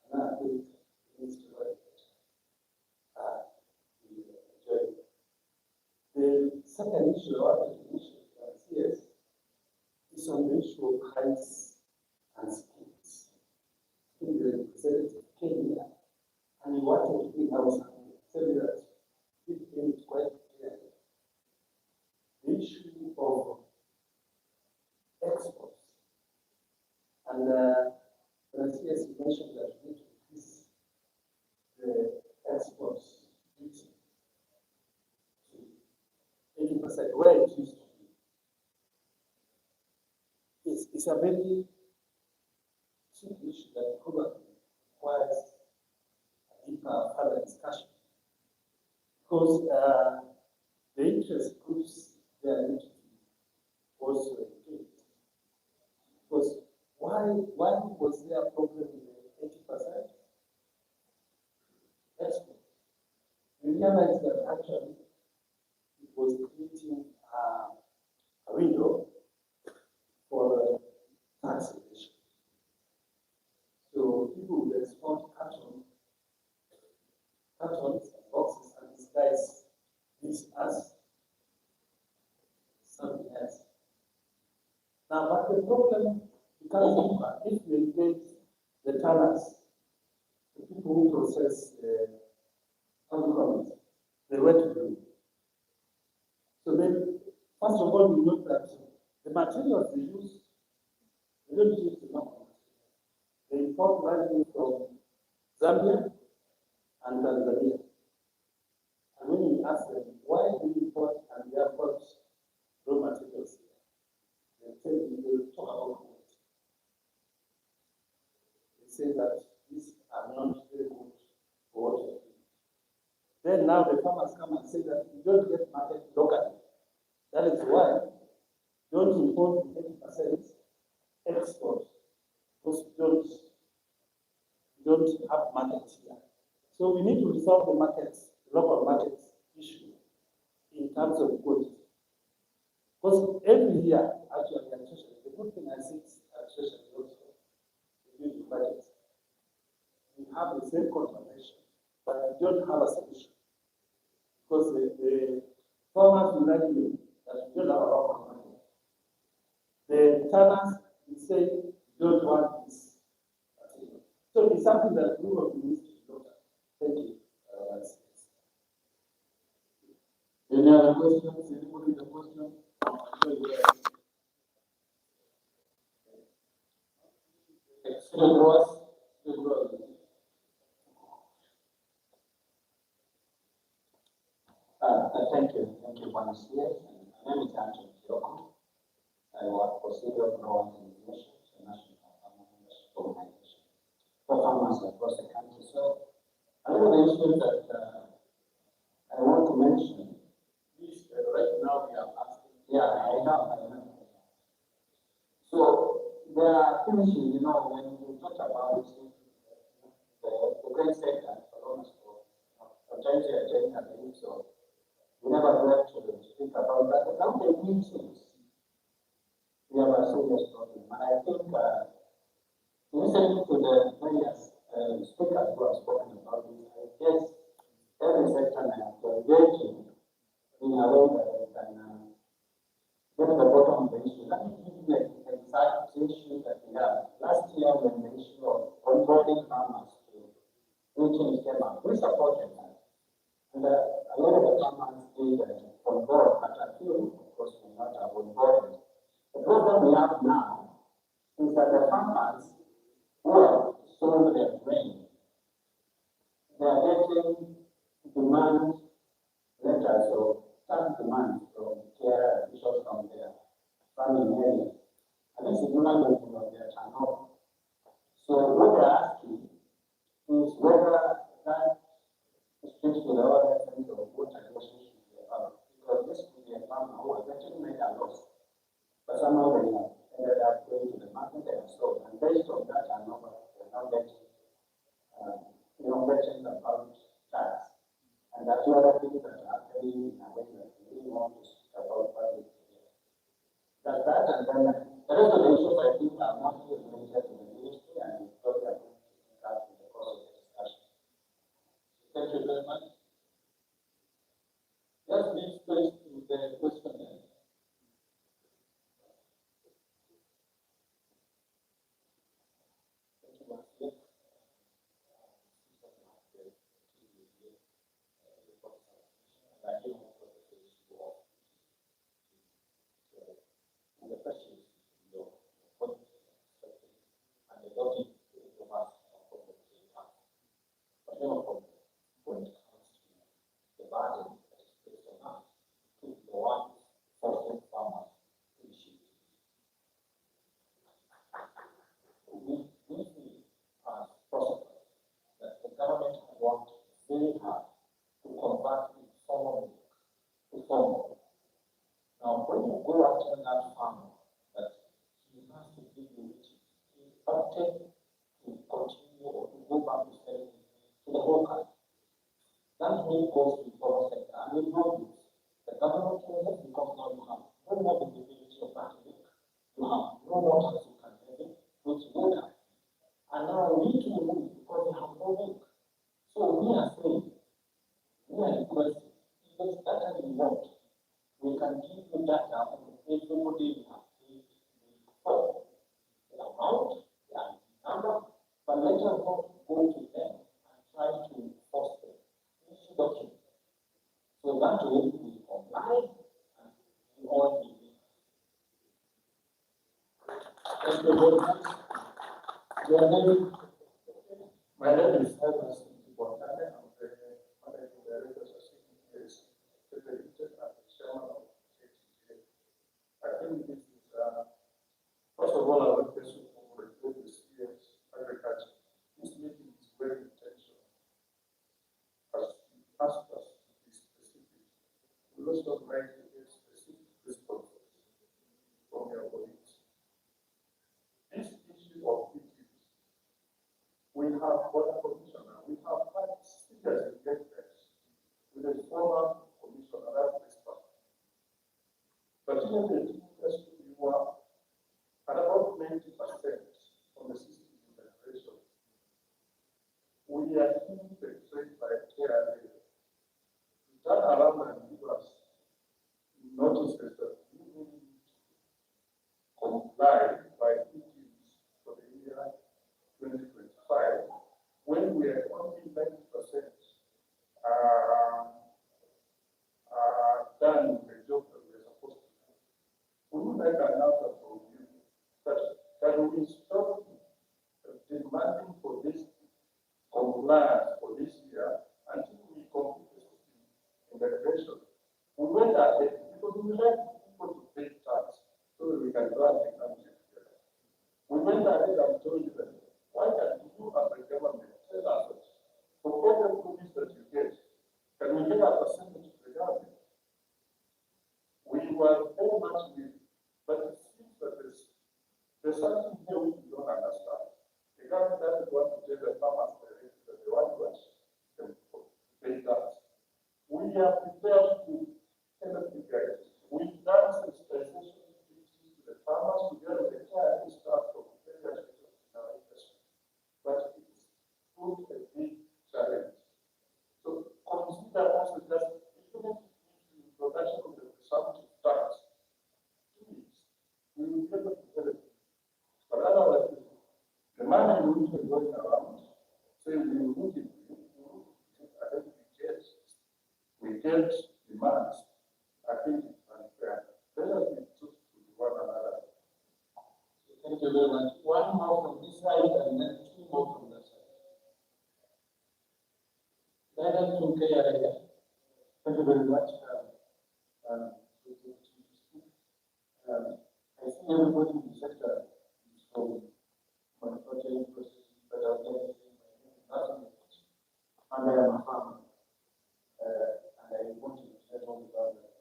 and I think it needs to enjoy. The second issue I wanted to mention is is on the issue of heights and skills. I think the representative came here and he wanted to bring out something. Tell you that it came quite clear the issue of exports. And yes, you mentioned that we need to increase the exports duty to 80%, where it used to be. It's a very cheap issue that probably requires a deeper further discussion. Because the interest groups, they are need to be also engaged. Because why was there a problem with the 80% export? We realized that actually it was creating a window for tax evasion. So people would export cartons and boxes, and these guys, this us, something else. Now, but the problem becomes deeper if we engage the tanners, the people who process the agriculture, they went to do. So then, first of all, we note that the materials they use, they don't use the normal materials. They import largely from Zambia and Tanzania. And when you ask them, why do you import and we have got raw materials here? They tell you, they talk about quality. They say that these are not very good for what you're doing. Then now the farmers come and say that you don't get market locally. That is why you don't import 80% export, because we don't have market here. So we need to resolve the markets, local markets issue in terms of quality. Because every year, actually, the good thing I see at Treasury also, we do the budget. We have the same confirmation, but we don't have a solution. Because the farmers will like you that we don't have a lot of money. The tanners will say we don't want this material. So it's something that we will need to look at. Thank you. Any other questions? Anybody with a question? Thank you, Wasos Tv. My name is Tuco. I work for Civil Growers and Nations, a national organization for farmers across the country. So, I have an issue that I want to mention. Please, right now we are asking. Yeah, I know. So, there are issues, when you talk about the grain sector, sometimes you are taking a lead, so we never got to speak about that. But now the meetings, we have a serious problem. And I think, listening to the various speakers who have spoken about this, I guess every sector now to engage in a way that they can get to the bottom of the issue. Let me give you an exact issue that we have. Last year, when the issue of onboarding farmers to meetings came up, we supported that. And a lot of the farmers did on board, but a few, of course, will not have on board. The problem we have now is that the farmers who have sold their grain, they are getting demand letters or tax demands from care officials from their farming area. And this is not going to be their turnover. So what they're asking is whether that speaks to the other sense of what relationship they have. Because this could be a farmer who eventually made a loss. But somehow they have ended up going to the market they have sold. And based on that turnover, they're now getting, questions about tax. And that's one of the things that are happening in a way that we really want to speak about public. That and then the rest of the issues I think are mostly related to the ministry and probably are going to discuss in the course of the discussion. Thank you very much. Let's move straight to the question. very hard to convert informal to formal. Now, when you go after that farmer, that he has to give you riches, he opted to continue or to go back to selling to the whole country. That really goes to the formal sector. And we know this. The government will because now you have no more visibility of that link. You have no more tax you can levy, which will happen. And now we need to move because we have no link. So we are saying, we are requesting, if there's data you want, we can give you data on everybody we have paid before. The amount, the number, but let us not go to them and try to force them. Issue documents. So that way we comply and we all believe. Thank you very much. Your name? My name is Tuco. I'm the managing director of CitizenTV, and the chairman of CitizenTV. I think this is, first of all, I want to congratulate the CS Agriculture. This meeting is very intentional. As you asked us to be specific, we also like to get specific responses from your colleagues. This issue of duties, we have border commissioner, we have had serious engagements with the former commissioner, that expert. But in the industry, you are at about 90% on the system integration. We are being betrayed by KRA. To turn around and give us notices that we will comply by duties for the year 2025, when we are only 90% done with the job that we are supposed to do. We would like an answer from you that can we stop demanding for this compliance for this year until we complete the system integration. We went ahead because we like people to pay tax so that we can run the country together. We went ahead and told you that why can't you as the government tell us that for every promise that you get, can we get a percentage to the government? We were very much with, but it seems that there's something here which we don't understand. The government doesn't want to tell the farmers directly that they want to them pay tax. We are prepared to help you guys. We've done sensitization to the farmers together with the entire staff from various regions in our industry. But it's proved a big challenge. So consider also just implementing the introduction of the presumptive tax. Please, we will be able to help you. But otherwise, the money will be going around, say we will look into it, and then we get demands. I think it's unfair. Let us be truthful to one another. Thank you very much. One more from this side and then two more from that side. Madam Tuco, Thank you very much. I think everybody in the sector is from manufacturing processes, but I'll get nothing. And I am a farmer. And I want to say all about that.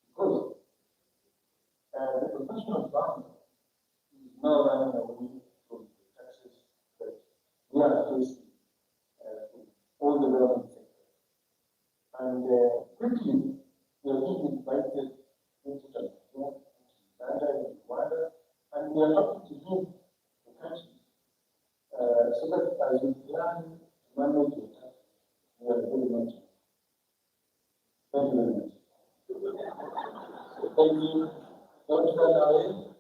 Because the professional farmer is now running away from the taxes that we are facing from all the relevant sectors. And quickly, we are being invited into Tanzania, Uganda, and Rwanda, and we are happy to leave the country so that as we plan to manage your taxes, we are very much. Thank you very much. thank you. Don't run away.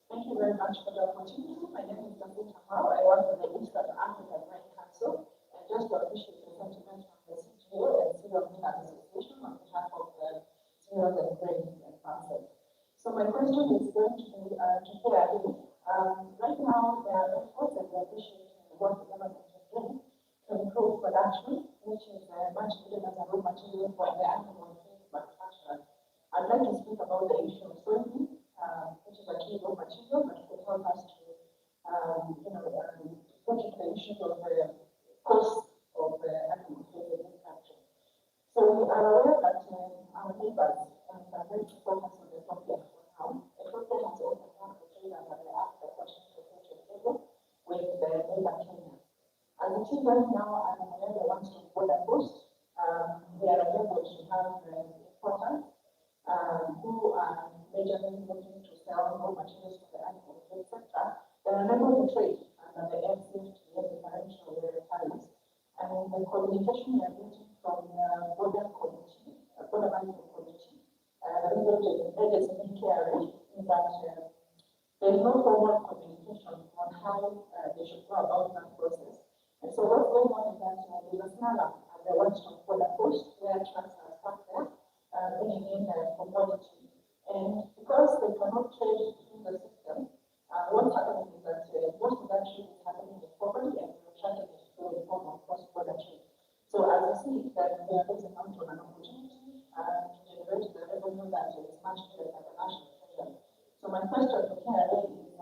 Thank you very much for the opportunity. My name is Tuco. I work for the East African Grain Council, and just to appreciate the sentiment from the CGO and Cereal Millers Association on behalf of the Cereals and Grain Council. So my question is going to be to KRA. Right now, there are efforts and we appreciate what the government is doing to improve production, which is much needed as a raw material for the animal feed manufacturers. I'd like to speak about the issue of soybean, which is a key raw material are aware that our neighbors are going to focus on Ethiopia for now. Ethiopia has opened up the trade under the Act of with the neighbor Kenya. As it is right now, I'm aware the ones from border post, they are able to have importers who are majorly looking to sell raw materials for the agricultural sector. They are unable to trade under the FCFTA differential tariffs. And the communication we are getting from the border committee, border management committee, the KRA, is that there is no formal communication on how they should go about that process. And so what's going on is that there's a snarl at the one-stop border post where trucks are stuck there, bringing in commodity. And because they cannot trade through the system, what's happening is that most of that trade is happening informally, and we're tracking it through the form of cross-border trade. So as I see that we are missing out on an opportunity to generate the revenue that is much better than the national treasury. So my question to KRA is,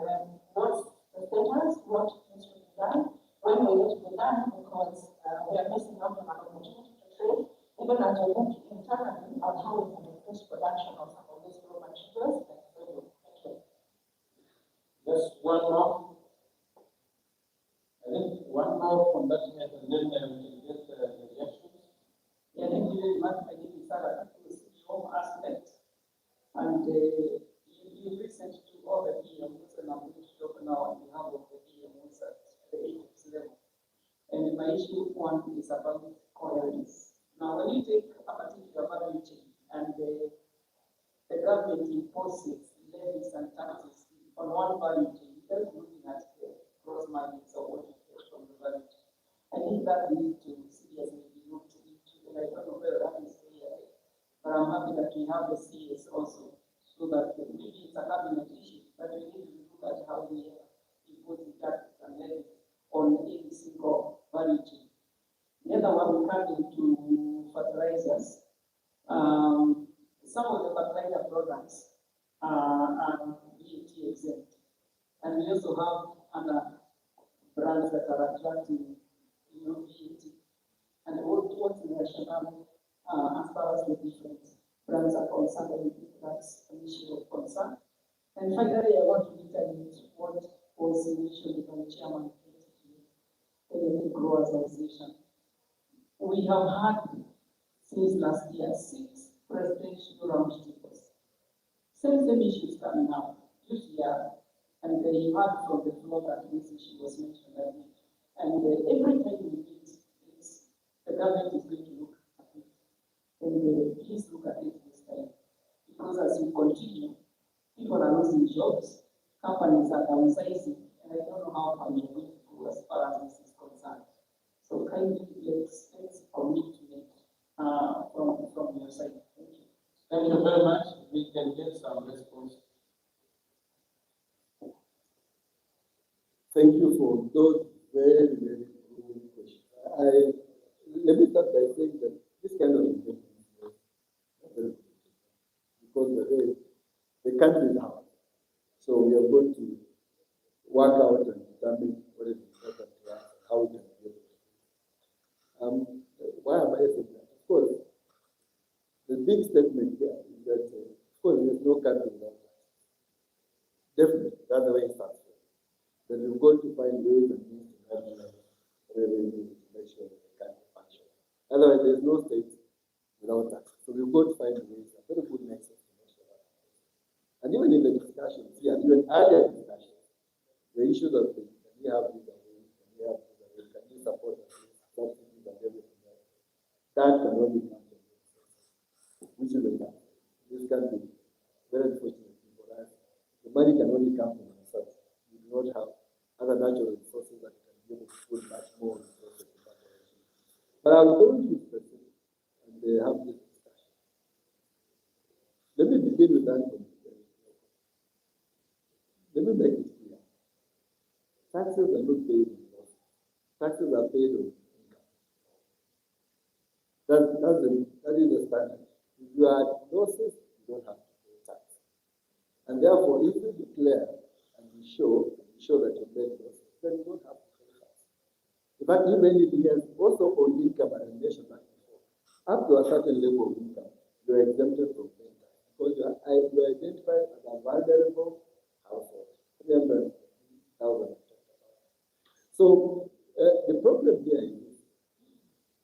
what's the status, what needs to be done, when will it be done, because we are missing out on an opportunity to trade, even as we look internally on how we can increase production of some of these raw materials. Thank you. Just one more. I think one more from that and then we can get the reactions. Yeah, thank you very much. My name is Sarah, home aspect. And you listen to all the PMOs, and I'm going to talk now on behalf of the PMOs at the AEROPLANE level. And my issue one is about coherence. Now, when you take a particular value chain and the government imposes levies and taxes on one value chain, just looking at the gross margins of what you get from the value chain, I think that leads to serious maybe looked into, and I don't know whether that is clear, but I'm happy that we have the CS also, so that maybe it's a cabinet issue, but we need to look at how we impose the taxes and levies on any single value chain. The other one, we come into fertilizers. Some of the fertilizer products are VAT exempt. And we also have other brands that are attracting VAT. And what's the rationale as far as the different brands are concerned? I think that's an issue of concern. And finally, I want to reiterate what was mentioned by the chairman of the Growers Association. We have had since last year 6 presidential roundtables. Same issues coming out this year, and they heard from the floor that this issue was mentioned earlier. And every time we meet, the government is going to look at it. And please look at it this time. Because as we continue, people are losing jobs, companies are downsizing, and I don't know how far we're going to go as far as this is concerned. So kindly let's commitment from your side. Thank you. Thank you very much. We can get some response. Thank you for those very, very good questions. Let me start by saying that this kind of investment is very good because the country is ours. So we are going to work out and determine what is important to us and how we can get it. Why am I saying that? Of course, the big statement here is that, of course, there is no country without taxes. Definitely, that's the way it starts. That we've got to find ways and means to manage revenue to make sure that the country functions. Otherwise, there is no state without taxes. So we've got to find ways, a very good nexus to make sure that happens. And even in the discussions here, even earlier discussions, the issue that can we have this away, can we have this away, can we support subsidies and everything else? That can only come from the resources, which is the fact. This country, very unfortunately for us, the money can only come from research. We do not have other natural resources that can be able to put much more resources in that direction. But I'm going to be specific and have this discussion. Let me begin with that. Let me make it clear. Taxes are not paid on losses. Taxes are paid on income. That is the standard. If you are at losses, you don't have to pay tax. And therefore, if you declare and you show that you paid losses, then you don't have to pay tax. In fact, you may need to also on income, as I mentioned that before. up to a certain level of income, you are exempted from paying tax because you are identified as a vulnerable household. 300,000. So the problem here is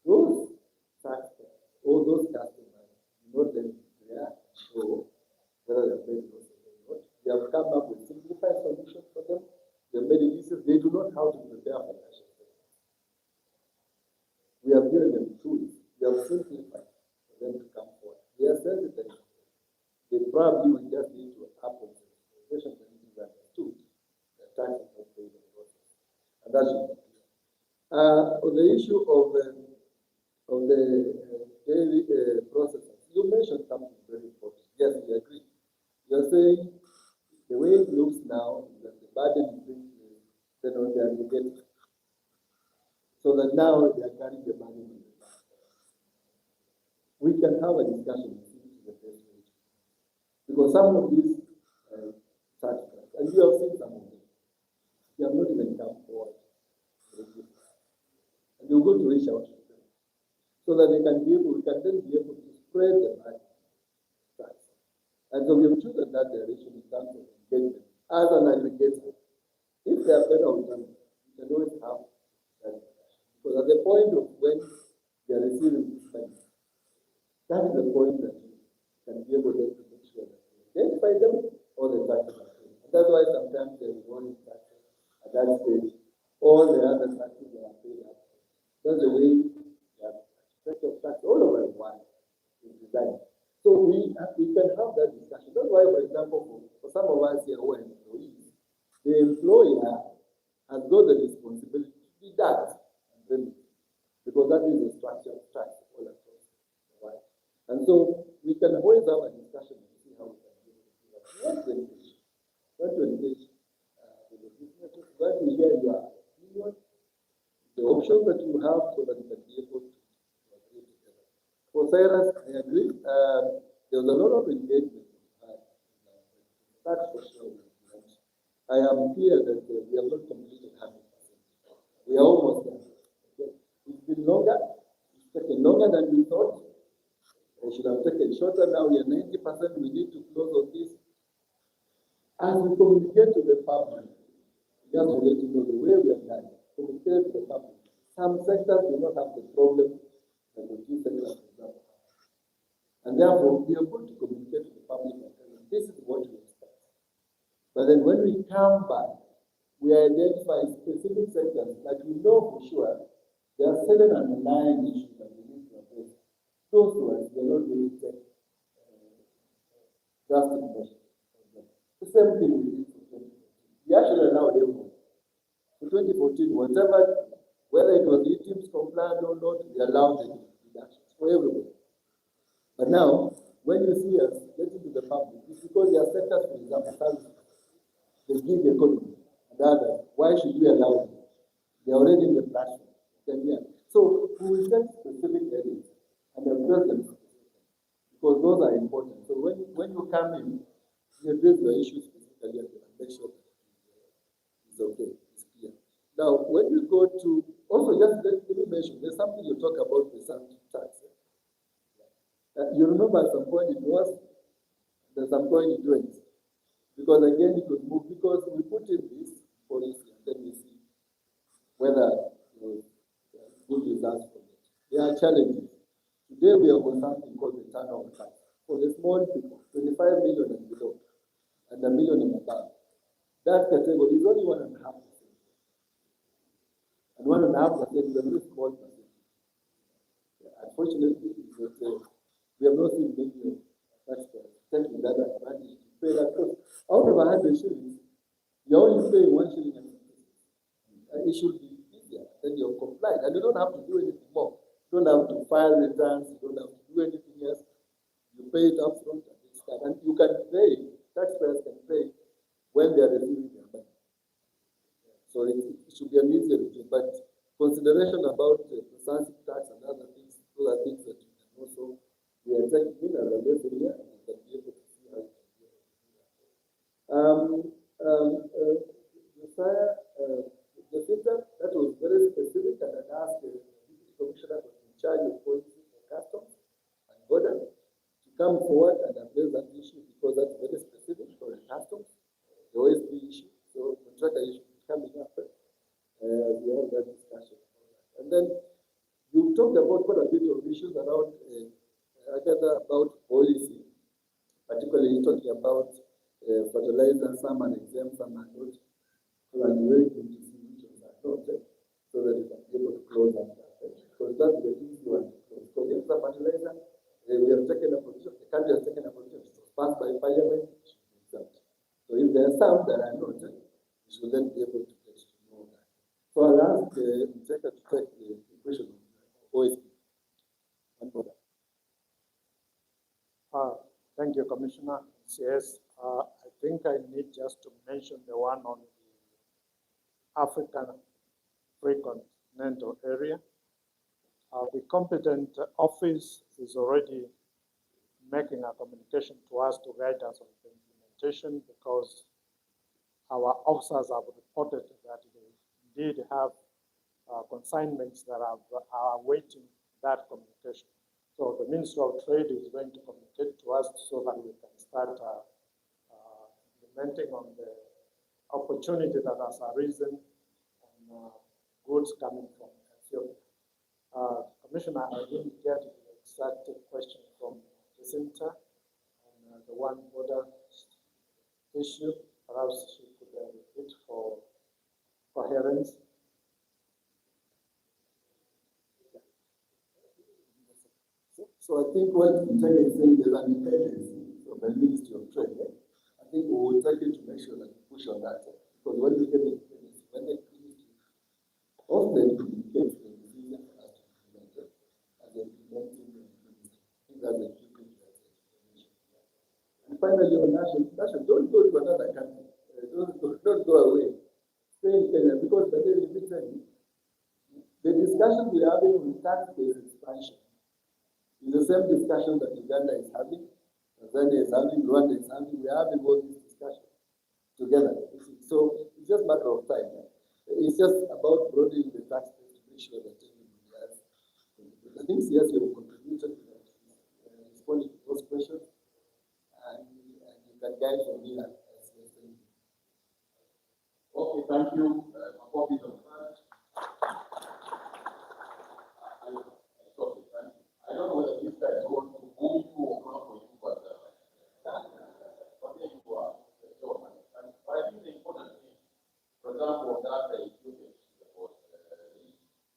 those taxpayers or those customers do not then react to whether they're paying those or not. We have come up with simplified solutions for them. They have made it easier. They do not have to prepare for national statements. We have given them tools. We have simplified for them to come forward. They are sensitive. They probably will just need to upload the organization to be understood. The tax is not paid in the process. And that should be clear. On the issue of the daily processes, you mentioned something very important. Yes, we agree. You're saying the way it looks now is that the burden is being then on the aggregator. So that now they are carrying the burden on the back. We can have a discussion and see the best way. Because some of these tax cuts, and you have seen some of them, they have not even come forward. And you're going to reach out to them so that they can be able, we can then be able to spread the burden. And so we have chosen that direction in terms of engagement as an aggregator. If they are better alternatives, we can always have that discussion. Because at the point of when they are receiving this money, that is the point that you can be able to make sure that you identify them or the taxes are paid. And that's why sometimes they will want taxes at that stage, all the other taxes are paid up. That's the way that aspect of tax all over the world is designed. So we can have that discussion. That's why, for example, for some of us here who are employees, the employer has got the responsibility to deduct and remit, because that is the structure of tax all across the world. And so we can always have a discussion and see how we can do it. We want to engage. We want to engage with the businesses. We want to hear your opinion, the options that you have so that you can be able to agree together. For Cyrus, I agree. There's a lot of engagement that's for sure. I am clear that we have not completed 100%. We are almost there. It's been longer. It's taken longer than we thought. We should have taken shorter. Now we are 90%. We need to close on this. As we communicate to the public, just to let you know the way we are done, communicate to the public. Some sectors do not have the problem that the two sectors have. And therefore, we are going to communicate to the public and tell them this is what we expect. But then when we come back, we identify specific sectors that we know for sure there are certain underlying issues that we need to address. Those ones, we are not going to take drastic measures. The same thing we did for 2014. We actually allowed everyone. For 2014, whether it was teams compliant or not, we allowed the reductions for everybody. But now, when you see us getting to the public, it's because there are sectors, for example, services, the gig economy, and others. Why should we allow them? They're already in the platform. So we will set specific areas and address them because those are important. So when you come in, you address the issues specifically and make sure that it's okay, it's clear. Now, when you go to, also just let me mention, there's something you talk about the something tax. You remember at some point it was, at some point it went. Because again, it was moved, because we put in this policy and then we see whether good results from it. There are challenges. Today we have got something called the turnover tax. For the small people, 25 million and below, and a million and above. That category is only 1.5%. And 1.5% is a very small percentage. Unfortunately, we have not seen many taxpayers taking that advantage to pay that cost. Out of 100 shillings, you're only paying 1 shilling and 50 cents. It should be easier, then you're compliant. And you don't have to do anything more. You don't have to file returns, you don't have to do anything else. You pay it up front and it's done. And you can pay, taxpayers can pay when they are receiving their money. So it should be an easier regime. But consideration about the processing tax and other things, those are things that you can also we are taking in as a lesson here and can be able to see how it can be able to do that. The filter, that was very specific, and I asked the deputy commissioner who was in charge of policy for customs border to come forward and address that issue because that's very specific for the customs, the OSP issue. So contractor issue coming up. We have that discussion. And then you talked about quite a bit of issues around, about policy, particularly talking about fertilizer, some are exempt, some are not. So I'm very keen to see which ones are not, so that you can be able to close that. Because that's the easy one to close. Because if the fertilizer, we have taken a position, the country has taken a position, it was passed by parliament, it should be exempt. So if there are some that are not, we should then be able to get to know that. So I'll ask the Inspector to take the question of OSP. Thank you, Commissioner. Yes, I think I need just to mention the one on the African Free Continental Area. The competent office is already making a communication to us to guide us on the implementation because our officers have reported that they indeed have consignments that are awaiting that communication. So the Ministry of Trade is going to communicate to us so that we can start implementing on the opportunity that has arisen on goods coming from Ethiopia. Commissioner, I didn't get the exact question from the center on the one border issue. Perhaps she could repeat for coherence. So I think what Tuco is saying is an intelligence from the Ministry of Trade. I think we will take it to make sure that we push on that. Because when we get the when the Ministry often communicates the decision for us to implement it, and then implementing the Ministry. I think that's a key thing that information. And finally, on national, don't go to another country. Don't go away. Stay in Kenya because the discussion we are having on tax-based expansion is the same discussion that Uganda is having, Tanzania is having, Rwanda is having. We are having all these discussions together. So it's just a matter of time. It's just about broadening the tax base to make sure that everybody has. I think yes, you have contributed to that, responding to those questions, and you can guide from here. Okay, thank you. My copies of that. I don't know whether this guy is going to move you or not for you, but there you are. But I think the important thing, for example, that the Ethiopian was,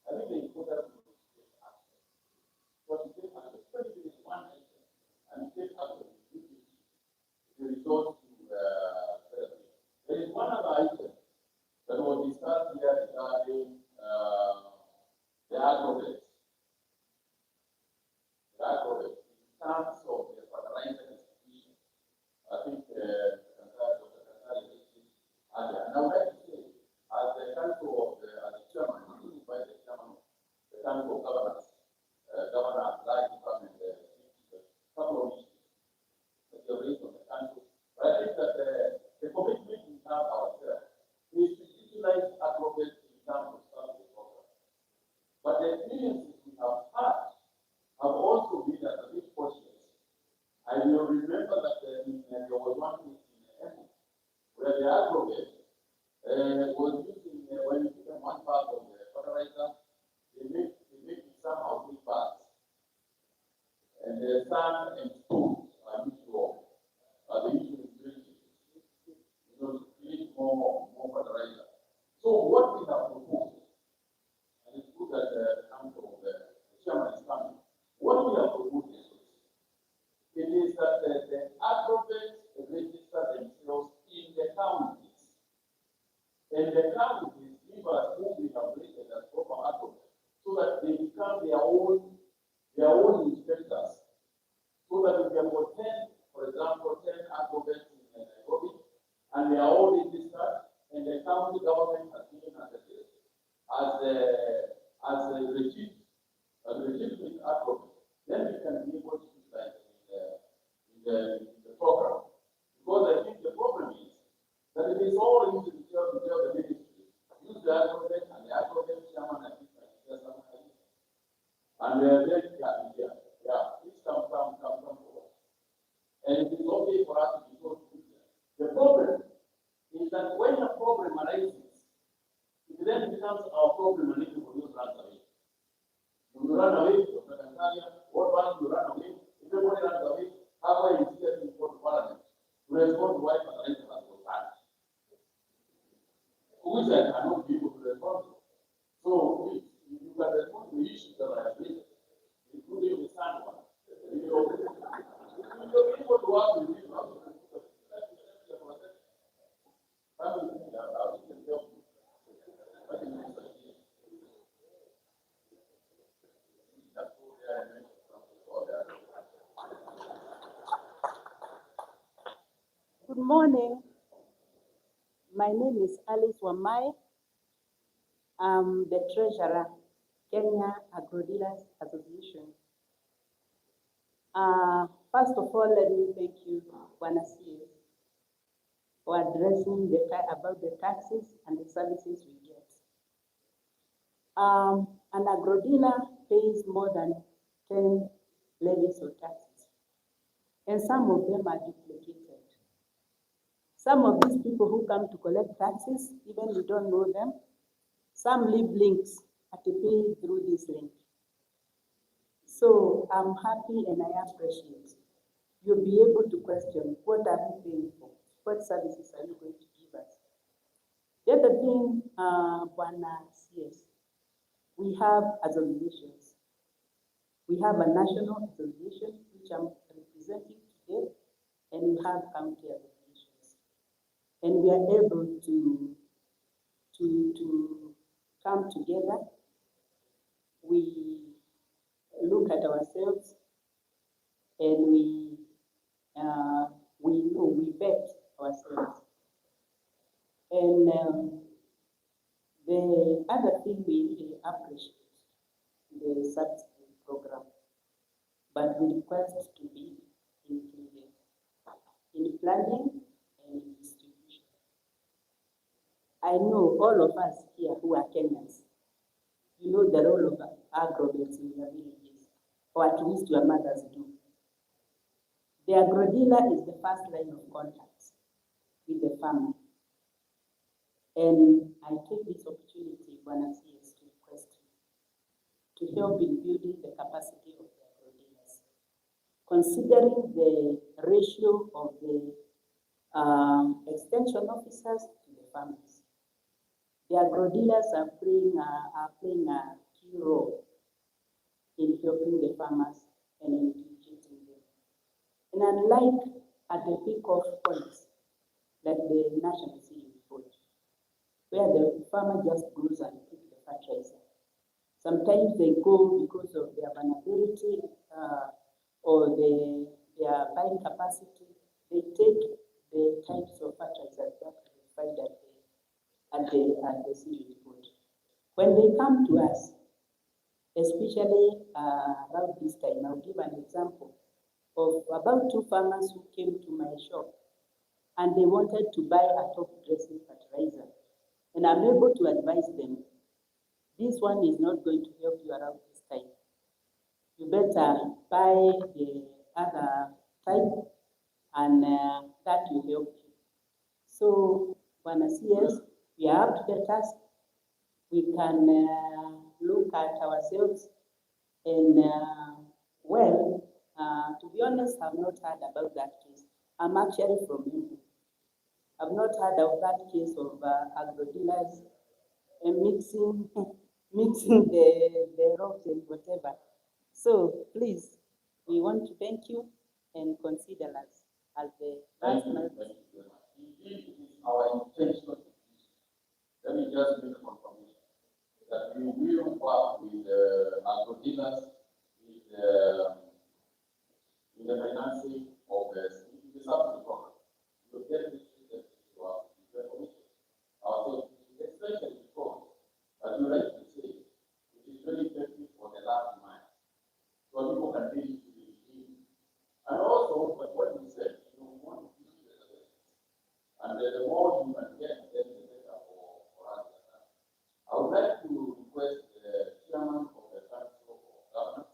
I think the important thing is to take action. But to take action, especially this one item, and take action to resort to therapy. There is one other item that was discussed here regarding the aggregate. In terms of the fertilizer distribution, I think Dr. Kasari mentioned earlier. And I would like to say, as the council of as the chairman, including by the chairman of the council of governors, Governor of the Department, a couple of issues that you raised on the council. But I think that the commitment we have ourselves is to utilize aggregate in terms of service program. But the experiences we have had have also been a bit cautious. I will remember that there was one case in Emo where the aggregate was using, when you give them one part of the fertilizer, they make it somehow 3 parts. And the sand and stones are usual. The issue is drinking, to create more fertilizer. So what we have proposed, and it's good that the council of the chairman is coming. What we have proposed is it is that the aggregates register themselves in the counties. And the counties give us who we have rated as proper aggregates so that they become their own inspectors. So that if we have got 10, for example, 10 aggregates in Nairobi, and they are all registered, and the county government has given us a list as a legitimate aggregate, then we can be able to utilize in the program. Because I think the problem is that it is all easy to tell the ministry, use the aggregate and the aggregate chairman and this and something. And we are very clear. Yeah, this comes down okay for us to be told to do that. The problem is that when a problem arises, it then becomes our problem and everybody else runs away. When you run away from the Tanzania, what once you run away, everybody runs away, halfway is here to go to parliament to respond to why fertilizer was banned. Which I cannot be able to respond to. So if you can respond to issues that are raised, including the sand one, you'll be able to work with you. Good morning. My name is Alice Wamai. I'm the treasurer, Kenya Agro-Dealers Association. First of all, let me thank you, Bwana CS, for addressing about the taxes and the services we get. An agro-dealer pays more than 10 levies or taxes, and some of them are duplicated. Some of these people who come to collect taxes, even we don't know them, some leave links at the pay through this link. So I'm happy and I appreciate you'll be able to question, what are we paying for? What services are you going to give us? The other thing, Bwana CS, we have associations. We have a national association, which I'm representing today, and we have county associations. And we are able to come together. We look at ourselves and we vet ourselves. And the other thing we really appreciate the subsidy program, but we request to be included in planning and in distribution. I know all of us here who are Kenyans, you know the role of agro-vets in your villages, or at least your mothers do. The agro-dealer is the first line of contact with the farmer. And I take this opportunity, Bwana CS, to request you to help in building the capacity of the agro-dealers. Considering the ratio of the extension officers to the farmers, the agro-dealers are playing a key role in helping the farmers and in educating them. And unlike at the peak-off points, like the national seed report, where the farmer just goes and picks the fertilizer. Sometimes they go because of their vulnerability or their buying capacity. They take the types of fertilizers that we find at the seed report. When they come to us, especially around this time, I'll give an example of about 2 farmers who came to my shop and they wanted to buy a top dressing fertilizer. And I'm able to advise them, this one is not going to help you around this time. You better buy the other type and that will help you. So, Bwana CS, we are up to the task. We can look at ourselves and, to be honest, I've not heard about that case. I'm actually from India. I've not heard of that case of agro-dealers mixing the rocks and whatever. So please, we want to thank you and consider us as the last man. Indeed, it is our intention. Let me just make a confirmation that we will work with agro-dealers in the financing of the subsidy program. We will get this to our information. Especially because, as you rightly say, it is very effective for the last mile. So people can really be. And also, what we said, you want to use the services. And the more you can get, then the better for us. I would like to request the chairman of the Council of Governors,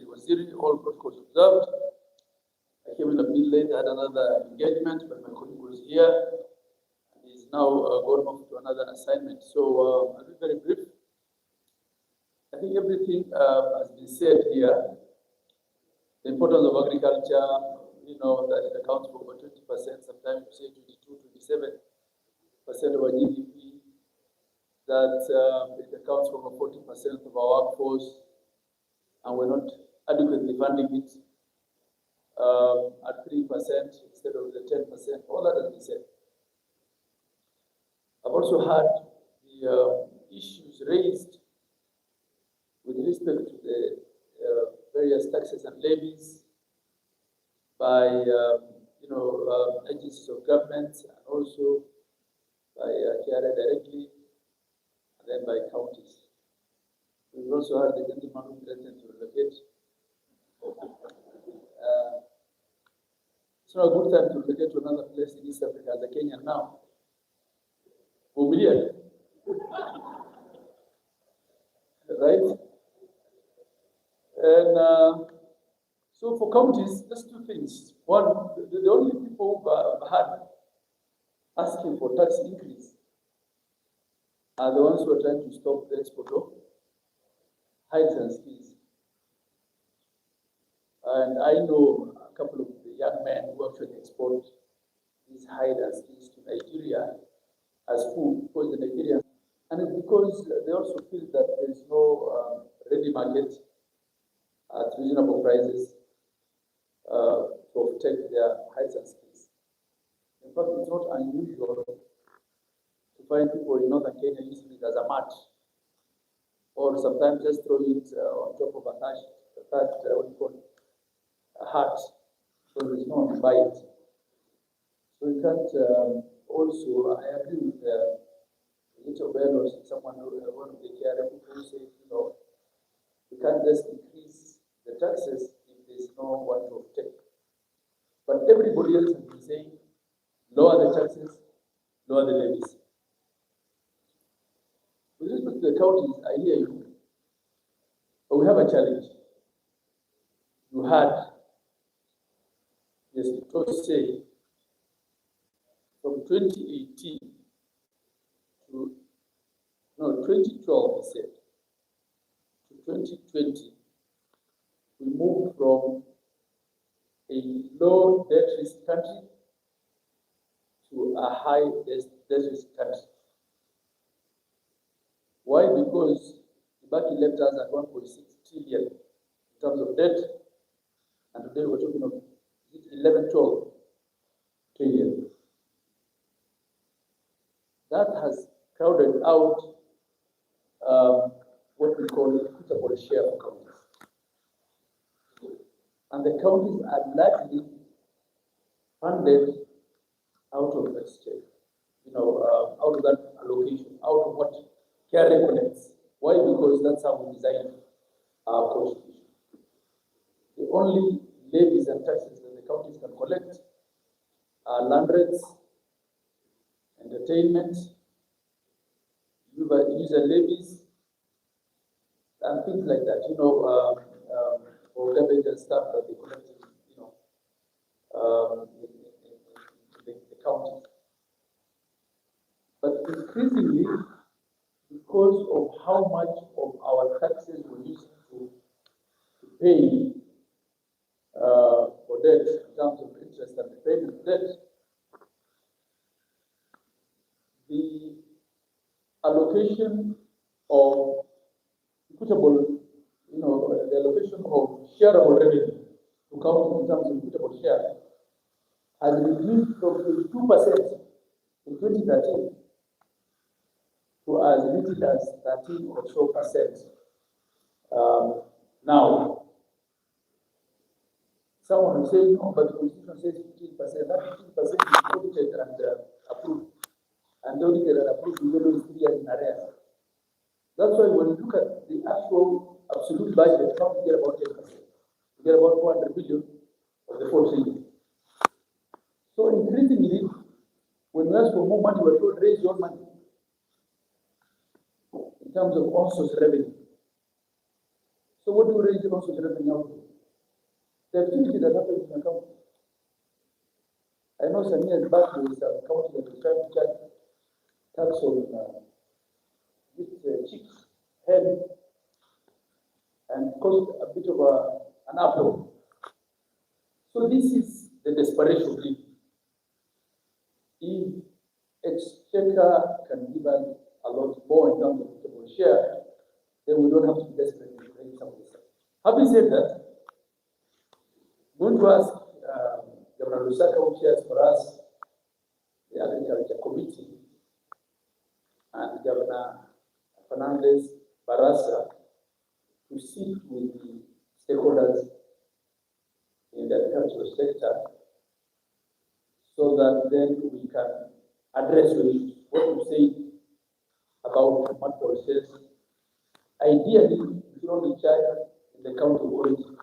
Waziri, all protocols observed. I came in a bit late, I had another engagement, but my colleague was here. He's now gone off to another assignment. So I'll be very brief. I think everything has been said here. The importance of agriculture, that it accounts for over 20%, sometimes we say 22, 27% of our GDP, that it accounts for over 40% of our workforce, and we're not adequately funding it at 3% instead of the 10%. All that has been said. I've also had the issues raised with respect to the various taxes and levies by agencies of government, and also by KRA directly, and then by counties. We've also had the gentleman who threatened to relocate. It's not a good time to relocate to another place in East Africa as a Kenyan now. Right? And so for counties, just two things. One, the only people who had asking for tax increase are the ones who are trying to stop the export of hides and skins. And I know a couple of the young men who actually export these hide and skins to Nigeria as food for the Nigerians. And it's because they also feel that there is no ready market at reasonable prices to take their hides and skins. In fact, it's not unusual to find people in northern Kenya using it as a mat, or sometimes just throw it on top of a hat, so there is no one to buy it. So you can't also, I agree with little Bellows, someone one of the KRA people who said, we can't just increase the taxes if there's no one to take. But everybody else has been saying, lower the taxes, lower the levies. With respect to the counties, I hear you, but we have a challenge. You had, yes, to say, from 2018 to, 2012, he said, to 2020, we moved from a low debt risk country to a high debt risk country. Why? Because Kibaki left us at 1.6 trillion in terms of debt, and today we're talking of 11, 12 trillion. That has crowded out what we call equitable share of counties. And the counties are largely funded out of that state, out of that allocation, out of what KRA collects. Why? Because that's how we designed our constitution. The only levies and taxes that the counties can collect are land rents, entertainment, user levies, and things like that, for garbage and stuff that they collect in the counties. But increasingly, because of how much of our taxes we're using to pay for debt in terms of interest and repayment of debt, the allocation of equitable, the allocation of shareable revenue to count in terms of equitable share has reduced from 2% in 2013 to as little as 13 or so percent now. Someone will say, no, but the Constitution says 15%. That 15% is audited and approved. And audited and approved is always 3 years in arrears. That's why when you look at the actual absolute budget, you can't get about 10%. You get about 400 billion of the 4 trillion. So increasingly, when we ask for more money, we're told raise your money in terms of on-source revenue. So what do you raise also the revenue out of? The activity that happens in the county. I know some years back there was a county that was trying to charge tax on chicks head and caused a bit of an uproar. So this is the desperation of it. If Exchequer can give us a lot more in terms of equitable share, then we don't have to be desperate to raise some of this. Having said that, I'm going to ask Governor Lusaka, who chairs for us the Agriculture Committee, and Governor Fernandez Barasa to sit with the stakeholders in the agricultural sector so that then we can address the issues. What you say about mud process, ideally, we should only charge in the county of origin.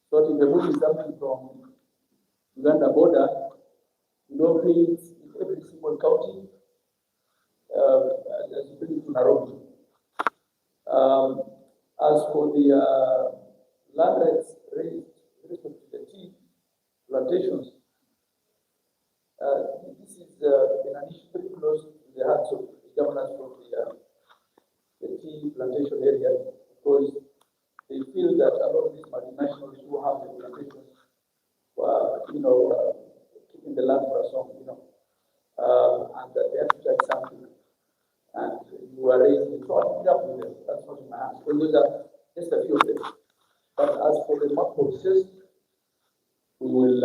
So if you're moving something from Uganda border, you don't pay it in every single county as you bring it to Nairobi. As for the land rights raised with respect to the tea plantations, this is an issue very close to the hearts of the governors from the tea plantation area, because they feel that a lot of these multinationals who have the plantations were, keeping the land for a song, and that they have to charge something. And you are raising it, so I'll pick up with them. That's not in my hands. So those are just a few of them. But as for the map process, we will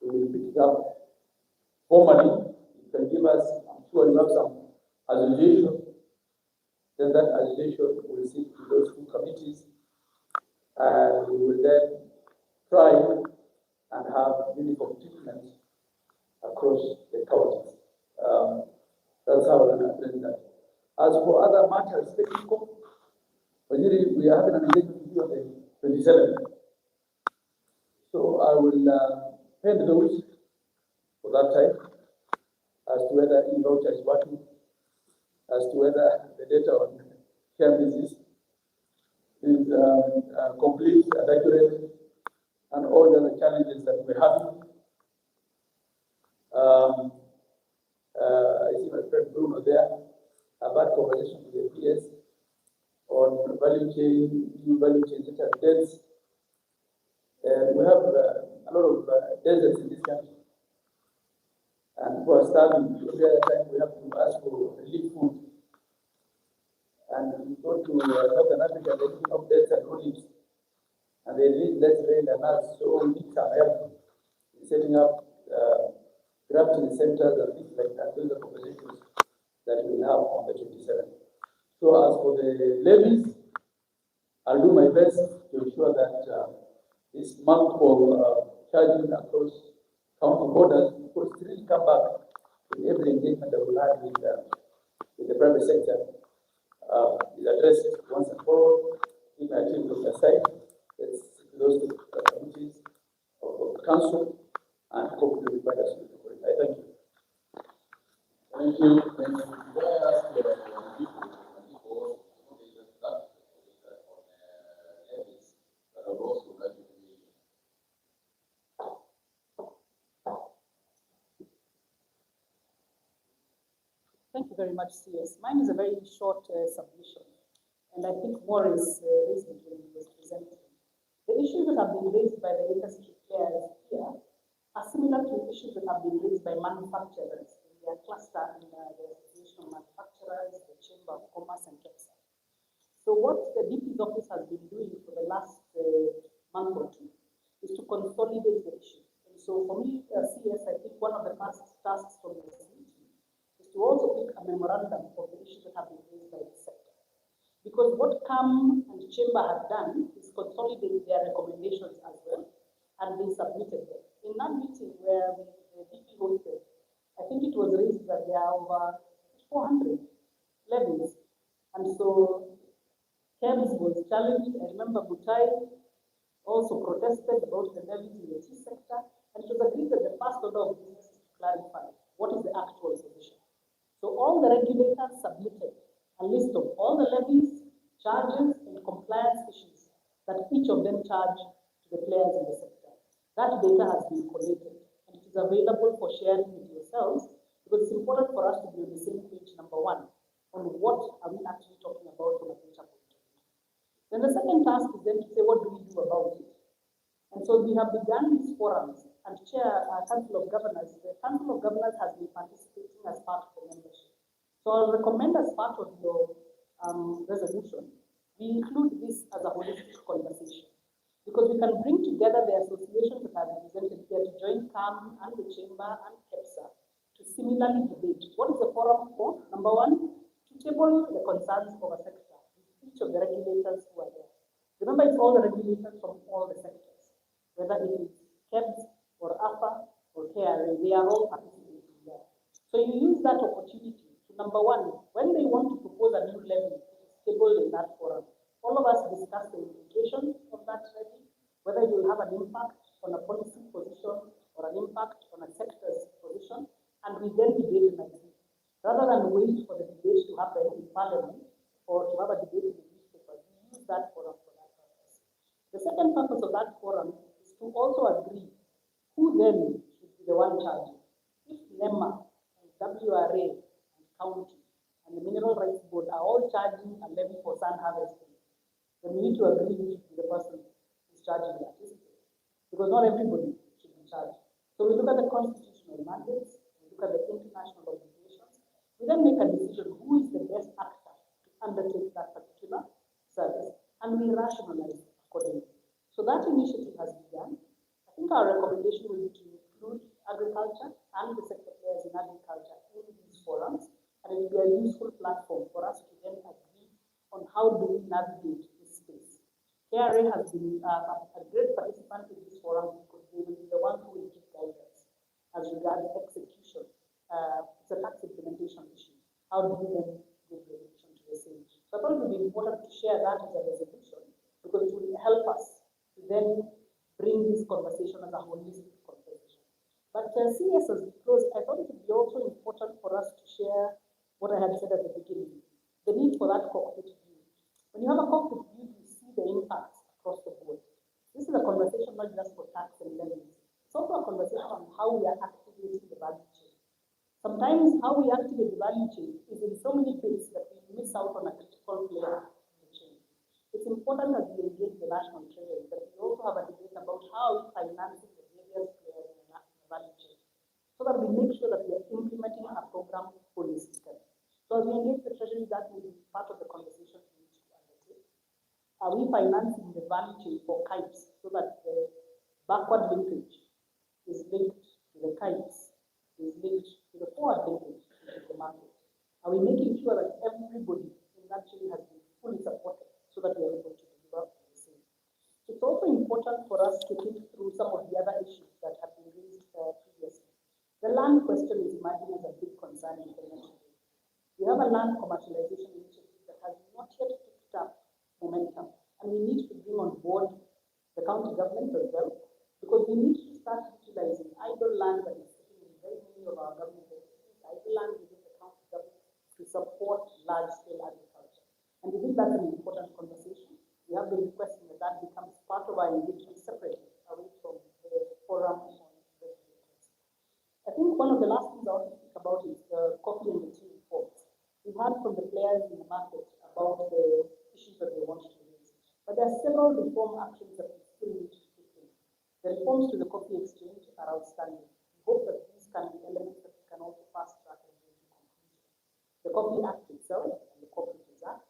pick it up formally. You can give us, I'm sure you have some association. Then that association will sit to those two committees, and we will then try and have uniform treatment across the counties. That's how we're going to address that. As for other matters, technical, we are having an engagement with you on the 27th. So I will pen those for that time as to whether e-voucher is working, as to whether the data on care disease is complete and accurate, and all the other challenges that we're having. I see my friend Bruno there. I've had conversation with the PS on value chain, new value chain that are dense. We have a lot of deserts in this country. And for starving, every other time we have to ask for relief food. And we go to Southern Africa, they give up dates and olives. And they need less rain than us, so we need some help in setting up grafting centers and things like that. Those are conversations that we'll have on the 27th. So as for the levies, I'll do my best to ensure that this multiple charging across county borders, because to really come back in every engagement that we'll have with the private sector is addressed once and for all. If I take from the side, let's those committees of the council and hope to provide us with it. I thank you. Thank you. Thank you. Could I ask people that are also like to be. Thank you very much, CS. Mine is a very short submission, and I think more is raised when it was presented. The issues that have been raised by the industry players here are similar to issues that have been raised by manufacturers in their cluster in the Association of Manufacturers, the Chamber of Commerce, and KEPSA. So what the DP's office has been doing for the last month or two is to consolidate the issues. And so for me, CS, I think one of the first tasks from this meeting is to also pick a memorandum of the issues that have been raised by the sector. Because what CAM and Chamber have done is consolidate their recommendations as well, and they submitted them. In that meeting where the DP hosted, I think it was raised that there are over 400 levies. And so KEBS was challenged. I remember Mutahi also protested about the levies in the tea sector, and it was agreed that the first order of business is to clarify what is the actual position. So all the regulators submitted a list of all the levies, charges, and compliance issues that each of them charge to the players in the sector. That data has been collated and it is available for sharing with yourselves because it's important for us to be on the same page, number one, on what are we actually talking about from a data point of view. Then the second task is then to say, what do we do about it? And so we have begun these forums and chair Council of Governors. The Council of Governors has been participating as part of the membership. So I'll recommend as part of your resolution, we include this as a holistic conversation because we can bring together the associations that are represented here to join CAM and the Chamber and KEPSA to similarly debate. What is the forum for? Number one, to table the concerns of a sector with each of the regulators who are there. Remember, it's all the regulators from all the sectors, whether it is KEPS or AFA or KRA, they are all participating there. So you use that opportunity to, number one, when they want to propose a new levy, it is tabled in that forum. All of us discuss the implications of that levy, whether it will have an impact on a policy position or an impact on a sector's position, and we then debate and agree. Rather than wait for the debate to happen in Parliament or to have a debate in the newspapers, we use that forum for that purpose. The second purpose of that forum is to also agree who then should be the one charging. If NEMA and WRA and county and the Mineral Rights Board are all charging a levy for sand harvesting, then we need to agree who should be the person who's charging that, isn't it? Because not everybody should be charged. So we look at the constitutional mandates, we look at the international obligations, we then make a decision who is the best actor to undertake that particular service, and we rationalize accordingly. So that initiative has begun. I think our recommendation will be to include agriculture and the sector players in agriculture in these forums, and it will be a useful platform for us to then agree on how do we navigate this space. KRA has been a great participant in this forum because they will be the one who will give guidance as regards execution. It's a tax implementation issue. How do we then give resolution to the same? So I thought it would be important to share that as a resolution because it will help us to then bring this conversation as a holistic conversation. But CS, as we close, I thought it would be also important for us to share what I had said at the beginning, the need for that cockpit view. When you have a cockpit view, you see the impacts across the board. This is a conversation not just for tax and levies. It's also a conversation on how we are activating the value chain. Sometimes how we activate the value chain is in so many bits that we miss out on a critical player in the chain. It's important as we engage the national treasury that we also have a debate about how we financing the various players in the value chain, so that we make sure that we are implementing a program holistically. So as we engage the treasury, that will be part of the conversation we need to undertake. Are we financing the value chain for kites so that the backward linkage is linked to the kites, is linked to the forward linkage into the market? Are we making sure that everybody in that chain has been fully supported so that we are able to deliver the same? It's also important for us to think through some of the other issues that have been raised previously. The land question is emerging as a big concern internationally. We have a land commercialization initiative that has not yet picked up momentum, and we need to bring on board the county government as well, because we need to start utilizing idle land that is sitting in very many of our government entities, idle land within the county government to support large-scale agriculture. And we think that's an important conversation. We have been requesting that that becomes part of our engagement separately away from the forum on regulators. I think one of the last things I want to speak about is the coffee and the tea reforms. We've heard from the players in the market about the issues that they want to raise. But there are several reform actions that we still need to take in. The reforms to the coffee exchange are outstanding. We hope that these can be elements that we can also fast track and bring to conclusion. The Coffee Act itself and the Cooperatives Act,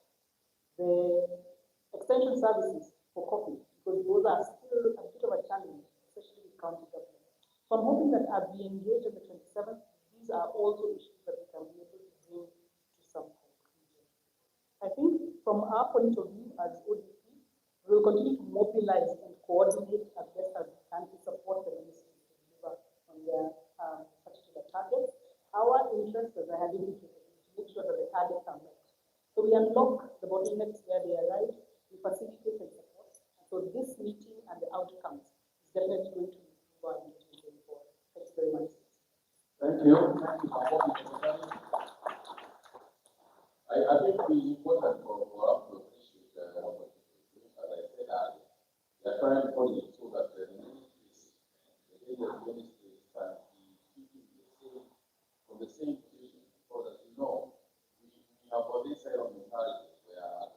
the extension services for coffee, because those are still a bit of a challenge, especially with county government. So I'm hoping that as we engage on the 27th, these are also issues that we can be able to bring to some conclusion. I think from our point of view as ODP, we will continue to mobilize and coordinate as best as we can to support the ministry to deliver on their particular targets. Our interest, as I had indicated, is to make sure that the targets are met. So we unlock the bottlenecks where they arise, we facilitate and support. So this meeting and the outcomes is definitely going to improve our engagement going forward. Thank you very much. Thank you. Thank you for coming. I think it is important for us to appreciate the same position, because as you know, we have already said on the narrative where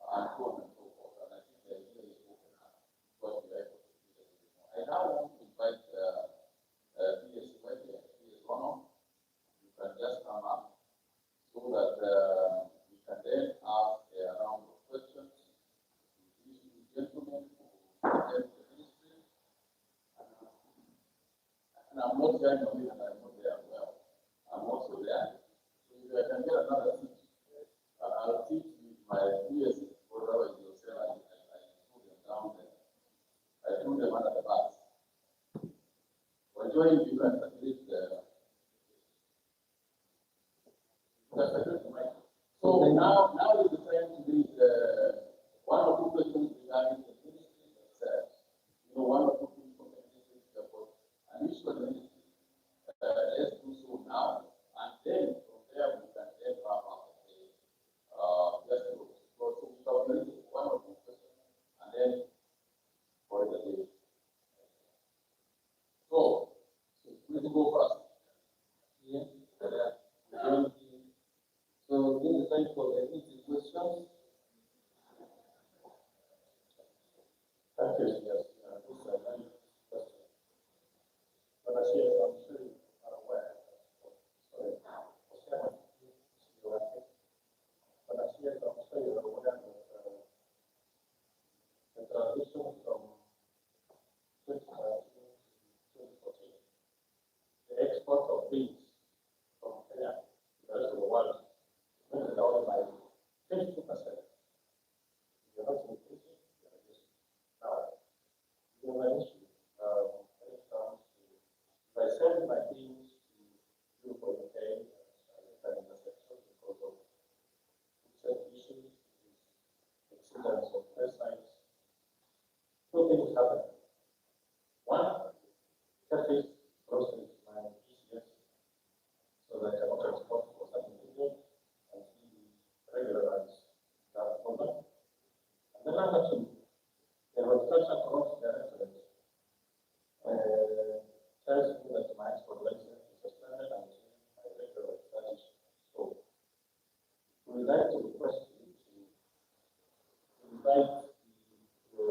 and so on and so forth. And I think the idea is open up because we are able to do that. I now want to invite PS Ronald. You can just come up so that we can then ask a round of questions to these two gentlemen who represent the ministry. And I'm not saying that I'm not there well. I'm also there. So if I can get another seat, I'll teach with my PS, whatever you'll say, I threw them down there. I threw them under the bus. We're joining you and at least so now is the time to read one or two questions regarding the ministry themselves. You know, one or two things from the ministry about an issue of the ministry. Let's do so now, and then from there we can then wrap up the just to go to one or two questions, and then for the day. So, we go first. Yeah. So this is time for the easy questions. Thank you. Yes, this is a very good question. But as you I'm sure you are aware, sorry, but as you I'm sure you are aware that the transition from 2019 to 2014, the export of beans from Kenya to the rest of the world went down by 50%. You're not increasing, you're reducing. Now, you have an issue when it comes to, if I send my beans to you for UK, I get an intersection because of certain issues, accidents of pesticides. Two things happen. One, surface process my PCS so that I cannot export for certain period and see regularize that problem. And then number two, the horticulture crops directorate tells me that my export license is suspended until I regularize that issue. So we would like to request you to invite the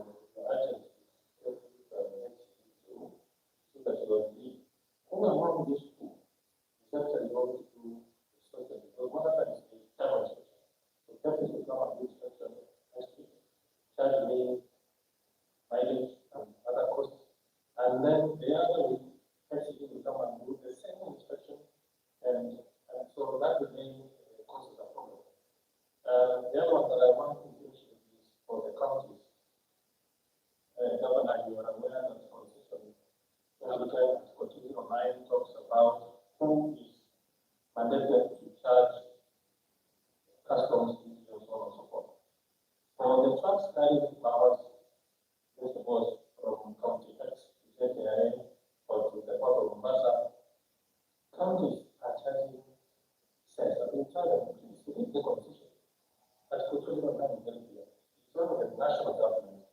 agents to go through the next issue so that you will be who among these two is actually going to do inspection, because one of them is the camera inspection. So Curtis will come and do inspection next week, charge me mileage and other costs. And then the other week, Curtis will come and do the same inspection, and so that will mean the cost is a problem. The other one that I want to mention is for the counties. Governor, you are aware that the constitution online talks about who is mandated to charge customs duty and so on and so forth. For the trucks carrying flowers, first of all, from County X to JKI or to the port of Mombasa, counties are charging cents. I've been telling them, please read the constitution. Article 21 is very clear. It's not the national government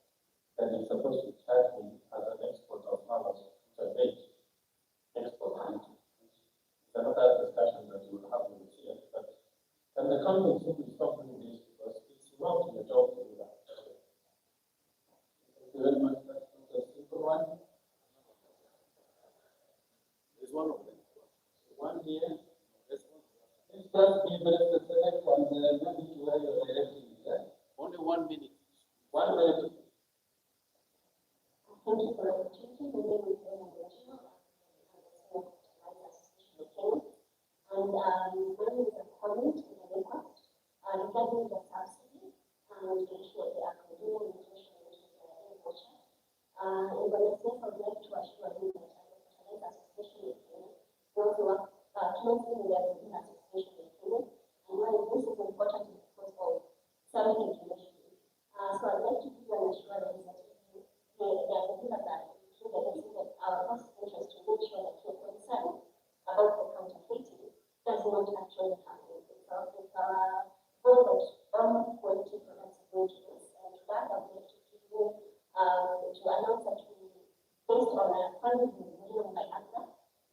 that is supposed to charge me as an exporter of flowers, which I made export duty. It's another discussion that you will have with the CF. And the company simply stop doing this because it's not your job to do that. Thank you very much. That's a simple one. There's one of them. One here. This one. It's just be very specific and maybe to where you're directing. Only 1 minute. 1 minute. Thank you for the opportunity. My name is Rremium. And one is a comment and a request regarding the subsidy and the issue of the academia nutrition, which is AIRFORCE. And when I say, I would like to assure you that the Association of Kenya wants to work closely with the Association of Kenya. And why this is important is because of self-information. So I'd like to give you an assurance that the academia that our first interest to make sure that you're concerned about the counterfeiting does not actually happen. It's a goal that almost quality products are going to this. And to that, I would like to give you to announce that we, based on a funding given by ASA,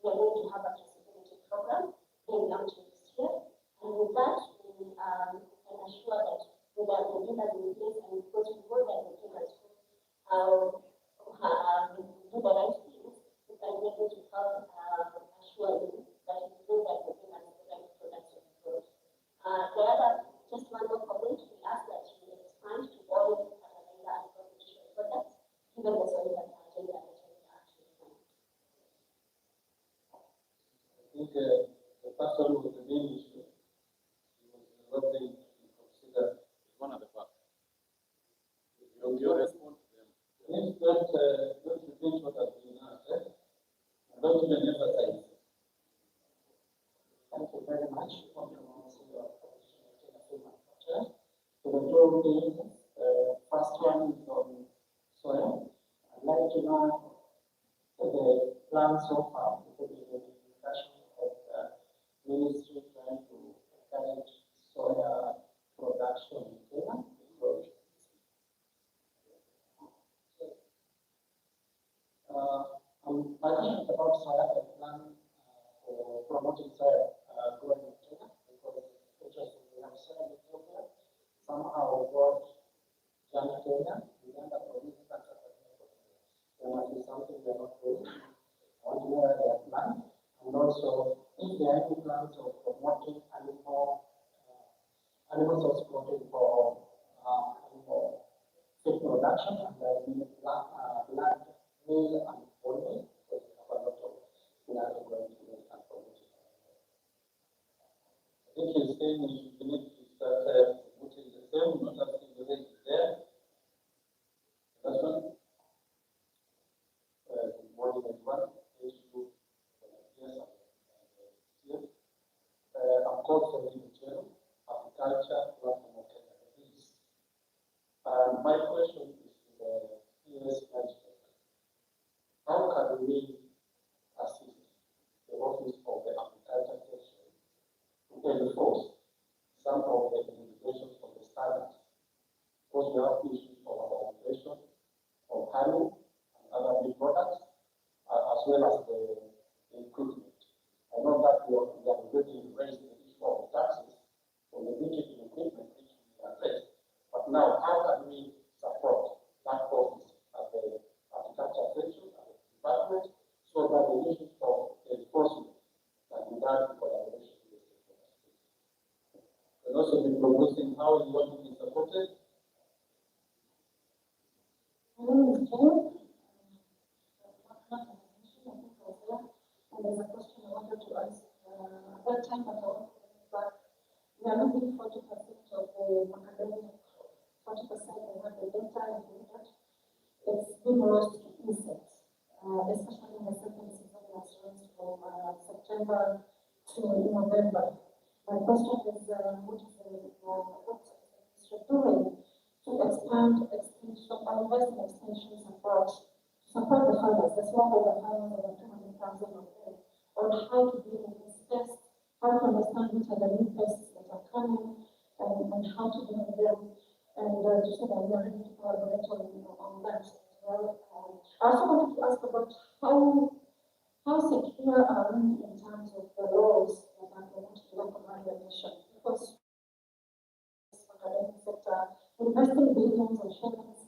we are going to this will help assure you that you know that you're being the right products of the road. The other, just one more comment, we ask that you expand to all RAILA and competition products, given the solid agenda that you are actually planning. I think the person with the main issue was developing to consider one of the factors. You respond to them. Please don't repeat what has been asked. And don't even emphasize. Thank you very much for the two things. First one is on soil. I'd like to know the plan so far, because there is a discussion of the ministry trying to encourage soya production in Kenya. I'm passionate about soya and plan for promoting soya growing in Kenya, because interestingly we have soya in Ethiopia. Somehow God joined Kenya, Uganda provinces and Tanzania. There must be something we are not doing. I want to know where they are planned, and also if there are any plans of promoting animal source protein for animal feed production, and there will be blood meal and bone meal, because we have a lot of blood going to milk and promoting. I think you're saying we need to start putting the same, not asking whether it's there. That's one. Good morning, everyone. Thank you for the yes. I'm called for the material, agriculture, platform of Kenya. My question is to the PS management. How can we assist the Office of the Agriculture Section to enforce some of the limitations of the standards? Because we have issues of our operation of honey and other meat products, as well as the equipment. I know that we have already raised the issue of the taxes for the digital equipment, which we addressed. But now, how can we support that office at the agriculture section, at the department, so that the issues of enforcement can be done in collaboration with the stakeholders? And also be proposing how you want to be supported. My name is Jane. And there's a question I wanted to ask at that time, but I want to bring it back. We are losing 40% of the macadamia, 40% we have the data and that it's being lost to insects, especially in the second season that runs from September to November. My question is, what is the doing to expand extension, invest in extension support the farmers, the smallholder farmers, over 200,000 of them, on how to deal with this pest, how to understand which are the new pests that are coming, and how to deal with them, and to say that we are ready to collaborate on that as well. I also wanted to ask about how secure are we in terms of the laws that are promoting local regulation, because the academic sector investing billions and shillings,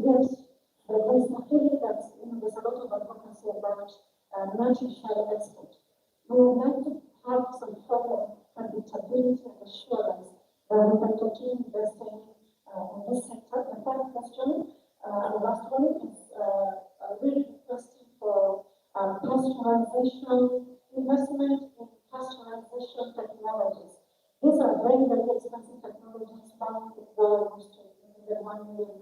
yet there is a feeling that there's a lot of advocacy about multi-share export. We would like to have some form of predictability and assurance that we can continue investing in this sector. The third question, the last one, is really requesting for pasteurization, investment in pasteurization technologies. These are very, very expensive technologies. One could go almost to $1 million.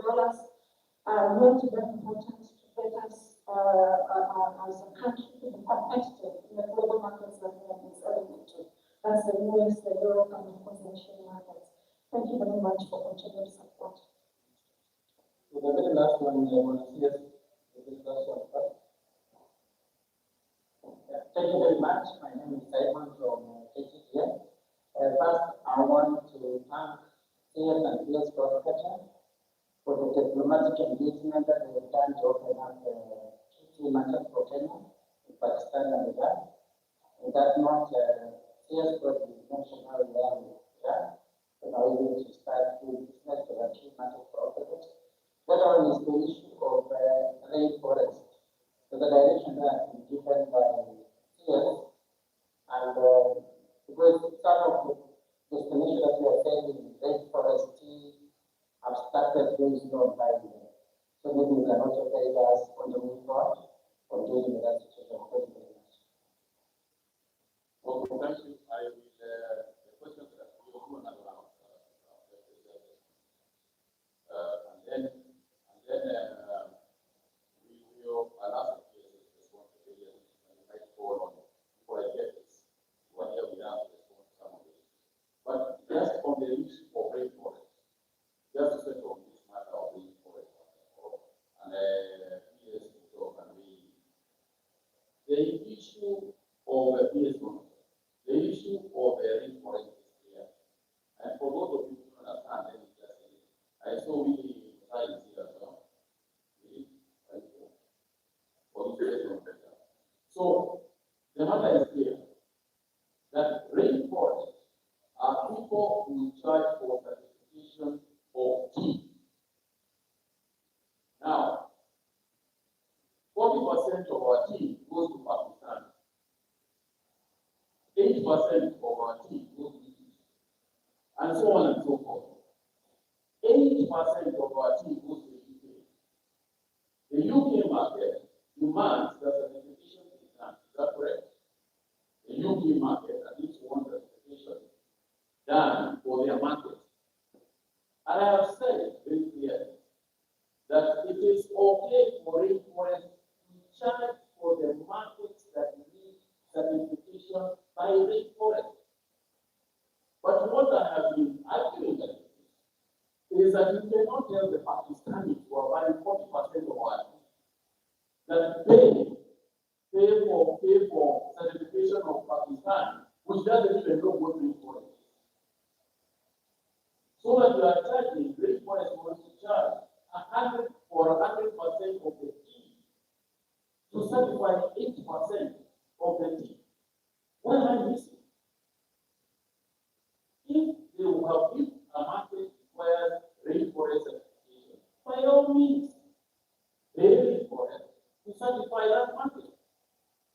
Not very important to get us as a country to be competitive in the global markets that we have been selling into. That's the US, the Europe, and of course the Asian markets. Thank you very much for continued support. So the very last one, I want to see us, the last one first. Thank you very much. My name is Simon from CitizenTV. First, I want to thank CS and PS Cross-Cutting for the diplomatic engagement that they have done to open up the key market for Kenya, in Pakistan and Iran. In that note, CS brought the national Iran, and are able to start doing business with a key market for operators. The other one is the issue of rainforest. So the direction that has been given by CS, and because some of the destinations that we are sending, rainforest tea, have started doing snow diving. So maybe you can also tell us on the way forward on dealing with that situation. Thank you very much. Okay, thank you. I will, the question that we will do another round. And then we will allow the cases to respond to the and might go on before I get this. Whatever we have to respond to some of this. But just on the issue of rainforest, just to settle on this matter of rainforest, and PS talk and the issue of the Version, the issue of the rainforest is clear. And for those of you who don't understand, let me just say it. I saw we try to see as well. So the matter is clear that rainforests are people who charge for certification of tea. Now, 40% of our tea goes to Pakistan. 80% of our tea goes to Egypt, and so on and so forth. 80% of our tea goes to the UK. The UK market demands that certification is done. Is that correct? The UK market at least wants certification done for their market. And I have said very clearly that it is okay for rainforests to charge for the markets that need certification by rainforest. But what I have been arguing is that you cannot tell the Pakistanis who are buying 40% of our tea that pay for certification of Pakistan, which doesn't even know what rainforest is. So that you are charging rainforest wants to charge 100% of the tea to certify 80% of the tea. What am I missing? If they will have, if a market requires rainforest certification, by all means, the rainforest to certify that market.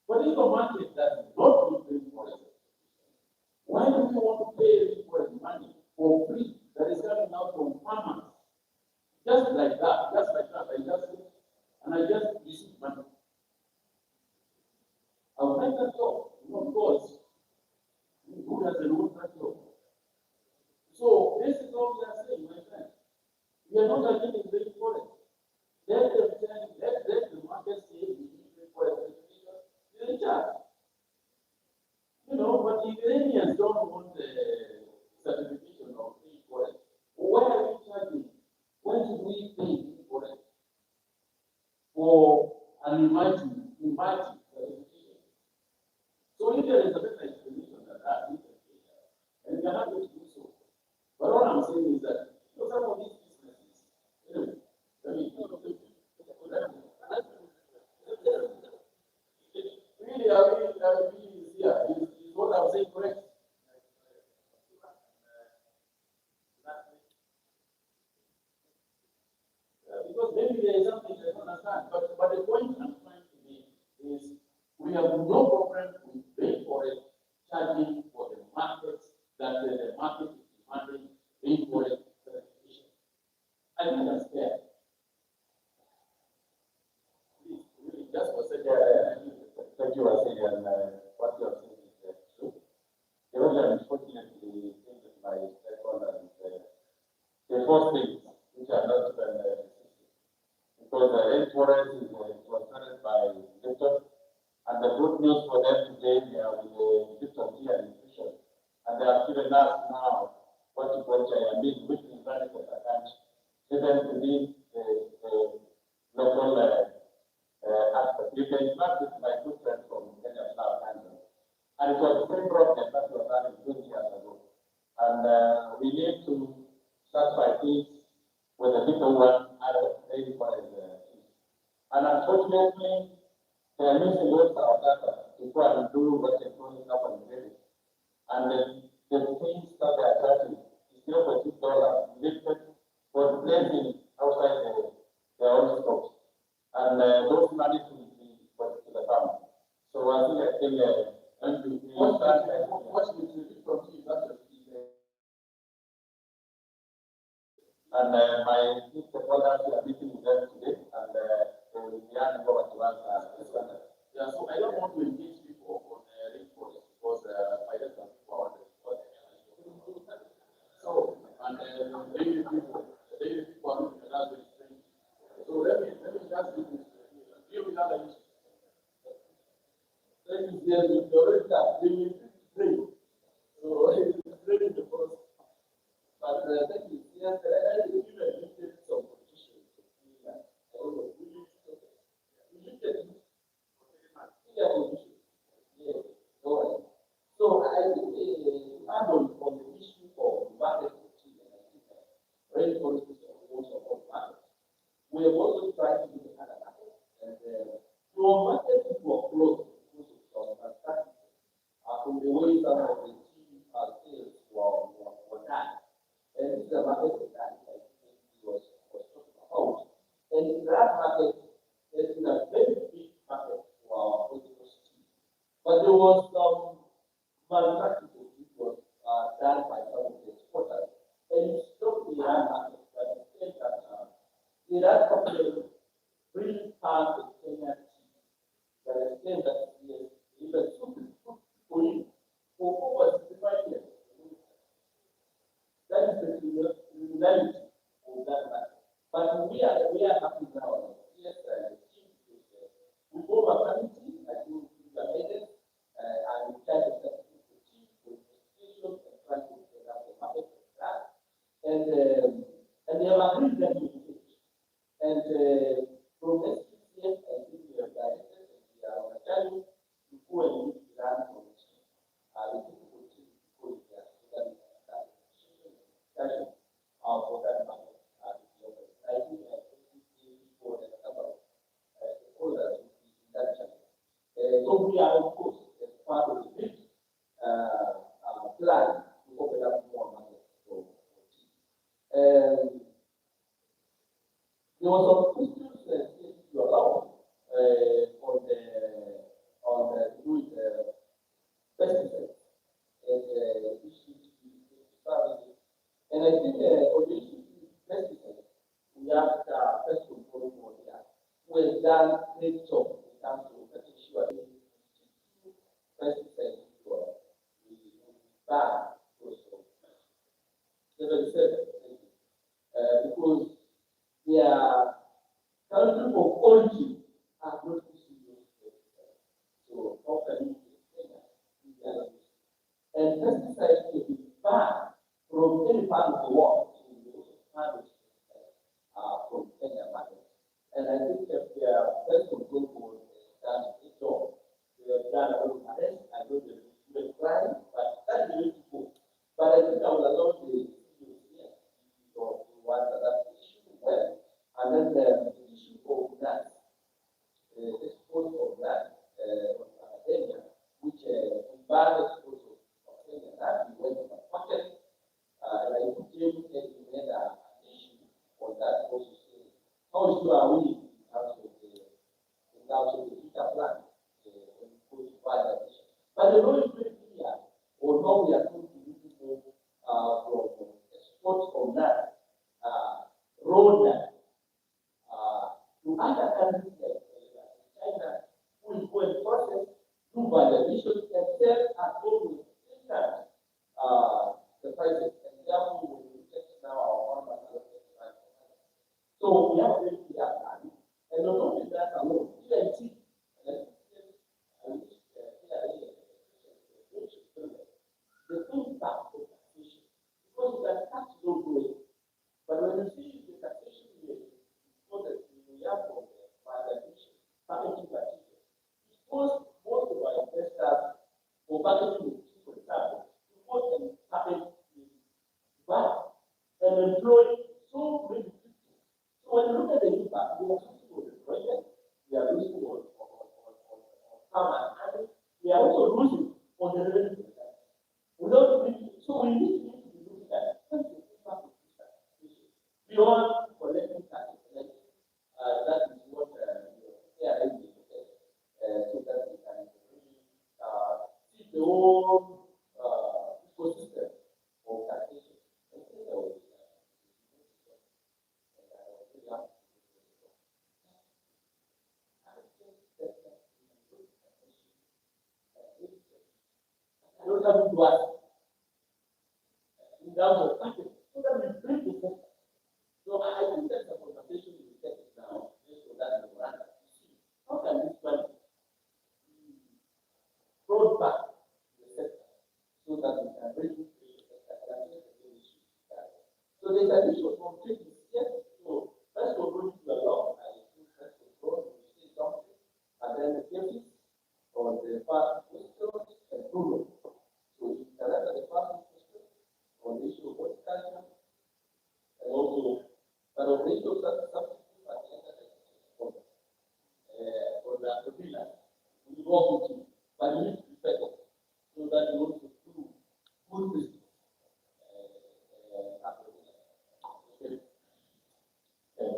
But if a market does not need rainforest certification, why do we want to pay rainforest money for free that is coming out from farmers? Just like that, I just received money. I would like that job, of course. Who doesn't want that job? So this is what we are saying, my friend. We are not against rainforest. Let the market say we need rainforest certification. They charge. You know, but the Iranians don't want the certification of rainforest. Why are we charging? Why should we pay rainforest for an imagined certification? So if there is a better explanation than that, we can pay that. And we are happy to do so. But what I'm saying is that some of these businesses, anyway, really, is what I'm saying correct? Because maybe there is something I don't understand. But the point I'm trying to make is we have no problem with rainforest charging for the markets that the market is demanding rainforest certification. I think that's fair. Please, really, just for a second. Thank you, Asili, and what you are saying is true. The only unfortunately thing that my stakeholders the four things which are not even because the rainforest was started by Victor, and the good news for them today with the Victor tea and nutrition, and they have given us now what I mean, which is running the country, even within the local aspect. You can start with my good friend from Kenya, and it was the same problem that was running 20 years ago. And we need to start by this with the people one rainforest. And unfortunately, they are using most of our data to go and do what they call carbon credit. And the things that they are charging is $0.2 lifted for placing outside their own stocks. And those money will be farmer. So I think and what we need from you is actually and my stakeholders are meeting with them today, and they will be handing over to us. Yeah, so I don't want to engage people on rainforest because I don't want people on the so, and daily people are looking at us. So let me just do this. Here we have an issue. Thank you, dear. We already start. We will pray. So it's really the first. But thank you. Yes, I think you have lifted some politicians. So I think add on the issue of market rainforest is also of market. We have also tried to do the other market. And your market people are close because of some practices. From the way some of the tea sales were done. And this is a market that I think he was talking about. And in that market, there's been a very big market for our Wasos tea. But there was some malpractices which was done by some of the exporters. And it stopped the Iran market, but it said that the Iran company really passed the Kenyan tea. But I said that yes, even super for you for over 65 years. That is the reality of that matter. But we are happy now. Yes, we go back to the I think we are headed and we try to set the team with institutions and try to set up the market for that. And they have agreed that we will take. And from next year, I think we are directed and we are on a journey to go and meet the land from the team. The people will take go there so that we can start discussion for that market. I think for the number of stakeholders in that channel. So we are, of course, as part of the big plan to open up more markets for tea. There was some questions if you allow on the to do with pesticides and issues with farming. And I think on the issue of pesticides, we have pest control board here, who has done great job in terms of making sure that pesticides we ban those. Because their country of origin are not using those pesticides. So often and pesticides can be banned from any part of the world from Kenya market. And I think that their pest control board has done a good job. They have done a lot of arrests. I know they will try, but that's the way to go. But I think I will allow the to answer that issue well. And then the issue of that, the export of that on academia, which banned export of Kenya, that we went to the market. And I think James said we made an issue on that also. How sure are we in terms of the future plan when we go to buy that issue? But the law is very clear on how we are going to do people from export from that road that to other countries like China, who will go and process, do valuations, and sell at almost 10 times the prices. And therefore, we will take now our farmers. So we have a very clear plan. And not only that alone, even tea. The thing back to taxation. Because you can tax those ways. But when you see the taxation rate, because we have from the valuation, packaging material, because most of our investors for packaging, for example, because they package back and employ so many people. So when you look at the impact, we are losing on the project, we are losing on farm and animal, we are also losing on the revenue. So we need to be looking at what's the impact of this taxation beyond collecting taxes. That is what AIRFORCE so not coming to us in terms of package, so that we bring the sector. So I think that's a conversation we take now, just for that memorandum. How can this money be brought back to the sector so that we can bring the sector and address the issues? So there's an issue from treaties, yes. So let's go to the law. I think let's go to say something, and then the cases or the past questions and prove it. So you can answer the past question on the issue of horticulture and also, but on the issue of substitute at the end of the for the pillar, we walk into, but you need to be better so that you also do good business.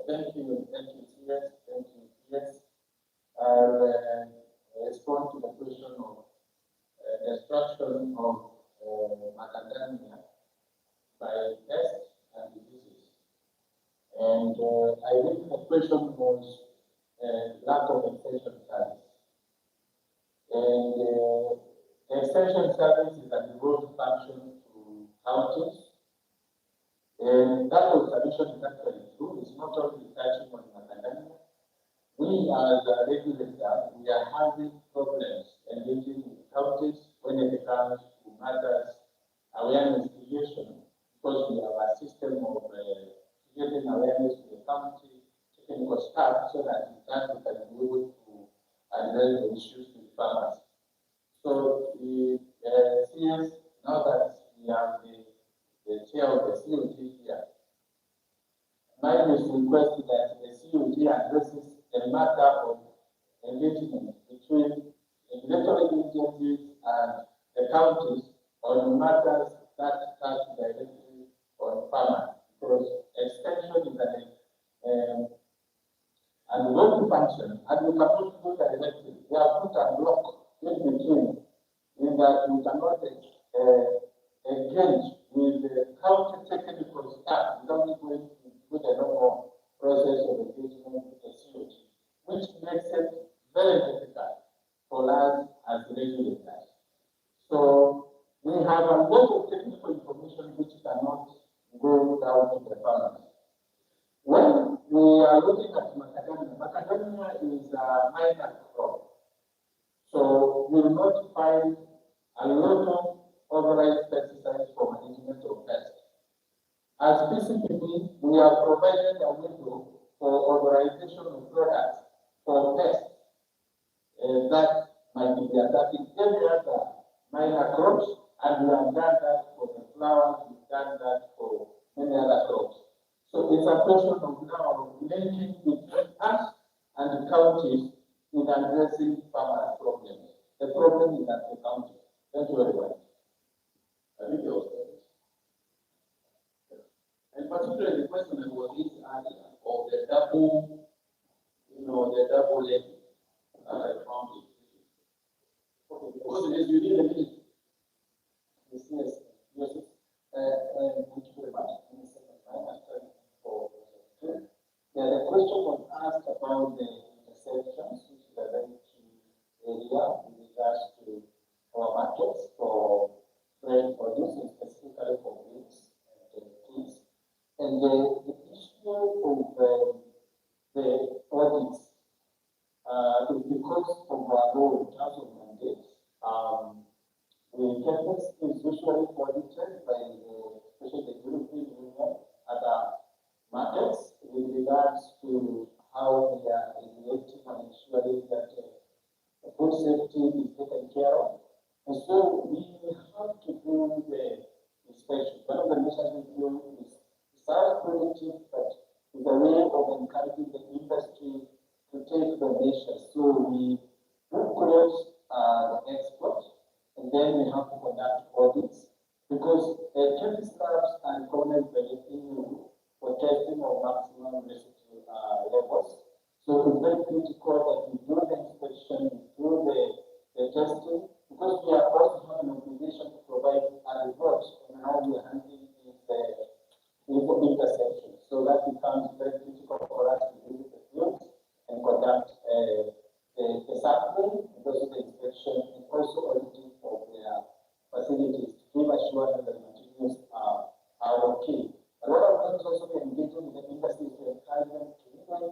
Thank you, CS. Thank you, CS. I'll respond to the question of destruction of macadamia by pests and diseases. And I think the question was lack of extension service. And the extension service is a devolved function to counties. And that observation is actually true. It's not only touching on macadamia. We as a regulator, we are having problems engaging with counties when it comes to matters awareness creation, because we have a system of creating awareness to the county technical staff so that in time we can be able to address the issues with farmers. So the CS, now that we have the chair of the COT here, mine is to request that the COT addresses the matter of engagement between regulatory agencies and the counties on matters that touch directly on farmers, because extension is an local function, and we cannot do directly. We have put a block in between, in that we cannot engage with the county technical staff without going through the normal process of engagement with the COT, which makes it very difficult for us as regulators. So we have a lot of technical information which cannot go down to the farmers. When we are looking at macadamia, macadamia is a minor crop. So you will not find a lot of authorized pesticides for management of pests. As PCPB, we are providing a window for authorization of products for pests that might be attacking every other minor crops, and we have done that for the flowers, we've done that for many other crops. So it's a question of now linking between us and the counties in addressing farmers' problems. The problem is at the county. Thank you very much. I think it was and particularly the question that was raised earlier of the double, the double levy. I found it. Okay, because it is you need a minute. Yes. Thank you very much. Yeah, the question was asked about the intersections, which is a very key area with regards to our markets for trade produce, specifically for goods and goods. And the issue of the audits is because of our role in terms of mandates. The campus is usually audited by especially the European Union at our markets with regards to how we are regulating and ensuring that food safety is taken care of. And so we have to do the inspection. One of the measures we do is self-predictive, but is a way of encouraging the industry to take the measures. So we do close the exports, and then we have to conduct audits, because chemist labs are recognized by the EU for testing of maximum residue levels. So it's very critical that we do the inspection, we do the testing, because we are also have an obligation to provide a report on how we are handling these interceptions. So that becomes very critical for us to visit the fields and conduct the sampling, because of the inspection, and also auditing of their facilities. facilities to give assurance that materials are okay. A lot of times also we engage with the industry to encourage them to even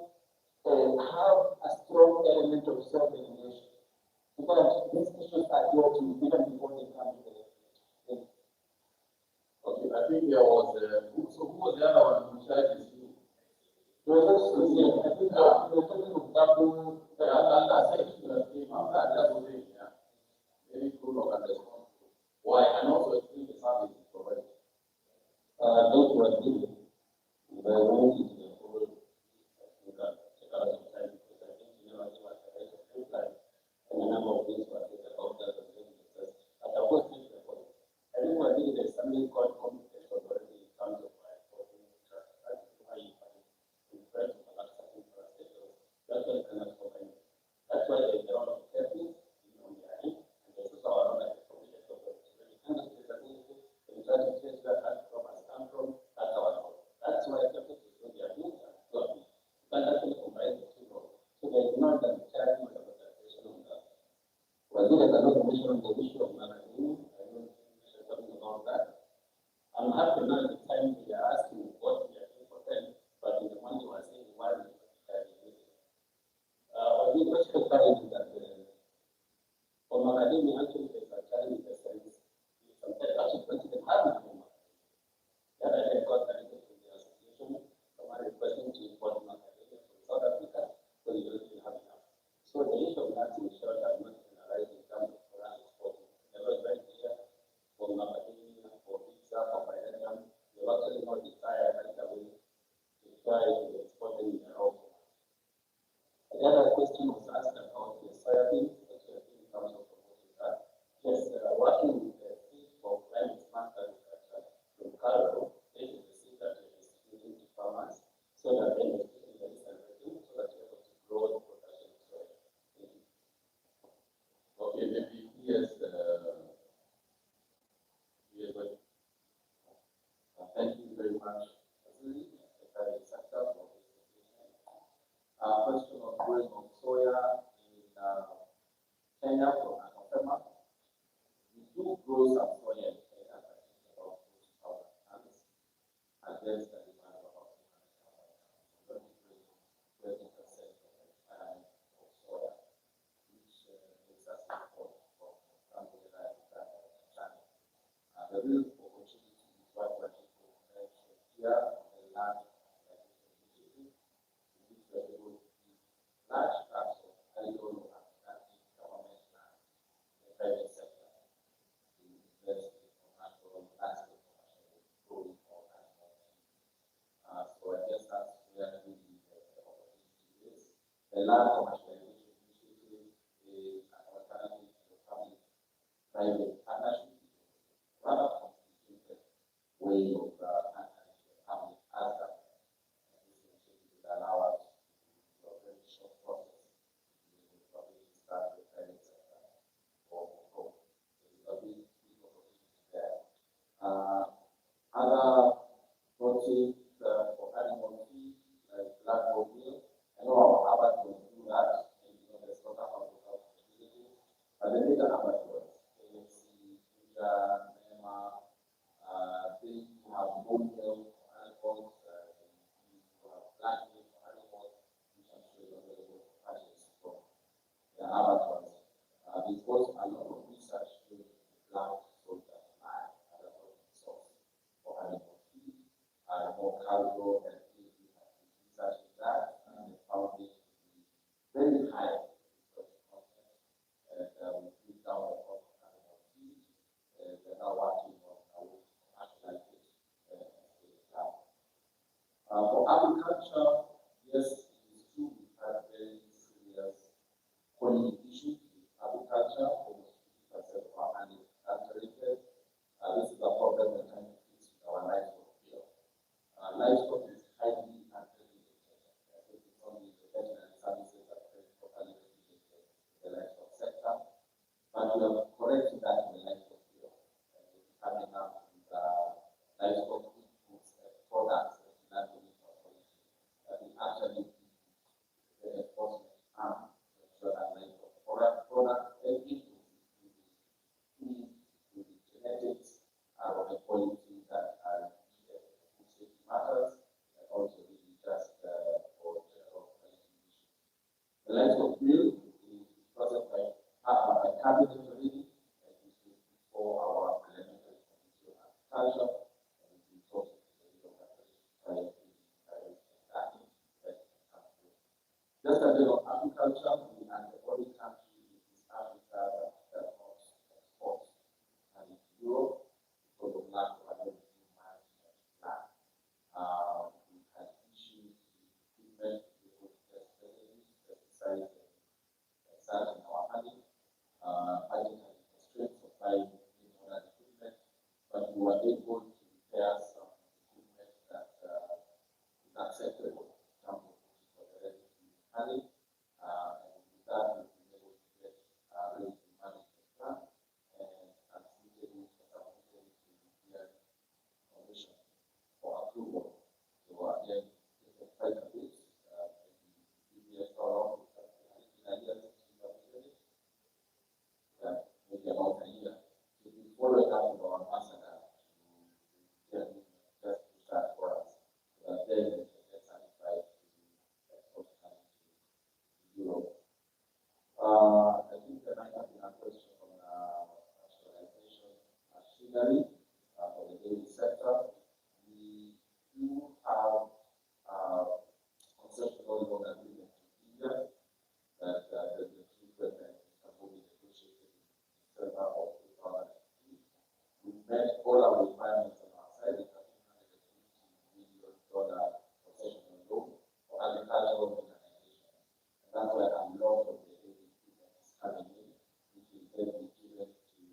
have a strong element of self-regulation. Because these issues are dealt with even before they come to the Okay, I think there was, who was the other one who tried this? I think you're talking of double. That's it. That's the thing, yeah. Very cool of understanding. Why? And also explain the service provided. Those who are doing, I went into the whole, check out some time because I think I was like, and a number of things were said about that and then because at the first stage report, I think we're doing something called computation already in terms of my that's why there's a lot of carefulness on the end, and there's also a lot of information of the kind of traceability, and try to trace where that from has come from, that's our role. That's why carefulness is what they are doing, so you can actually combine the two roles. So there's not that charity or organization on that. Well, I think there's another mission on the issue of management. I don't say something about that. I'm happy now at the time we are asking what we are doing for them, but in the one you are saying why we are doing it. I think what's the challenge is that from academia actually there's a challenge in the sense sometimes actually president have it from that I got directed from the association, someone requesting to import academia from South Africa, so you don't really have enough. So the issue of that in short has not been arising in terms of foreign exporting. There was very clear from academia, for visa, for Version, they have actually not decided right away to try to export in their own. The other question was asked about the soybean, especially in terms of promoting that. Yes, working with the seed for climate smart agriculture from Cairo, this is the seed that we are distributing to farmers so that they may in the eastern region so that they're able to grow the production of soy. Thank you. Okay, maybe here's thank you very much, Secretary Sector, for this presentation. Question of growing of soya in Kenya from Anofema. We do grow some soya in Kenya, but it's about 40,000 tons against the demand of about 200,000 tons. 20% of the demand of soya, which makes us import from Tanzania and China. The real opportunity is what we're mentioned here on the land initiative, in which we're able to give large tracts of idle and active government land in the private sector to invest in commercial landscape commercial growing or animal feed. So I guess that's where really the opportunity is. The land commercialization initiative is an alternative to the public-private partnership, rather complicated way of handling the public as a this initiative will allow us to do a very short process to probably start the private sector or growth. So it's a big opportunity there. Other proteins for animal feed, like black oatmeal, I know our abattoirs do that, maybe not the slaughterhouse without facilities, but the bigger abattoirs, KFC, Fuja, Nema, they have bone meal for animals, you have black meat for animals, which I'm sure is available for purchase from the abattoirs. There's also a lot of research doing black soldier fly as a protein source for animal feed, more cargo and research in that, and they found it to be very high protein content, and we put down the cost of animal feed, and they're now working on how to commercialize it and scale it up. For agriculture, yes, it is true we've had very serious quality issues with agriculture. Almost 50% of our land is cultivated. This is a problem we're trying to fix with our livestock bill. Livestock is highly unregulated. I think it's only the veterinary services that are very properly regulated in the livestock sector. But we have corrected that in the livestock bill. And we're coming up with livestock inputs and products that will not meet our policy. That will actually be the enforcement arm to ensure that livestock product and inputs will be genetically machinery for the dairy sector. We do have conceptual loan agreement with India that the two governments have only negotiated in December of 2018. We met all our requirements on our side, with a $250 million concessional loan for agricultural modernization. And that's where a lot of the dairy equipment is coming in, which will then be given to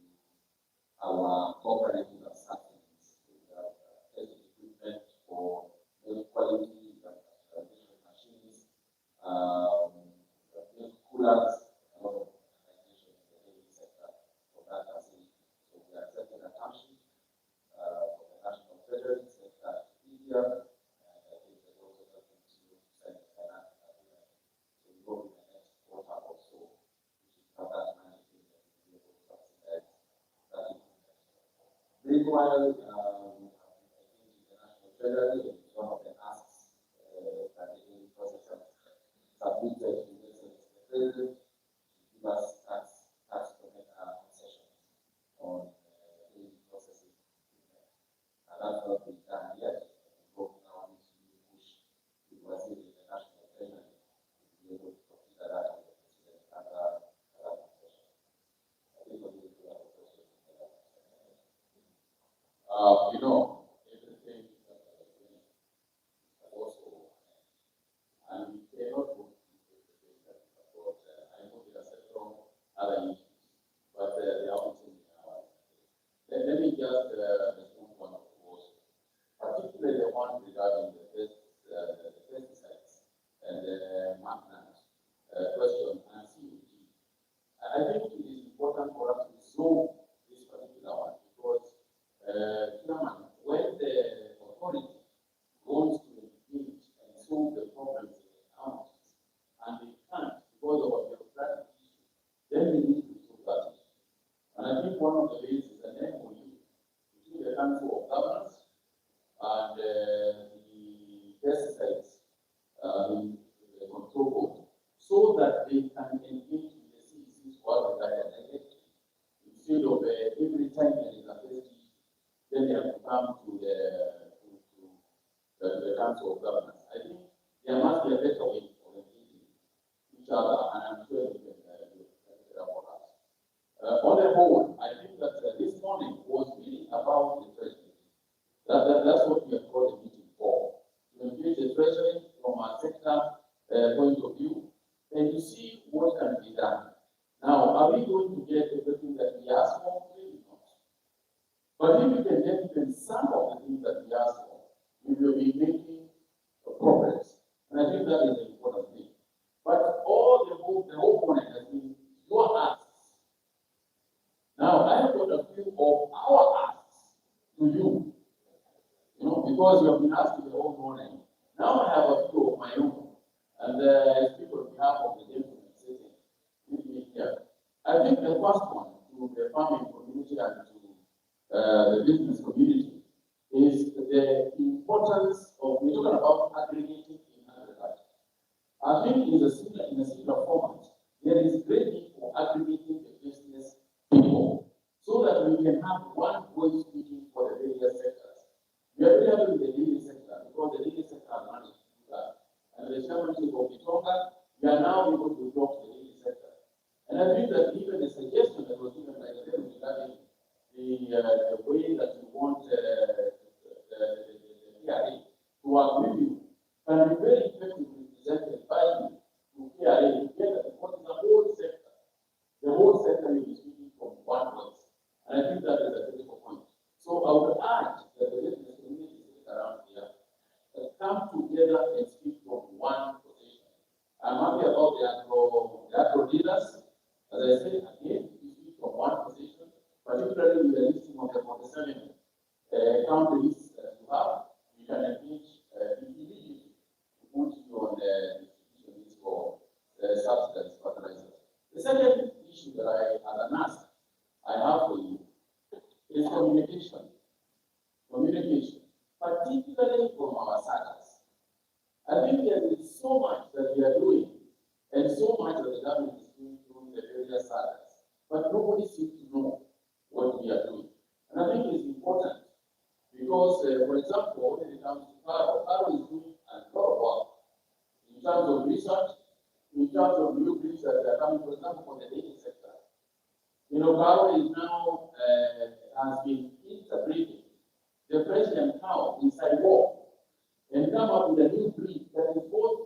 our cooperative and subsidies. We have testing equipment for milk quality, different machines, milk coolers, and a lot of modernization in the dairy sector for that facility. So we are setting a term sheet for the National Treasury, set that India, and I think they're also helping to send financial agreement. So we hope in the next quarter or so, we should have that money in and be able to subsidize that equipment. Meanwhile, I think the National Treasury is one of the asks that the dairy processors submitted to the President to give us tax concessions on dairy processing equipment. And that's not been done yet. We hope now we should push to Brazil in the National Treasury to be able to consider that as a President other concession. I think we'll do that question. You know, everything also, and we cannot go through everything that we have got. I know there are several other issues, but they are also in our. Let me just respond one of those, particularly the one regarding the pesticides and the maintenance question and CUG. I think it is important for us to resolve this particular one because, when the authority wants to engage and solve the problems in the counties, and they can't because of a bureaucratic issue, then we need to resolve that issue. And I think one of the ways is an MOU between the Council of Governors and the pesticides the control board, so that they can engage with the CECs for agriculture directly, instead of every time there is a pest issue, then they have to come to the Council of Governors. I think there must be a better way of engaging each other, and I'm sure you can do it for us. On the whole, I think that this morning was really about the Treasury. That's what we have called the meeting for, to engage the Treasury from a sector point of view, and to see what can be done. Now, are we going to get everything that we ask for? Maybe not. But if we can get even some of the things that we ask for, we will be making progress. And I think that is an important thing. But the whole point has been your asks. Now, I have got a few of our asks to you. Because you have been asking the whole morning. Now I have a few of my own. And I speak on behalf of the gentleman sitting with me here. I think the first one to the farming community and to the business community is the importance of, we're talking about aggregating in agriculture. I think in a similar format, there is great need for aggregating the business people so that we can have one voice speaking for the various sectors. We are really having the dairy sector because the dairy sector has managed to do that. And the chairmanship of Vitonga, we are now able to talk to the dairy sector. And I think that even the suggestion that was given by the government regarding the way that you want the PRA to work with you can be very effectively presented by you to PRA together because it's the whole sector. The whole sector will be speaking from one voice. And I think that is a critical point. So I would urge that the business community sitting around here come together and speak from one position. I'm happy about the agro leaders. As I said again, we speak from one position, particularly with the listing of the 47 counties that you have. We can engage immediately to put you on the distribution list for subsidized fertilizers. The second issue that as an ask, I have for you is communication. Communication, particularly from our SACAs. I think there is so much that we are doing and so much that the government is doing through the various SACAs, but nobody seems to know what we are doing. And I think kagwe is now has been interbreeding the Persian cow inside war and come up with a new breed that is both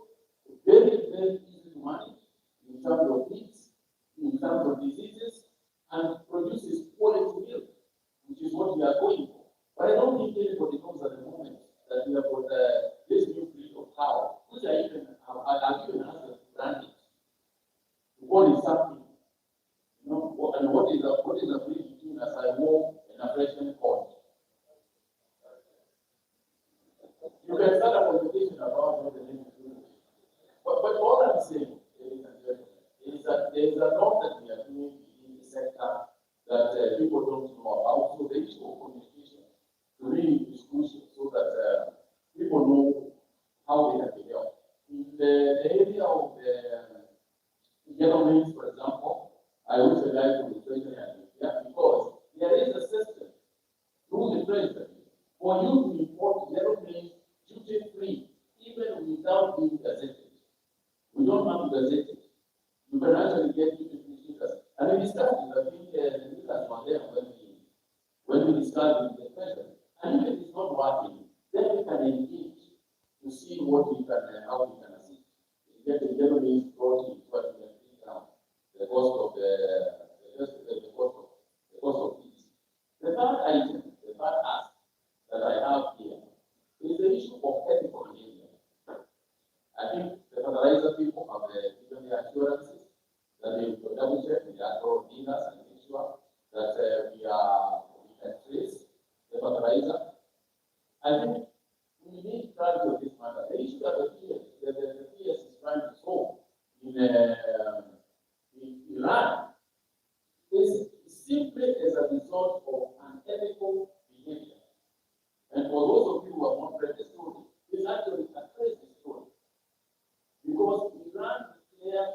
very, very easy to manage in terms of meat, in terms of diseases, and produces quality milk, which is what we are going for. But I don't think anybody knows at the moment that we have got this new breed of cow, which I even have given us a branding. What is something? You know, and what is a breed between a Saimo and a Persian colt? You can start a conversation about what the name is doing. But all I'm saying, ladies and gentlemen, is that there is a lot that we are doing in the sector that people don't know about. So the issue of communication really is crucial so that people know how they can be helped. In the area of the yellow maize, for example, I would say like to the treasury because there is a system through the treasury for you to import yellow maize duty-free, even without being gazetted. We don't have to gazette it. You can actually get duty-free stickers. And we discussed it, I think the leaders were there when we discussed with the president. And if it is not working, then we can engage to see what we can, how we can assist. Get the yellow maize brought in, but we can bring down the cost of the cost of these. The third item, the third ask that I have here is the issue of ethical behavior. I think the fertilizer people have given the assurances that they will double check with the agro dealers and make sure that we can trace the fertilizer. I think we need clarity of this matter. The issue that the PS is trying to solve in Iran is simply as a result of unethical behavior. And for those of you who have not read the story, it's actually a crazy story. Because Iran declared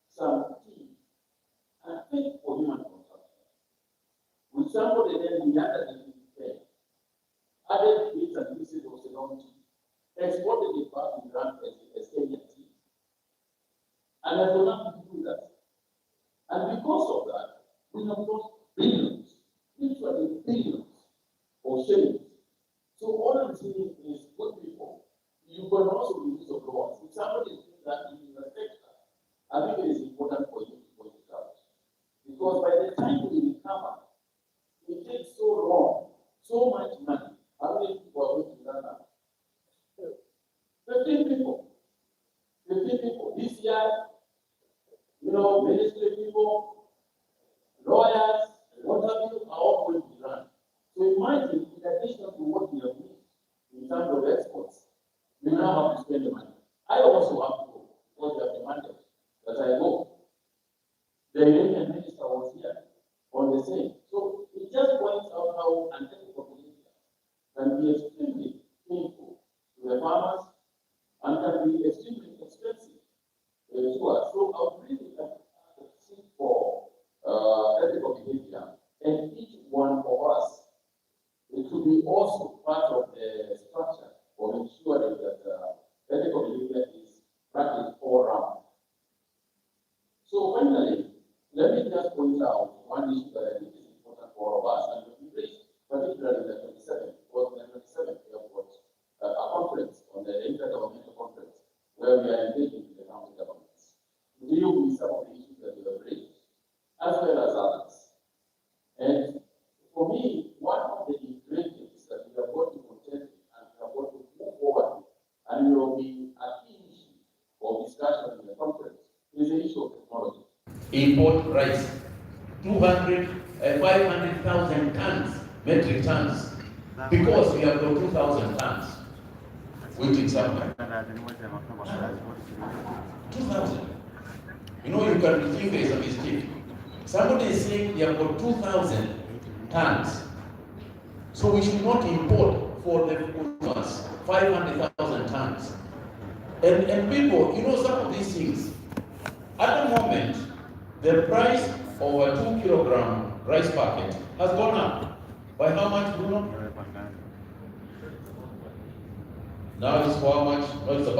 some tea unfit for human consumption, which somebody then reacted to the added bits and pieces of Ceylon tea, exported it back to Iran as Kenyan tea, and has allowed to do that. And because of that, we have lost billions, literally billions of shillings. So all I'm saying is, good people, you can also use of laws. If somebody is doing that in the sector, I think it is important for you to point it out. Because by the time we recover, it takes so long, so much money. How many people are going to run out? 15 people. 15 people. This year, ministry people, lawyers, what have you, are all going to run. So imagine, in addition to what we have made in terms of exports, we now have to spend the money. I also have to go, because they have demanded that I go. The Iranian minister was here on the same. So it just points out how unethical behavior can be extremely painful to the farmers and can be extremely expensive to us. So I would really like to seek for ethical behavior, and each one of us, it should be also part of the structure for ensuring that ethical behavior is practiced all around. So finally, let me just point out one issue that I think is important for all of us, and we raised particularly the 27th, because the 27th we have got a conference on the intergovernmental conference where we are engaging with the county governments to deal with some of the issues that we have raised, as well as others. And for me, one of the ingredients that we are going to contend with and we are going to move forward with, and will be a key issue for discussion in the conference, is the issue of technology. Import rice, 500,000 tons, metric tons, because we have got 2,000 tons waiting somewhere. 2,000. You can think there is a mistake. Somebody is saying they have got 2,000 tons. So we should not import for the consumers 500,000 tons. And people, some of these things, at the moment, the price of a 2-kilogram rice packet has gone up. By how much, Bruno? Now it's how much? Well, it's about